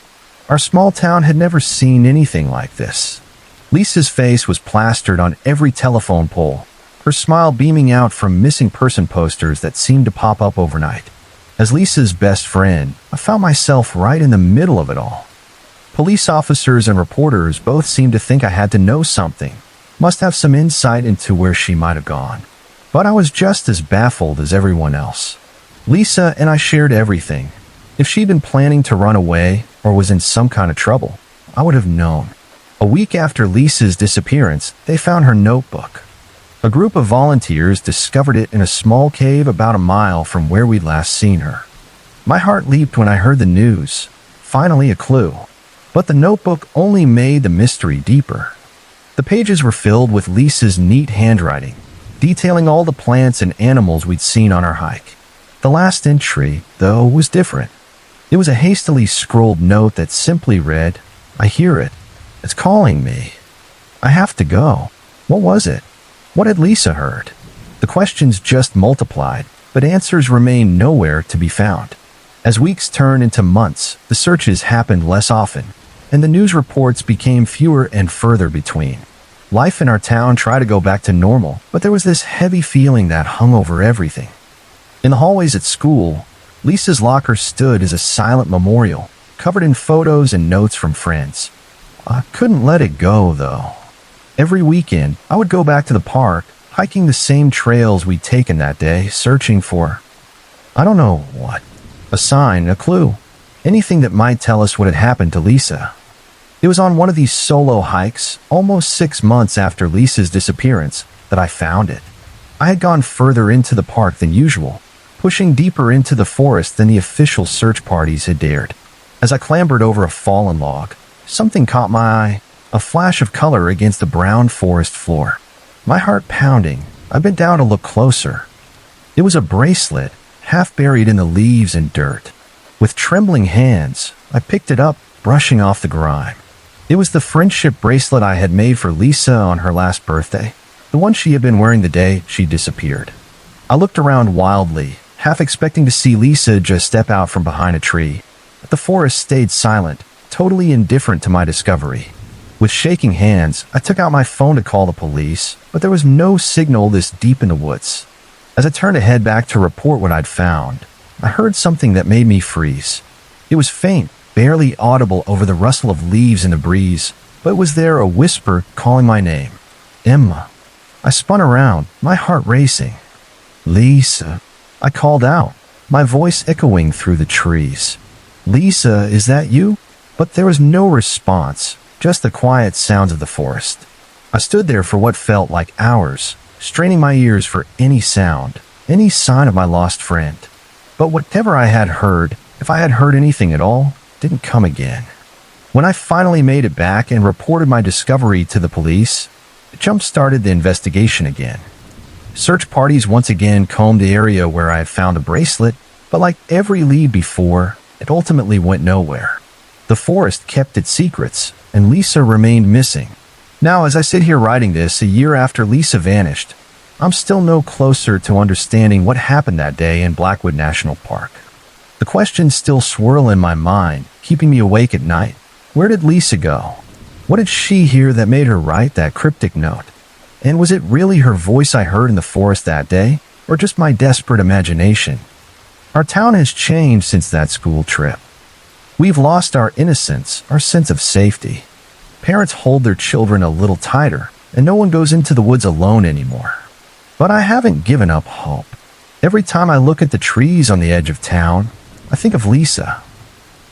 Our small town had never seen anything like this. Lisa's face was plastered on every telephone pole, her smile beaming out from missing person posters that seemed to pop up overnight. As Lisa's best friend, I found myself right in the middle of it all. Police officers and reporters both seemed to think I had to know something, must have some insight into where she might have gone. But I was just as baffled as everyone else. Lisa and I shared everything. If she'd been planning to run away or was in some kind of trouble, I would have known. A week after Lisa's disappearance, they found her notebook. A group of volunteers discovered it in a small cave about a mile from where we'd last seen her. My heart leaped when I heard the news. Finally a clue. But the notebook only made the mystery deeper. The pages were filled with Lisa's neat handwriting, detailing all the plants and animals we'd seen on our hike. The last entry, though, was different. It was a hastily scrawled note that simply read, "I hear it. It's calling me. I have to go." What was it? What had Lisa heard? The questions just multiplied, but answers remained nowhere to be found. As weeks turned into months, the searches happened less often, and the news reports became fewer and further between. Life in our town tried to go back to normal, but there was this heavy feeling that hung over everything. In the hallways at school, Lisa's locker stood as a silent memorial, covered in photos and notes from friends. I couldn't let it go, though. Every weekend, I would go back to the park, hiking the same trails we'd taken that day, searching for, I don't know what, a sign, a clue, anything that might tell us what had happened to Lisa. It was on one of these solo hikes, almost 6 months after Lisa's disappearance, that I found it. I had gone further into the park than usual, pushing deeper into the forest than the official search parties had dared. As I clambered over a fallen log, something caught my eye. A flash of color against the brown forest floor. My heart pounding, I bent down to look closer. It was a bracelet, half buried in the leaves and dirt. With trembling hands, I picked it up, brushing off the grime. It was the friendship bracelet I had made for Lisa on her last birthday, the one she had been wearing the day she disappeared. I looked around wildly, half expecting to see Lisa just step out from behind a tree. But the forest stayed silent, totally indifferent to my discovery. With shaking hands, I took out my phone to call the police, but there was no signal this deep in the woods. As I turned to head back to report what I'd found, I heard something that made me freeze. It was faint, barely audible over the rustle of leaves in the breeze, but was there a whisper calling my name? Emma. I spun around, my heart racing. Lisa. I called out, my voice echoing through the trees. Lisa, is that you? But there was no response. Just the quiet sounds of the forest. I stood there for what felt like hours, straining my ears for any sound, any sign of my lost friend. But whatever I had heard, if I had heard anything at all, didn't come again. When I finally made it back and reported my discovery to the police, it jump-started the investigation again. Search parties once again combed the area where I had found the bracelet, but like every lead before, it ultimately went nowhere. The forest kept its secrets, and Lisa remained missing. Now, as I sit here writing this, a year after Lisa vanished, I'm still no closer to understanding what happened that day in Blackwood National Park. The questions still swirl in my mind, keeping me awake at night. Where did Lisa go? What did she hear that made her write that cryptic note? And was it really her voice I heard in the forest that day, or just my desperate imagination? Our town has changed since that school trip. We've lost our innocence, our sense of safety. Parents hold their children a little tighter, and no one goes into the woods alone anymore. But I haven't given up hope. Every time I look at the trees on the edge of town, I think of Lisa.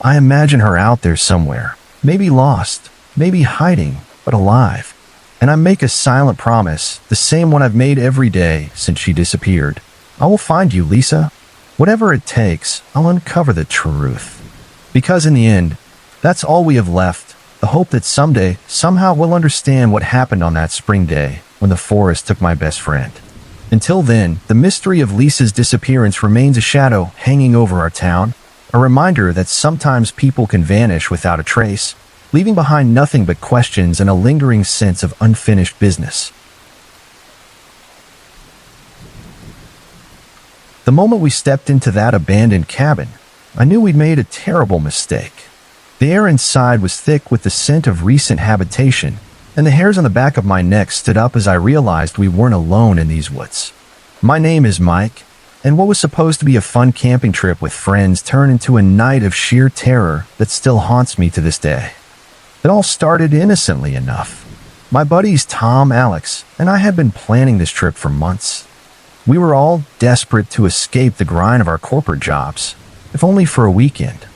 I imagine her out there somewhere, maybe lost, maybe hiding, but alive. And I make a silent promise, the same one I've made every day since she disappeared. I will find you, Lisa. Whatever it takes, I'll uncover the truth. Because in the end, that's all we have left, the hope that someday, somehow we'll understand what happened on that spring day when the forest took my best friend. Until then, the mystery of Lisa's disappearance remains a shadow hanging over our town, a reminder that sometimes people can vanish without a trace, leaving behind nothing but questions and a lingering sense of unfinished business. The moment we stepped into that abandoned cabin, I knew we'd made a terrible mistake. The air inside was thick with the scent of recent habitation, and the hairs on the back of my neck stood up as I realized we weren't alone in these woods. My name is Mike, and what was supposed to be a fun camping trip with friends turned into a night of sheer terror that still haunts me to this day. It all started innocently enough. My buddies Tom, Alex, and I had been planning this trip for months. We were all desperate to escape the grind of our corporate jobs, if only for a weekend.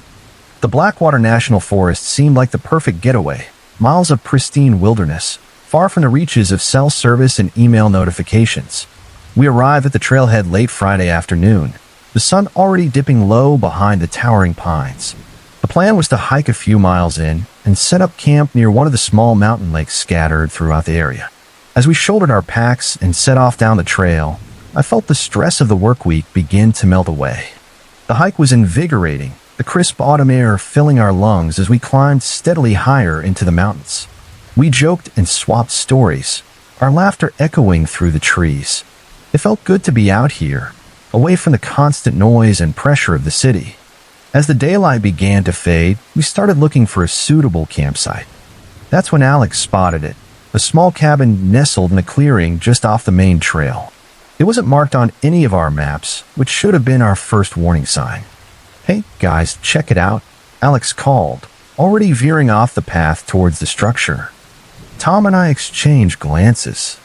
The Blackwater National Forest seemed like the perfect getaway. Miles of pristine wilderness, far from the reaches of cell service and email notifications. We arrived at the trailhead late Friday afternoon, the sun already dipping low behind the towering pines. The plan was to hike a few miles in and set up camp near one of the small mountain lakes scattered throughout the area. As we shouldered our packs and set off down the trail, I felt the stress of the work week begin to melt away. The hike was invigorating, the crisp autumn air filling our lungs as we climbed steadily higher into the mountains. We joked and swapped stories, our laughter echoing through the trees. It felt good to be out here, away from the constant noise and pressure of the city. As the daylight began to fade, we started looking for a suitable campsite. That's when Alex spotted it, a small cabin nestled in a clearing just off the main trail. It wasn't marked on any of our maps, which should have been our first warning sign. "Hey, guys, check it out," Alex called, already veering off the path towards the structure. Tom and I exchanged glances.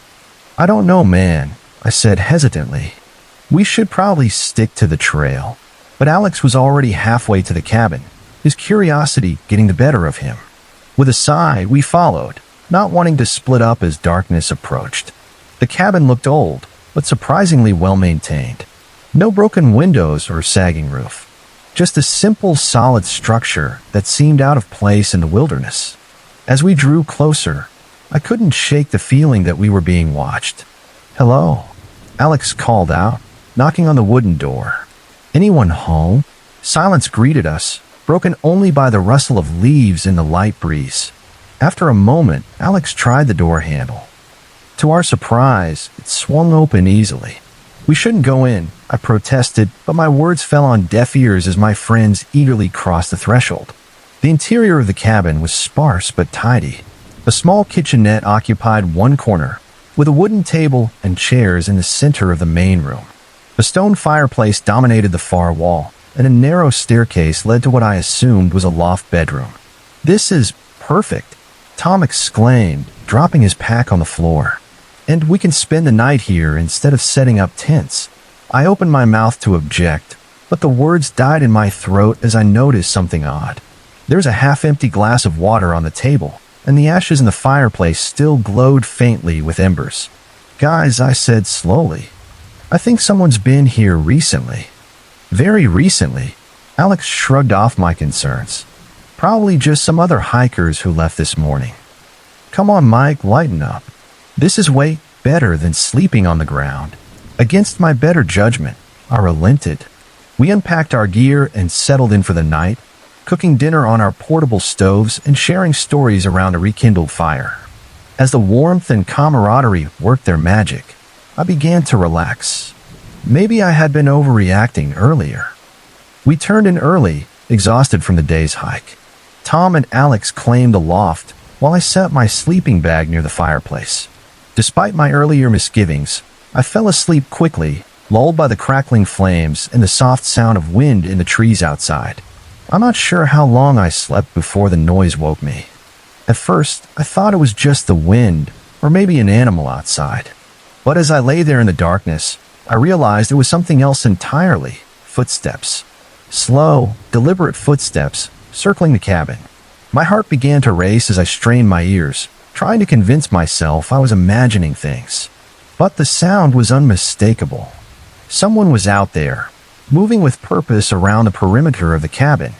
"I don't know, man," I said hesitantly. "We should probably stick to the trail." But Alex was already halfway to the cabin, his curiosity getting the better of him. With a sigh, we followed, not wanting to split up as darkness approached. The cabin looked old, but surprisingly well-maintained. No broken windows or sagging roof. Just a simple, solid structure that seemed out of place in the wilderness. As we drew closer, I couldn't shake the feeling that we were being watched. "Hello," Alex called out, knocking on the wooden door. "Anyone home?" Silence greeted us, broken only by the rustle of leaves in the light breeze. After a moment, Alex tried the door handle. To our surprise, it swung open easily. "We shouldn't go in," I protested, but my words fell on deaf ears as my friends eagerly crossed the threshold. The interior of the cabin was sparse but tidy. A small kitchenette occupied one corner, with a wooden table and chairs in the center of the main room. A stone fireplace dominated the far wall, and a narrow staircase led to what I assumed was a loft bedroom. "This is perfect," Tom exclaimed, dropping his pack on the floor. "And we can spend the night here instead of setting up tents." I opened my mouth to object, but the words died in my throat as I noticed something odd. There was a half-empty glass of water on the table, and the ashes in the fireplace still glowed faintly with embers. "Guys," I said slowly, "I think someone's been here recently." "Very recently," Alex shrugged off my concerns. "Probably just some other hikers who left this morning." "Come on, Mike, lighten up. This is way better than sleeping on the ground." Against my better judgment, I relented. We unpacked our gear and settled in for the night, cooking dinner on our portable stoves and sharing stories around a rekindled fire. As the warmth and camaraderie worked their magic, I began to relax. Maybe I had been overreacting earlier. We turned in early, exhausted from the day's hike. Tom and Alex claimed the loft, while I set my sleeping bag near the fireplace. Despite my earlier misgivings, I fell asleep quickly, lulled by the crackling flames and the soft sound of wind in the trees outside. I'm not sure how long I slept before the noise woke me. At first, I thought it was just the wind, or maybe an animal outside. But as I lay there in the darkness, I realized it was something else entirely. Footsteps. Slow, deliberate footsteps, circling the cabin. My heart began to race as I strained my ears, trying to convince myself I was imagining things. But the sound was unmistakable. Someone was out there, moving with purpose around the perimeter of the cabin.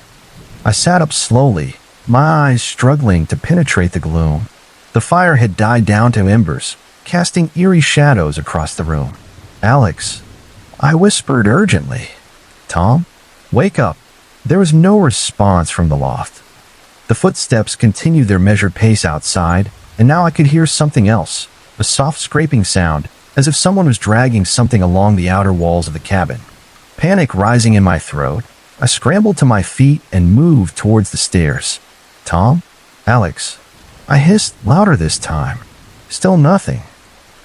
I sat up slowly, my eyes struggling to penetrate the gloom. The fire had died down to embers, casting eerie shadows across the room. "Alex," I whispered urgently. "Tom, wake up." There was no response from the loft. The footsteps continued their measured pace outside, and now I could hear something else, a soft scraping sound, as if someone was dragging something along the outer walls of the cabin. Panic rising in my throat, I scrambled to my feet and moved towards the stairs. "Tom? Alex?" I hissed louder this time. Still nothing.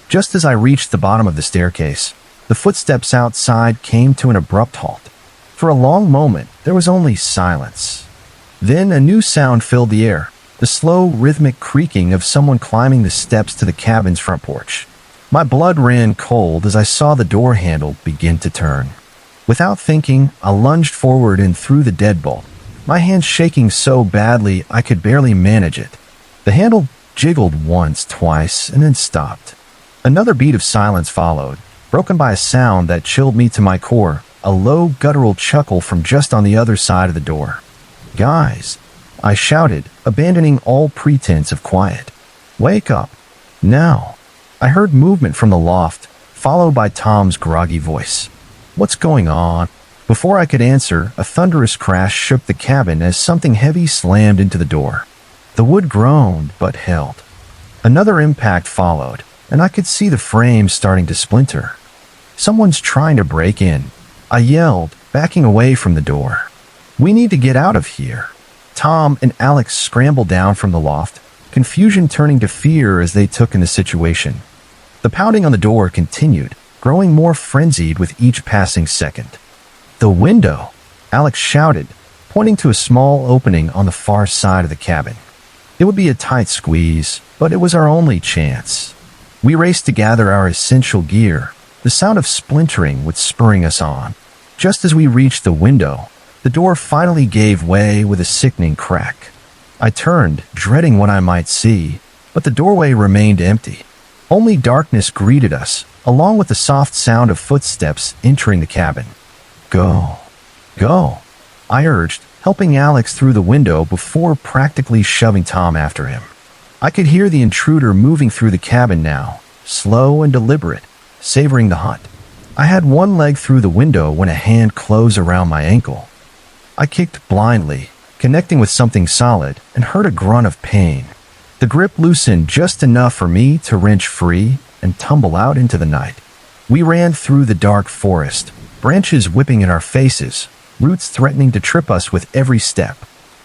Just as I reached the bottom of the staircase, the footsteps outside came to an abrupt halt. For a long moment, there was only silence. Then a new sound filled the air, the slow, rhythmic creaking of someone climbing the steps to the cabin's front porch. My blood ran cold as I saw the door handle begin to turn. Without thinking, I lunged forward and threw the deadbolt, my hands shaking so badly I could barely manage it. The handle jiggled once, twice, and then stopped. Another beat of silence followed, broken by a sound that chilled me to my core, a low, guttural chuckle from just on the other side of the door. "Guys," I shouted, abandoning all pretense of quiet. "Wake up. Now." I heard movement from the loft, followed by Tom's groggy voice. "What's going on?" Before I could answer, a thunderous crash shook the cabin as something heavy slammed into the door. The wood groaned, but held. Another impact followed, and I could see the frame starting to splinter. "Someone's trying to break in," I yelled, backing away from the door. "We need to get out of here." Tom and Alex scrambled down from the loft, confusion turning to fear as they took in the situation. The pounding on the door continued, growing more frenzied with each passing second. "The window!" Alex shouted, pointing to a small opening on the far side of the cabin. It would be a tight squeeze, but it was our only chance. We raced to gather our essential gear, the sound of splintering was spurring us on. Just as we reached the window, the door finally gave way with a sickening crack. I turned, dreading what I might see, but the doorway remained empty. Only darkness greeted us, along with the soft sound of footsteps entering the cabin. "Go. Go," I urged, helping Alex through the window before practically shoving Tom after him. I could hear the intruder moving through the cabin now, slow and deliberate, savoring the hunt. I had one leg through the window when a hand closed around my ankle. I kicked blindly, connecting with something solid, and heard a grunt of pain. The grip loosened just enough for me to wrench free and tumble out into the night. We ran through the dark forest, branches whipping in our faces, roots threatening to trip us with every step.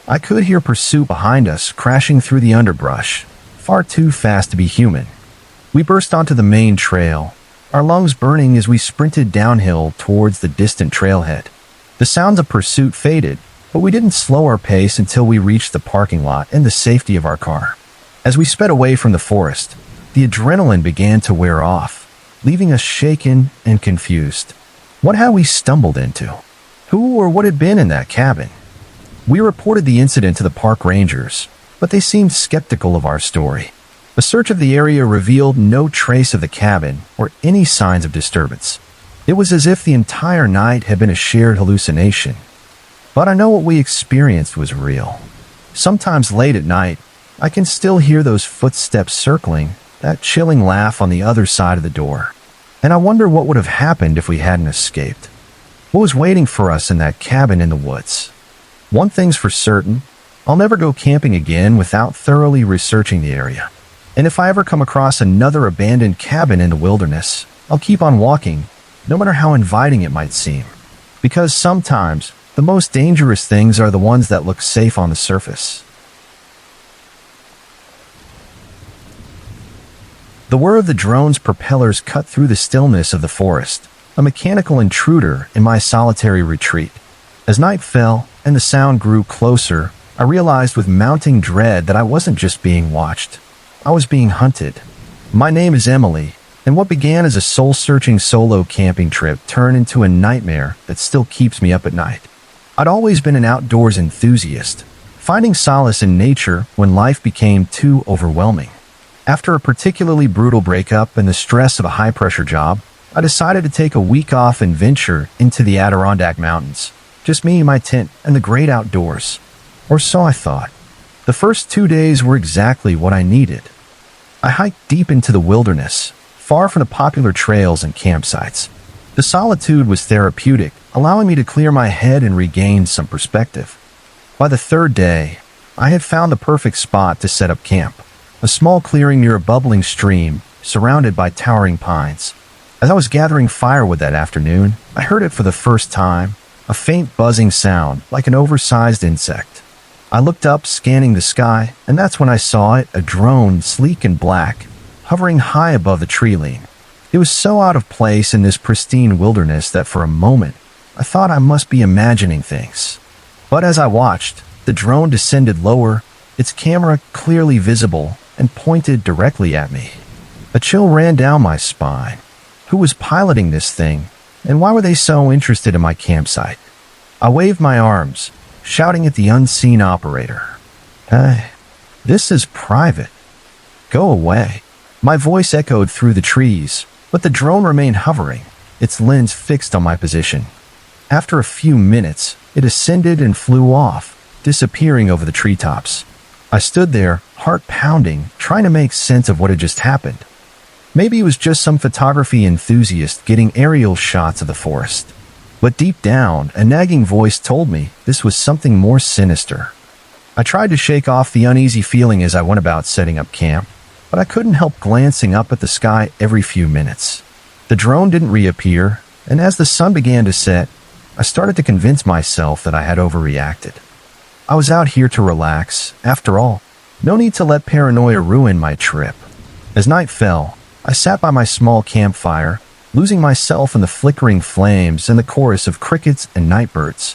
I could hear pursuit behind us crashing through the underbrush, far too fast to be human. We burst onto the main trail, our lungs burning as we sprinted downhill towards the distant trailhead. The sounds of pursuit faded, but we didn't slow our pace until we reached the parking lot and the safety of our car. As we sped away from the forest, the adrenaline began to wear off, leaving us shaken and confused. What had we stumbled into? Who or what had been in that cabin? We reported the incident to the park rangers, but they seemed skeptical of our story. A search of the area revealed no trace of the cabin or any signs of disturbance. It was as if the entire night had been a shared hallucination. But I know what we experienced was real. Sometimes late at night, I can still hear those footsteps circling, that chilling laugh on the other side of the door. And I wonder what would have happened if we hadn't escaped. What was waiting for us in that cabin in the woods? One thing's for certain, I'll never go camping again without thoroughly researching the area. And if I ever come across another abandoned cabin in the wilderness, I'll keep on walking, no matter how inviting it might seem. Because sometimes, the most dangerous things are the ones that look safe on the surface. The whir of the drone's propellers cut through the stillness of the forest, a mechanical intruder in my solitary retreat. As night fell and the sound grew closer, I realized with mounting dread that I wasn't just being watched. I was being hunted. My name is Emily, and what began as a soul-searching solo camping trip turned into a nightmare that still keeps me up at night. I'd always been an outdoors enthusiast, finding solace in nature when life became too overwhelming. After a particularly brutal breakup and the stress of a high-pressure job, I decided to take a week off and venture into the Adirondack Mountains. Just me, my tent, and the great outdoors. Or so I thought. The first 2 days were exactly what I needed. I hiked deep into the wilderness, far from the popular trails and campsites. The solitude was therapeutic, allowing me to clear my head and regain some perspective. By the third day, I had found the perfect spot to set up camp. A small clearing near a bubbling stream, surrounded by towering pines. As I was gathering firewood that afternoon, I heard it for the first time, a faint buzzing sound like an oversized insect. I looked up, scanning the sky, and that's when I saw it, a drone, sleek and black, hovering high above the tree line. It was so out of place in this pristine wilderness that for a moment, I thought I must be imagining things. But as I watched, the drone descended lower, its camera clearly visible, and pointed directly at me. A chill ran down my spine. Who was piloting this thing, and why were they so interested in my campsite? I waved my arms, shouting at the unseen operator. "Hey, this is private." Go away. My voice echoed through the trees, but the drone remained hovering, its lens fixed on my position. After a few minutes, it ascended and flew off, disappearing over the treetops. I stood there, heart pounding, trying to make sense of what had just happened. Maybe it was just some photography enthusiast getting aerial shots of the forest. But deep down, a nagging voice told me this was something more sinister. I tried to shake off the uneasy feeling as I went about setting up camp, but I couldn't help glancing up at the sky every few minutes. The drone didn't reappear, and as the sun began to set, I started to convince myself that I had overreacted. I was out here to relax, after all. No need to let paranoia ruin my trip. As night fell, I sat by my small campfire, losing myself in the flickering flames and the chorus of crickets and nightbirds.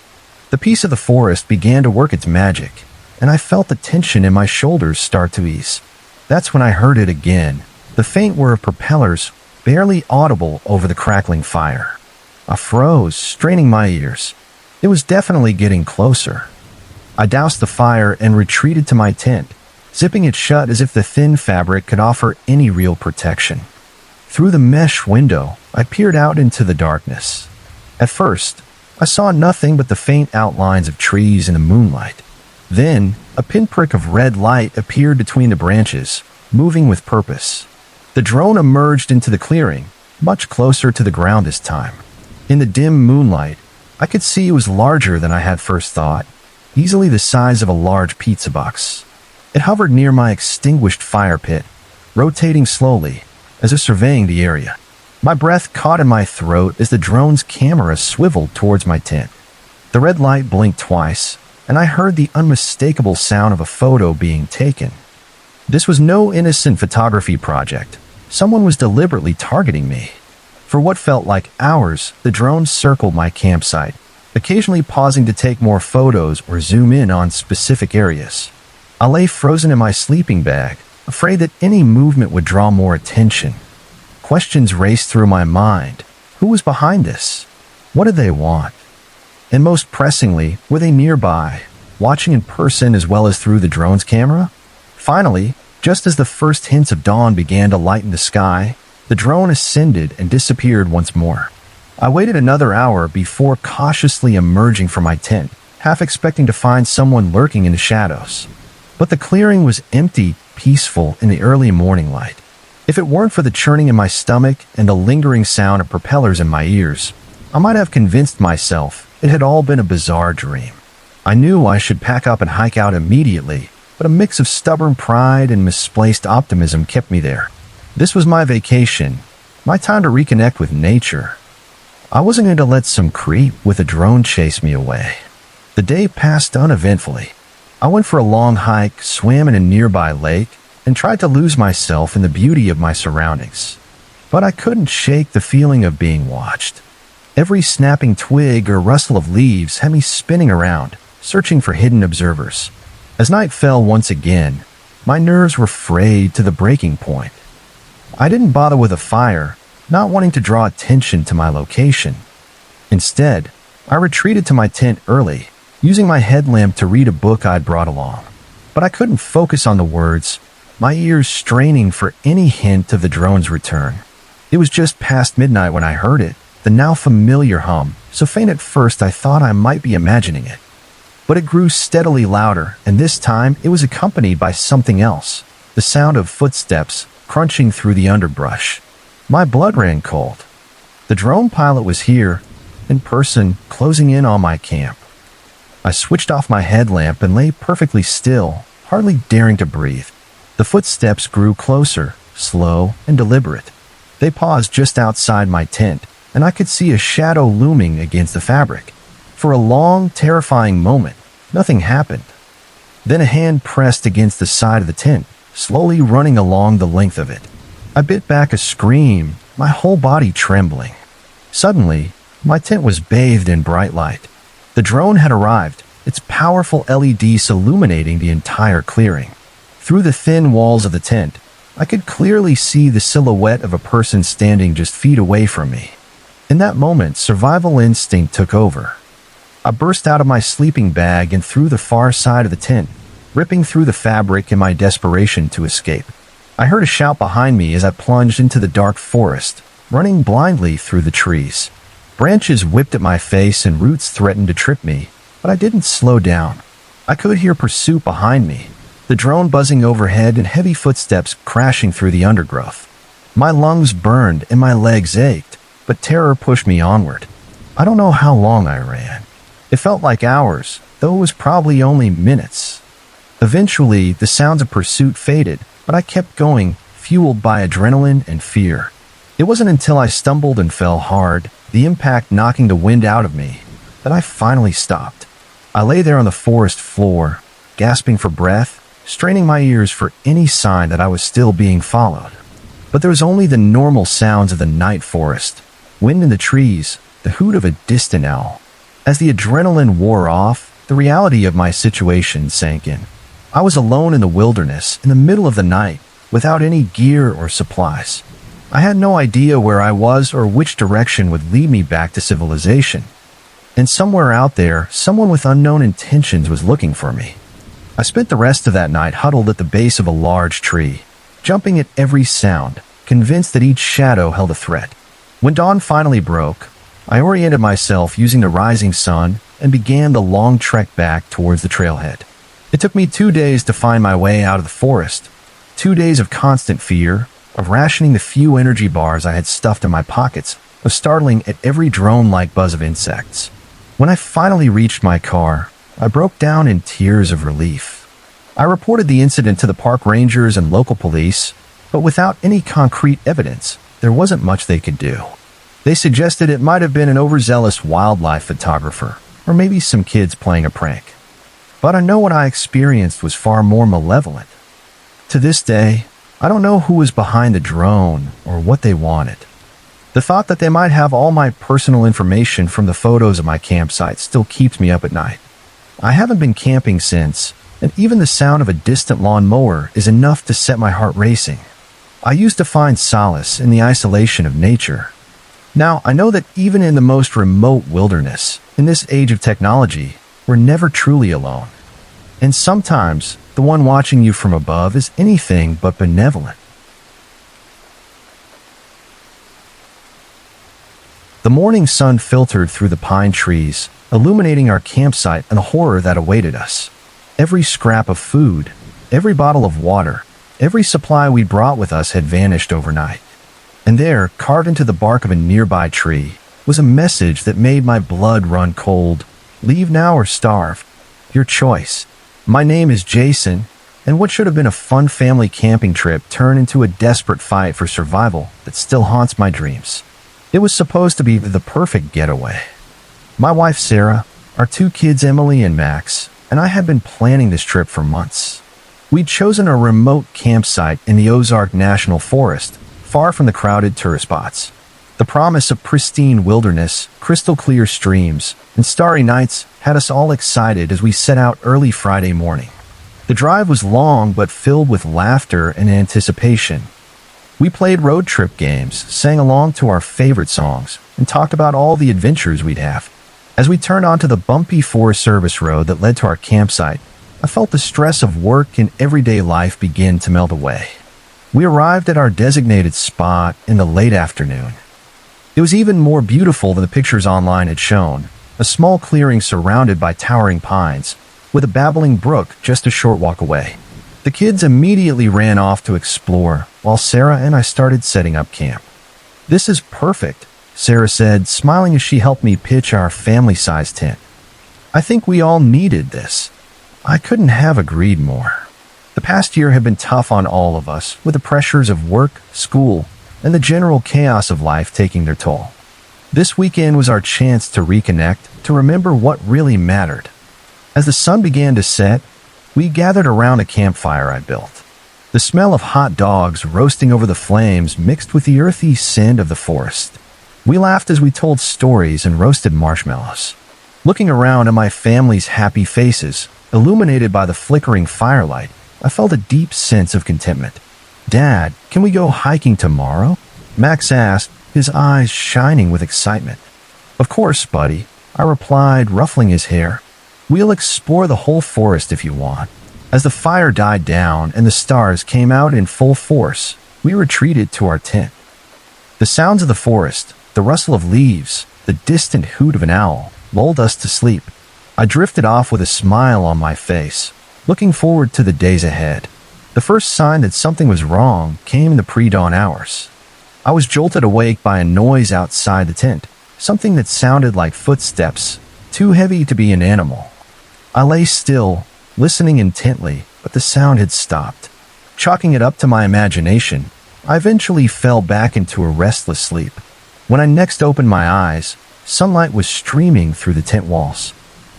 The peace of the forest began to work its magic, and I felt the tension in my shoulders start to ease. That's when I heard it again, the faint whir of propellers, barely audible over the crackling fire. I froze, straining my ears. It was definitely getting closer. I doused the fire and retreated to my tent, zipping it shut as if the thin fabric could offer any real protection. Through the mesh window, I peered out into the darkness. At first, I saw nothing but the faint outlines of trees in the moonlight. Then, a pinprick of red light appeared between the branches, moving with purpose. The drone emerged into the clearing, much closer to the ground this time. In the dim moonlight, I could see it was larger than I had first thought, easily the size of a large pizza box. It hovered near my extinguished fire pit, rotating slowly, as if surveying the area. My breath caught in my throat as the drone's camera swiveled towards my tent. The red light blinked twice, and I heard the unmistakable sound of a photo being taken. This was no innocent photography project. Someone was deliberately targeting me. For what felt like hours, the drone circled my campsite, occasionally pausing to take more photos or zoom in on specific areas. I lay frozen in my sleeping bag, afraid that any movement would draw more attention. Questions raced through my mind. Who was behind this? What did they want? And most pressingly, were they nearby, watching in person as well as through the drone's camera? Finally, just as the first hints of dawn began to lighten the sky, the drone ascended and disappeared once more. I waited another hour before cautiously emerging from my tent, half expecting to find someone lurking in the shadows. But the clearing was empty, peaceful in the early morning light. If it weren't for the churning in my stomach and the lingering sound of propellers in my ears, I might have convinced myself it had all been a bizarre dream. I knew I should pack up and hike out immediately, but a mix of stubborn pride and misplaced optimism kept me there. This was my vacation, my time to reconnect with nature. I wasn't going to let some creep with a drone chase me away. The day passed uneventfully. I went for a long hike, swam in a nearby lake, and tried to lose myself in the beauty of my surroundings. But I couldn't shake the feeling of being watched. Every snapping twig or rustle of leaves had me spinning around, searching for hidden observers. As night fell once again, my nerves were frayed to the breaking point. I didn't bother with a fire, not wanting to draw attention to my location. Instead, I retreated to my tent early, using my headlamp to read a book I'd brought along. But I couldn't focus on the words, my ears straining for any hint of the drone's return. It was just past midnight when I heard it, the now familiar hum, so faint at first I thought I might be imagining it. But it grew steadily louder, and this time it was accompanied by something else, the sound of footsteps crunching through the underbrush. My blood ran cold. The drone pilot was here, in person, closing in on my camp. I switched off my headlamp and lay perfectly still, hardly daring to breathe. The footsteps grew closer, slow and deliberate. They paused just outside my tent, and I could see a shadow looming against the fabric. For a long, terrifying moment, nothing happened. Then a hand pressed against the side of the tent, slowly running along the length of it. I bit back a scream, my whole body trembling. Suddenly, my tent was bathed in bright light. The drone had arrived, its powerful LEDs illuminating the entire clearing. Through the thin walls of the tent, I could clearly see the silhouette of a person standing just feet away from me. In that moment, survival instinct took over. I burst out of my sleeping bag and through the far side of the tent, ripping through the fabric in my desperation to escape. I heard a shout behind me as I plunged into the dark forest, running blindly through the trees. Branches whipped at my face and roots threatened to trip me, but I didn't slow down. I could hear pursuit behind me, the drone buzzing overhead and heavy footsteps crashing through the undergrowth. My lungs burned and my legs ached, but terror pushed me onward. I don't know how long I ran. It felt like hours, though it was probably only minutes. Eventually, the sounds of pursuit faded, but I kept going, fueled by adrenaline and fear. It wasn't until I stumbled and fell hard, the impact knocking the wind out of me, that I finally stopped. I lay there on the forest floor, gasping for breath, straining my ears for any sign that I was still being followed. But there was only the normal sounds of the night forest, wind in the trees, the hoot of a distant owl. As the adrenaline wore off, the reality of my situation sank in. I was alone in the wilderness, in the middle of the night, without any gear or supplies. I had no idea where I was or which direction would lead me back to civilization. And somewhere out there, someone with unknown intentions was looking for me. I spent the rest of that night huddled at the base of a large tree, jumping at every sound, convinced that each shadow held a threat. When dawn finally broke, I oriented myself using the rising sun and began the long trek back towards the trailhead. It took me 2 days to find my way out of the forest, 2 days of constant fear, of rationing the few energy bars I had stuffed in my pockets, of startling at every drone-like buzz of insects. When I finally reached my car, I broke down in tears of relief. I reported the incident to the park rangers and local police, but without any concrete evidence, there wasn't much they could do. They suggested it might have been an overzealous wildlife photographer, or maybe some kids playing a prank. But I know what I experienced was far more malevolent. To this day, I don't know who was behind the drone or what they wanted. The thought that they might have all my personal information from the photos of my campsite still keeps me up at night. I haven't been camping since, and even the sound of a distant lawnmower is enough to set my heart racing. I used to find solace in the isolation of nature. Now, I know that even in the most remote wilderness, in this age of technology, we're never truly alone. And sometimes, the one watching you from above is anything but benevolent. The morning sun filtered through the pine trees, illuminating our campsite and the horror that awaited us. Every scrap of food, every bottle of water, every supply we brought with us had vanished overnight. And there, carved into the bark of a nearby tree, was a message that made my blood run cold. Leave now or starve. Your choice. My name is Jason, and what should have been a fun family camping trip turned into a desperate fight for survival that still haunts my dreams. It was supposed to be the perfect getaway. My wife Sarah, our 2 kids Emily and Max, and I had been planning this trip for months. We'd chosen a remote campsite in the Ozark National Forest, far from the crowded tourist spots. The promise of pristine wilderness, crystal clear streams, and starry nights had us all excited as we set out early Friday morning. The drive was long but filled with laughter and anticipation. We played road trip games, sang along to our favorite songs, and talked about all the adventures we'd have. As we turned onto the bumpy Forest Service road that led to our campsite, I felt the stress of work and everyday life begin to melt away. We arrived at our designated spot in the late afternoon. It was even more beautiful than the pictures online had shown, a small clearing surrounded by towering pines, with a babbling brook just a short walk away. The kids immediately ran off to explore, while Sarah and I started setting up camp. "This is perfect," Sarah said, smiling as she helped me pitch our family-sized tent. "I think we all needed this." I couldn't have agreed more. The past year had been tough on all of us, with the pressures of work, school, and the general chaos of life taking their toll. This weekend was our chance to reconnect, to remember what really mattered. As the sun began to set, we gathered around a campfire I built. The smell of hot dogs roasting over the flames mixed with the earthy scent of the forest. We laughed as we told stories and roasted marshmallows. Looking around at my family's happy faces, illuminated by the flickering firelight, I felt a deep sense of contentment. "Dad, can we go hiking tomorrow?" Max asked, his eyes shining with excitement. "Of course, buddy," I replied, ruffling his hair. "We'll explore the whole forest if you want." As the fire died down and the stars came out in full force, we retreated to our tent. The sounds of the forest, the rustle of leaves, the distant hoot of an owl, lulled us to sleep. I drifted off with a smile on my face, looking forward to the days ahead. The first sign that something was wrong came in the pre-dawn hours. I was jolted awake by a noise outside the tent, something that sounded like footsteps, too heavy to be an animal. I lay still, listening intently, but the sound had stopped. Chalking it up to my imagination, I eventually fell back into a restless sleep. When I next opened my eyes, sunlight was streaming through the tent walls.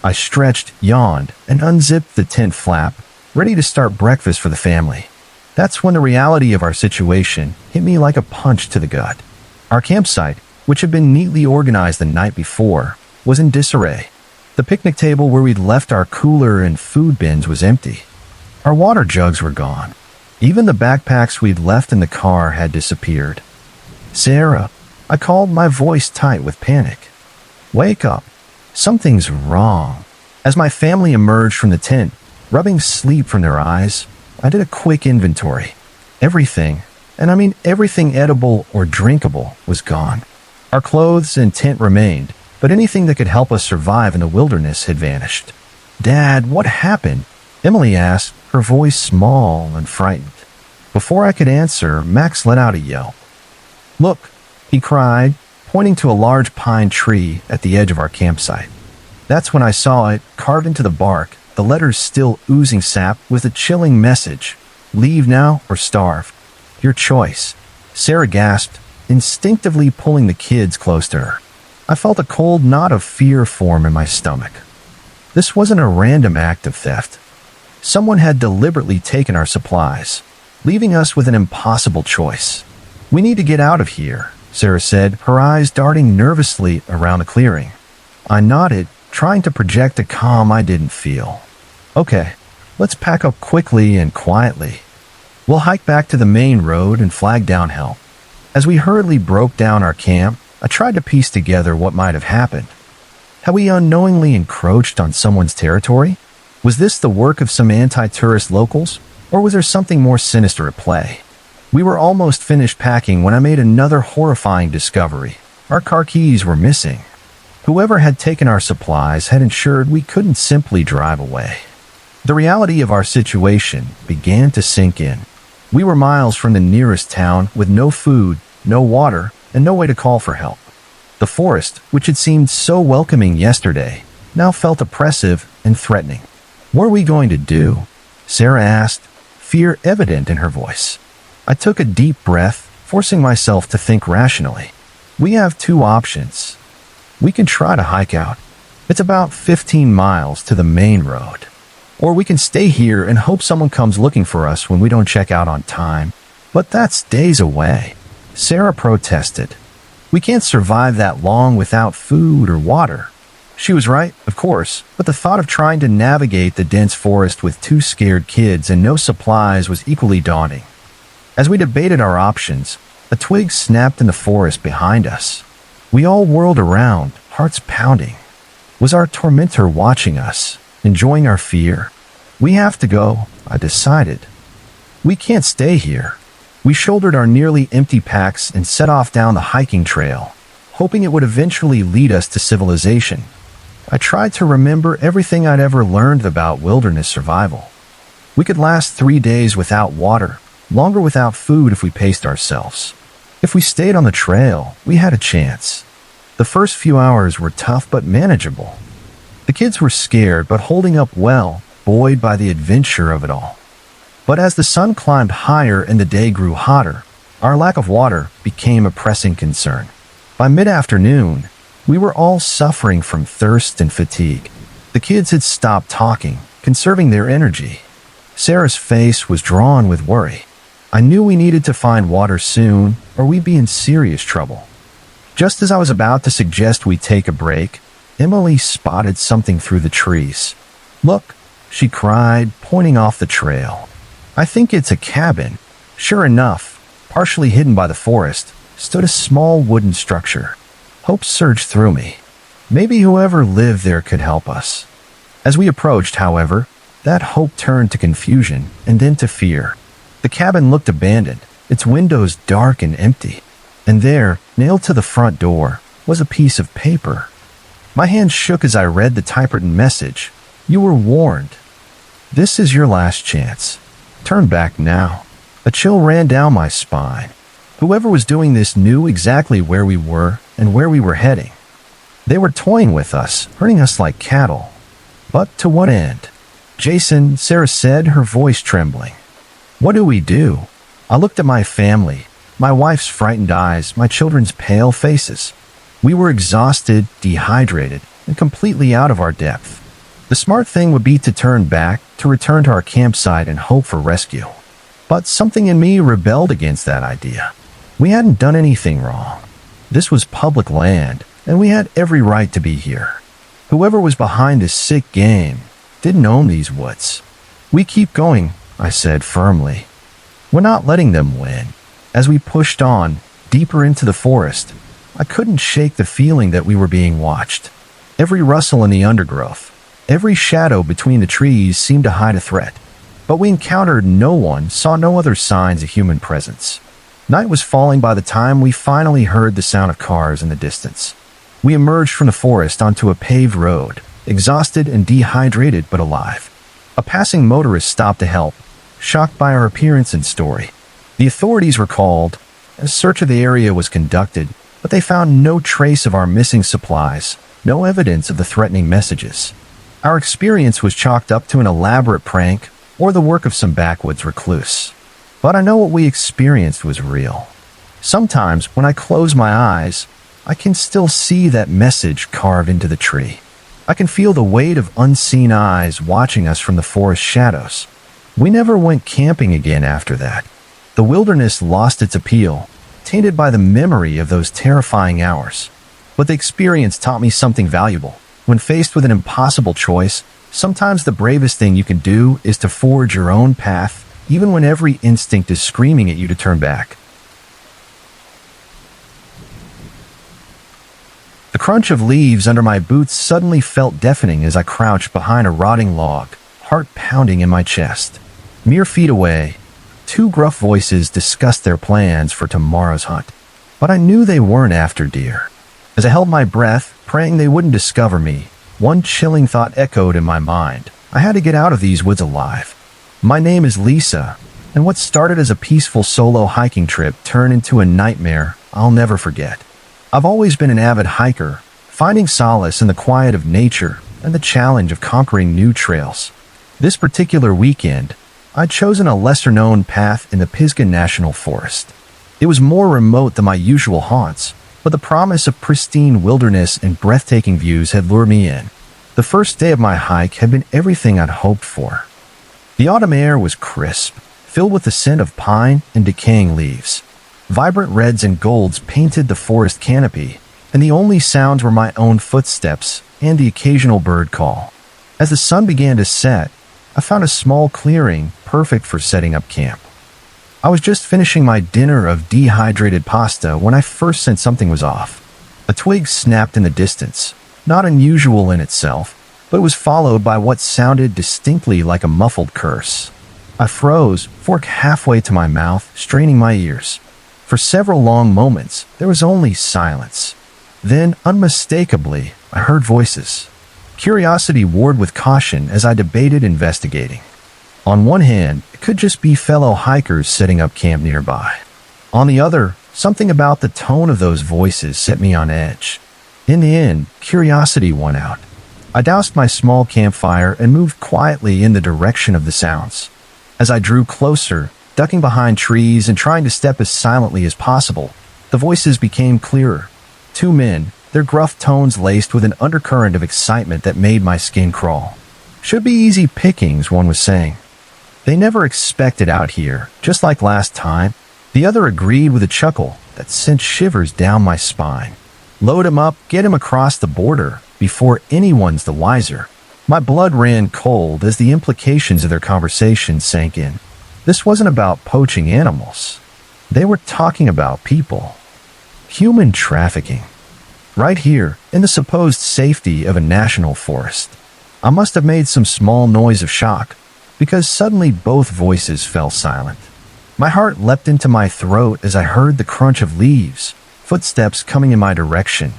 I stretched, yawned, and unzipped the tent flap, ready to start breakfast for the family. That's when the reality of our situation hit me like a punch to the gut. Our campsite, which had been neatly organized the night before, was in disarray. The picnic table where we'd left our cooler and food bins was empty. Our water jugs were gone. Even the backpacks we'd left in the car had disappeared. "Sarah," I called, my voice tight with panic. "Wake up. Something's wrong." As my family emerged from the tent, rubbing sleep from their eyes, I did a quick inventory. Everything, and I mean everything edible or drinkable, was gone. Our clothes and tent remained, but anything that could help us survive in the wilderness had vanished. "Dad, what happened?" Emily asked, her voice small and frightened. Before I could answer, Max let out a yelp. "Look," he cried, pointing to a large pine tree at the edge of our campsite. That's when I saw it, carved into the bark, the letters still oozing sap, with a chilling message: "Leave now or starve. Your choice." Sarah gasped, instinctively pulling the kids close to her. I felt a cold knot of fear form in my stomach. This wasn't a random act of theft. Someone had deliberately taken our supplies, leaving us with an impossible choice. "We need to get out of here," Sarah said, her eyes darting nervously around the clearing. I nodded, trying to project a calm I didn't feel. "Okay, let's pack up quickly and quietly. We'll hike back to the main road and flag down help." As we hurriedly broke down our camp, I tried to piece together what might have happened. Had we unknowingly encroached on someone's territory? Was this the work of some anti-tourist locals, or was there something more sinister at play? We were almost finished packing when I made another horrifying discovery. Our car keys were missing. Whoever had taken our supplies had ensured we couldn't simply drive away. The reality of our situation began to sink in. We were miles from the nearest town with no food, no water, and no way to call for help. The forest, which had seemed so welcoming yesterday, now felt oppressive and threatening. "What are we going to do?" Sarah asked, fear evident in her voice. I took a deep breath, forcing myself to think rationally. "We have two options. We can try to hike out. It's about 15 miles to the main road. Or we can stay here and hope someone comes looking for us when we don't check out on time. But that's days away," Sarah protested. "We can't survive that long without food or water." She was right, of course, but the thought of trying to navigate the dense forest with two scared kids and no supplies was equally daunting. As we debated our options, a twig snapped in the forest behind us. We all whirled around, hearts pounding. Was our tormentor watching us, enjoying our fear? "We have to go," I decided. "We can't stay here." We shouldered our nearly empty packs and set off down the hiking trail, hoping it would eventually lead us to civilization. I tried to remember everything I'd ever learned about wilderness survival. We could last 3 days without water, longer without food if we paced ourselves. If we stayed on the trail, we had a chance. The first few hours were tough but manageable. The kids were scared but holding up well, buoyed by the adventure of it all. But as the sun climbed higher and the day grew hotter, our lack of water became a pressing concern. By mid-afternoon, we were all suffering from thirst and fatigue. The kids had stopped talking, conserving their energy. Sarah's face was drawn with worry. I knew we needed to find water soon, or we'd be in serious trouble. Just as I was about to suggest we take a break, Emily spotted something through the trees. "Look," she cried, pointing off the trail. "I think it's a cabin." Sure enough, partially hidden by the forest, stood a small wooden structure. Hope surged through me. Maybe whoever lived there could help us. As we approached, however, That hope turned to confusion and then to fear. The cabin looked abandoned, its windows dark and empty. And there, nailed to the front door, was a piece of paper. My hand shook as I read the typewritten message. You were warned. This is your last chance. Turn back now. A chill ran down my spine. Whoever was doing this knew exactly where we were and where we were heading. They were toying with us, herding us like cattle. But to what end? Jason, Sarah said, her voice trembling. What do we do? I looked at my family, my wife's frightened eyes, my children's pale faces. We were exhausted, dehydrated, and completely out of our depth. The smart thing would be to turn back, to return to our campsite and hope for rescue. But something in me rebelled against that idea. We hadn't done anything wrong. This was public land, and we had every right to be here. Whoever was behind this sick game didn't own these woods. We keep going, I said firmly. We're not letting them win. As we pushed on, deeper into the forest, I couldn't shake the feeling that we were being watched. Every rustle in the undergrowth, every shadow between the trees seemed to hide a threat. But we encountered no one, saw no other signs of human presence. Night was falling by the time we finally heard the sound of cars in the distance. We emerged from the forest onto a paved road, exhausted and dehydrated but alive. A passing motorist stopped to help, shocked by our appearance and story. The authorities were called. A search of the area was conducted, but they found no trace of our missing supplies, no evidence of the threatening messages. Our experience was chalked up to an elaborate prank or the work of some backwoods recluse. But I know what we experienced was real. Sometimes, when I close my eyes, I can still see that message carved into the tree. I can feel the weight of unseen eyes watching us from the forest shadows. We never went camping again after that. The wilderness lost its appeal, tainted by the memory of those terrifying hours. But the experience taught me something valuable. When faced with an impossible choice, sometimes the bravest thing you can do is to forge your own path, even when every instinct is screaming at you to turn back. The crunch of leaves under my boots suddenly felt deafening as I crouched behind a rotting log, heart pounding in my chest. Mere feet away, two gruff voices discussed their plans for tomorrow's hunt. But I knew they weren't after deer. As I held my breath, praying they wouldn't discover me, one chilling thought echoed in my mind. I had to get out of these woods alive. My name is Lisa, and what started as a peaceful solo hiking trip turned into a nightmare I'll never forget. I've always been an avid hiker, finding solace in the quiet of nature and the challenge of conquering new trails. This particular weekend, I'd chosen a lesser-known path in the Pisgah National Forest. It was more remote than my usual haunts, but the promise of pristine wilderness and breathtaking views had lured me in. The first day of my hike had been everything I'd hoped for. The autumn air was crisp, filled with the scent of pine and decaying leaves. Vibrant reds and golds painted the forest canopy, and the only sounds were my own footsteps and the occasional bird call. As the sun began to set, I found a small clearing perfect for setting up camp. I was just finishing my dinner of dehydrated pasta when I first sensed something was off. A twig snapped in the distance, not unusual in itself, but it was followed by what sounded distinctly like a muffled curse. I froze, fork halfway to my mouth, straining my ears. For several long moments, there was only silence. Then, unmistakably, I heard voices. Curiosity warred with caution as I debated investigating. On one hand, it could just be fellow hikers setting up camp nearby. On the other, something about the tone of those voices set me on edge. In the end, curiosity won out. I doused my small campfire and moved quietly in the direction of the sounds. As I drew closer, ducking behind trees and trying to step as silently as possible, the voices became clearer. Two men, their gruff tones laced with an undercurrent of excitement that made my skin crawl. Should be easy pickings, one was saying. They never expected out here, just like last time. The other agreed with a chuckle that sent shivers down my spine. Load him up, get him across the border, before anyone's the wiser. My blood ran cold as the implications of their conversation sank in. This wasn't about poaching animals. They were talking about people. Human trafficking. Right here, in the supposed safety of a national forest. I must have made some small noise of shock, because suddenly both voices fell silent. My heart leapt into my throat as I heard the crunch of leaves, footsteps coming in my direction.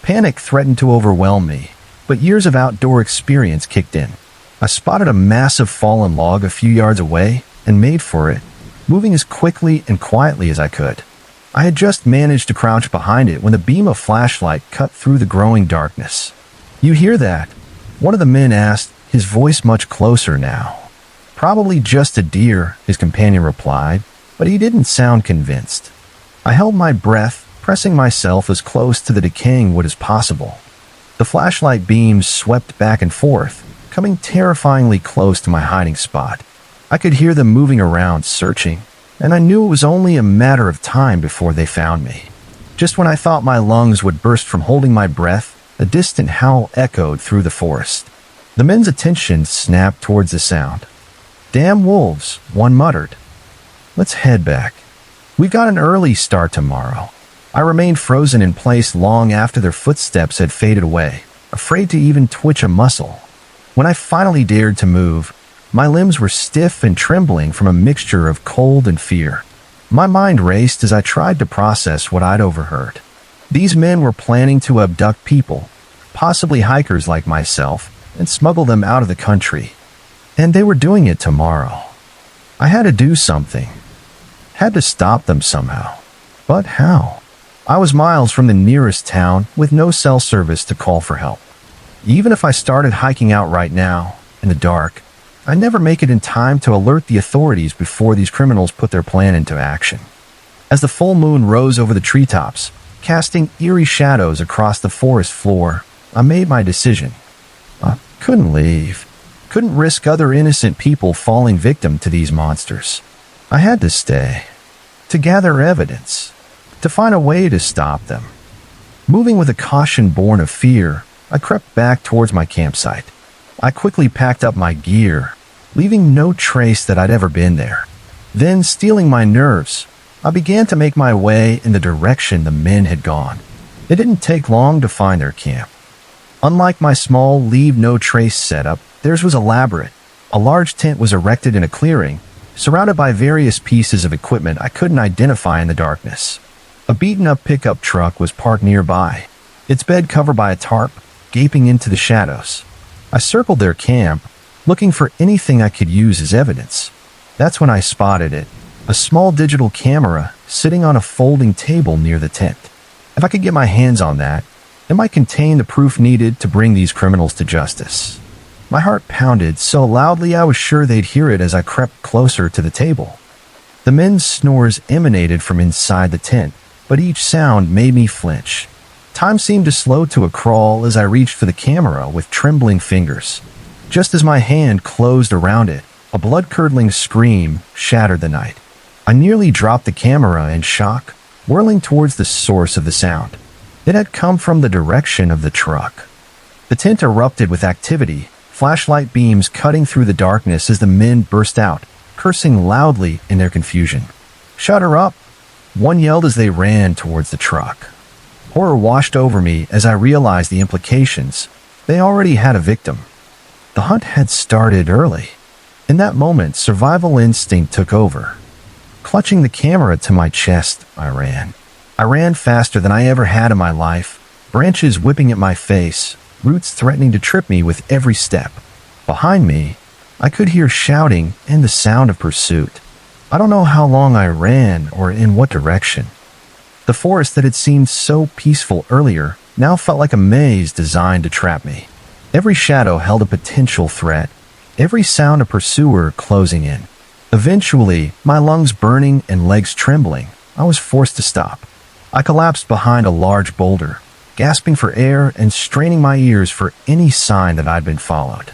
Panic threatened to overwhelm me, but years of outdoor experience kicked in. I spotted a massive fallen log a few yards away and made for it, moving as quickly and quietly as I could. I had just managed to crouch behind it when a beam of flashlight cut through the growing darkness. "You hear that?" one of the men asked, his voice much closer now. "Probably just a deer," his companion replied, but he didn't sound convinced. I held my breath, pressing myself as close to the decaying wood as possible. The flashlight beams swept back and forth, coming terrifyingly close to my hiding spot. I could hear them moving around, searching, and I knew it was only a matter of time before they found me. Just when I thought my lungs would burst from holding my breath, a distant howl echoed through the forest. The men's attention snapped towards the sound. "Damn wolves," one muttered. "Let's head back. We've got an early start tomorrow." I remained frozen in place long after their footsteps had faded away, afraid to even twitch a muscle. When I finally dared to move, my limbs were stiff and trembling from a mixture of cold and fear. My mind raced as I tried to process what I'd overheard. These men were planning to abduct people, possibly hikers like myself, and smuggle them out of the country. And they were doing it tomorrow. I had to do something. Had to stop them somehow. But how? I was miles from the nearest town with no cell service to call for help. Even if I started hiking out right now, in the dark, I'd never make it in time to alert the authorities before these criminals put their plan into action. As the full moon rose over the treetops, casting eerie shadows across the forest floor, I made my decision. I couldn't leave. Couldn't risk other innocent people falling victim to these monsters. I had to stay. To gather evidence. To find a way to stop them. Moving with a caution born of fear, I crept back towards my campsite. I quickly packed up my gear, leaving no trace that I'd ever been there. Then, steeling my nerves, I began to make my way in the direction the men had gone. It didn't take long to find their camp. Unlike my small leave-no-trace setup, theirs was elaborate. A large tent was erected in a clearing, surrounded by various pieces of equipment I couldn't identify in the darkness. A beaten-up pickup truck was parked nearby, its bed covered by a tarp, gaping into the shadows. I circled their camp, looking for anything I could use as evidence. That's when I spotted it, a small digital camera sitting on a folding table near the tent. If I could get my hands on that, it might contain the proof needed to bring these criminals to justice. My heart pounded so loudly I was sure they'd hear it as I crept closer to the table. The men's snores emanated from inside the tent, but each sound made me flinch. Time seemed to slow to a crawl as I reached for the camera with trembling fingers. Just as my hand closed around it, a blood-curdling scream shattered the night. I nearly dropped the camera in shock, whirling towards the source of the sound. It had come from the direction of the truck. The tent erupted with activity, flashlight beams cutting through the darkness as the men burst out, cursing loudly in their confusion. "Shut her up!" one yelled as they ran towards the truck. Horror washed over me as I realized the implications. They already had a victim. The hunt had started early. In that moment, survival instinct took over. Clutching the camera to my chest, I ran. I ran faster than I ever had in my life, branches whipping at my face, roots threatening to trip me with every step. Behind me, I could hear shouting and the sound of pursuit. I don't know how long I ran or in what direction. The forest that had seemed so peaceful earlier now felt like a maze designed to trap me. Every shadow held a potential threat, every sound a pursuer closing in. Eventually, my lungs burning and legs trembling, I was forced to stop. I collapsed behind a large boulder, gasping for air and straining my ears for any sign that I'd been followed.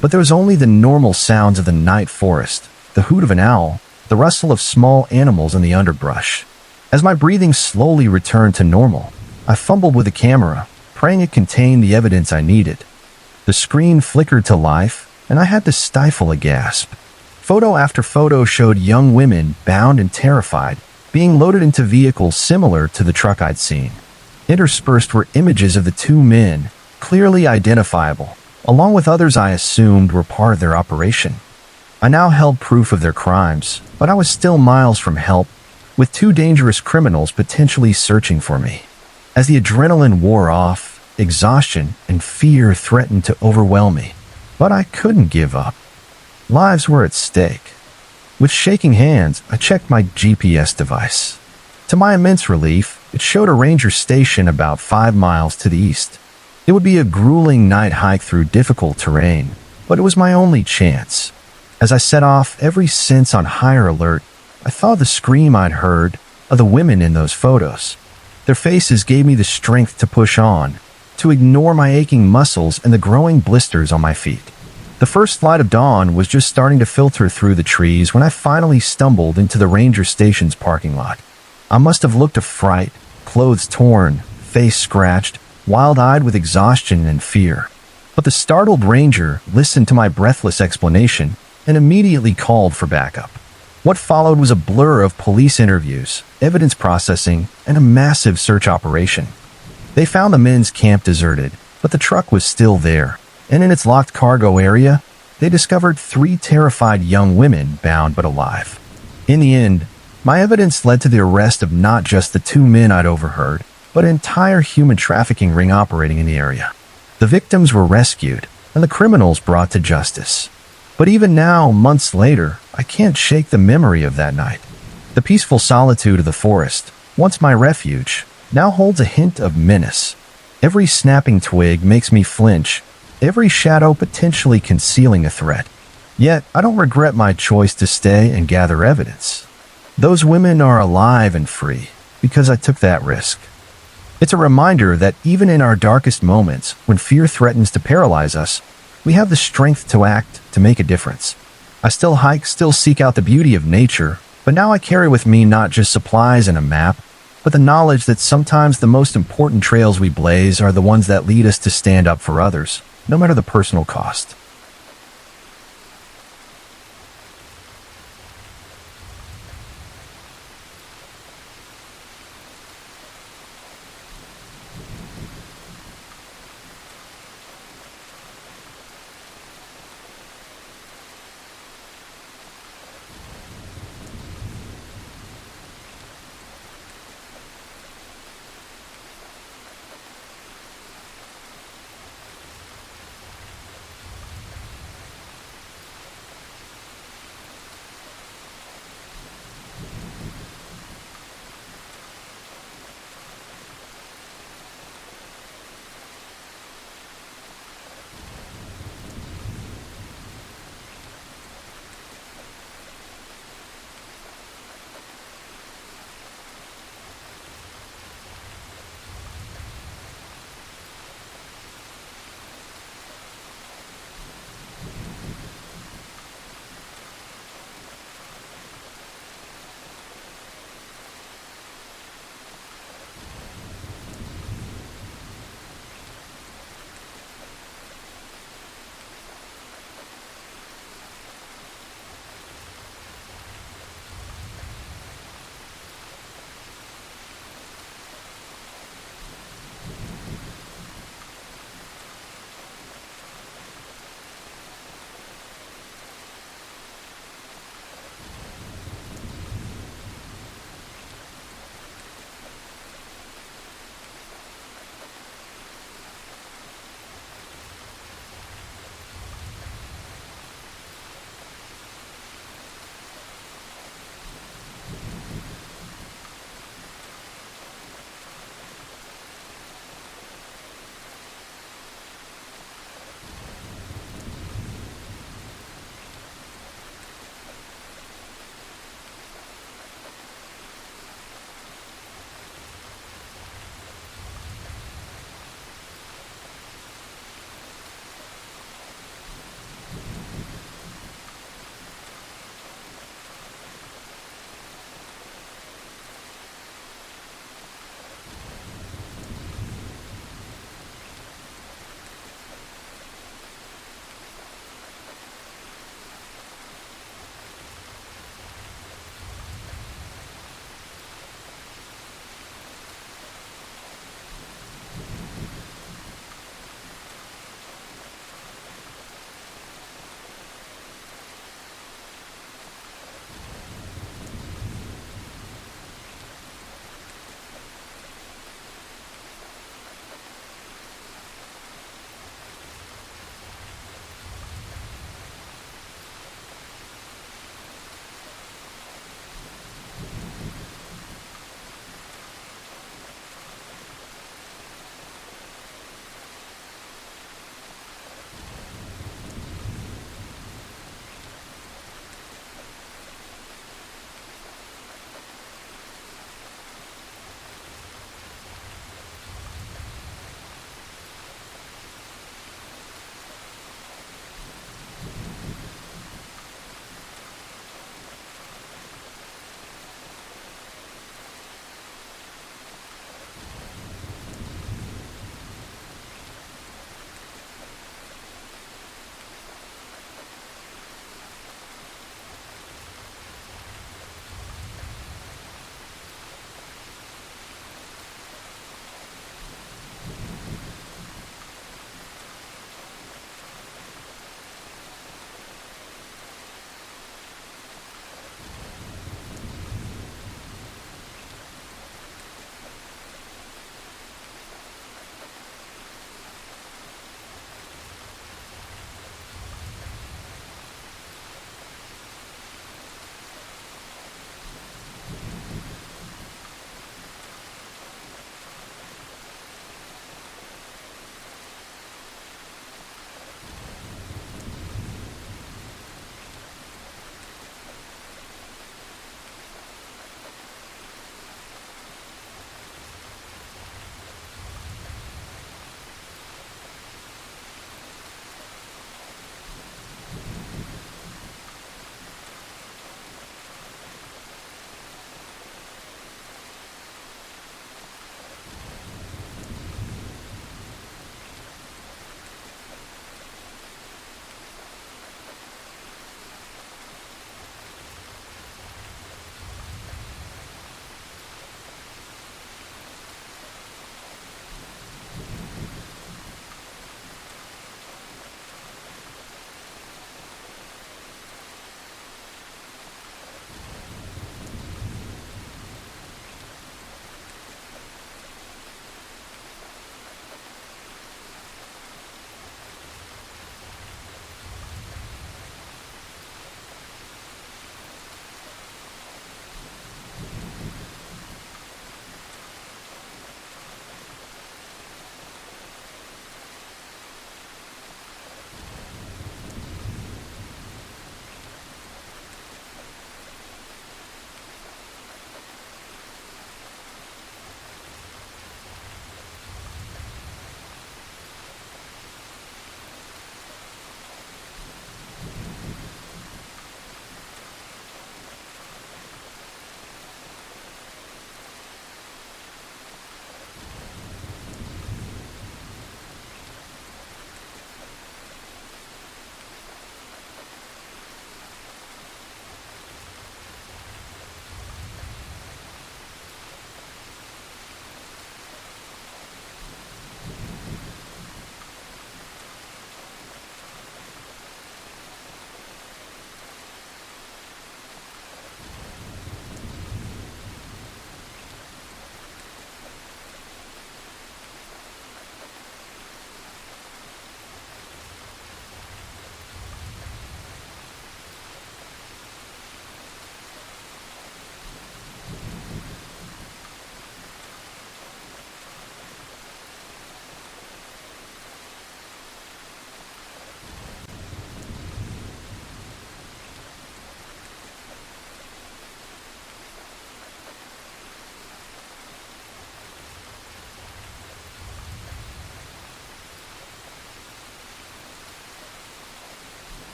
But there was only the normal sounds of the night forest, the hoot of an owl, the rustle of small animals in the underbrush. As my breathing slowly returned to normal, I fumbled with the camera, praying it contained the evidence I needed. The screen flickered to life, and I had to stifle a gasp. Photo after photo showed young women, bound and terrified, being loaded into vehicles similar to the truck I'd seen. Interspersed were images of the two men, clearly identifiable, along with others I assumed were part of their operation. I now held proof of their crimes, but I was still miles from help, with two dangerous criminals potentially searching for me. As the adrenaline wore off, exhaustion and fear threatened to overwhelm me, but I couldn't give up. Lives were at stake. With shaking hands, I checked my GPS device. To my immense relief, it showed a ranger station about 5 miles to the east. It would be a grueling night hike through difficult terrain, but it was my only chance. As I set off, every sense on higher alert, I thought of the scream I'd heard of the women in those photos. Their faces gave me the strength to push on, to ignore my aching muscles and the growing blisters on my feet. The first light of dawn was just starting to filter through the trees when I finally stumbled into the ranger station's parking lot. I must have looked a fright, clothes torn, face scratched, wild-eyed with exhaustion and fear. But the startled ranger listened to my breathless explanation and immediately called for backup. What followed was a blur of police interviews, evidence processing, and a massive search operation. They found the men's camp deserted, but the truck was still there, and in its locked cargo area, they discovered 3 terrified young women bound but alive. In the end, my evidence led to the arrest of not just the 2 men I'd overheard, but an entire human trafficking ring operating in the area. The victims were rescued, and the criminals brought to justice. But even now, months later, I can't shake the memory of that night. The peaceful solitude of the forest, once my refuge, now holds a hint of menace. Every snapping twig makes me flinch, every shadow potentially concealing a threat. Yet, I don't regret my choice to stay and gather evidence. Those women are alive and free because I took that risk. It's a reminder that even in our darkest moments, when fear threatens to paralyze us, we have the strength to act, to make a difference. I still hike, still seek out the beauty of nature, but now I carry with me not just supplies and a map, but the knowledge that sometimes the most important trails we blaze are the ones that lead us to stand up for others, no matter the personal cost.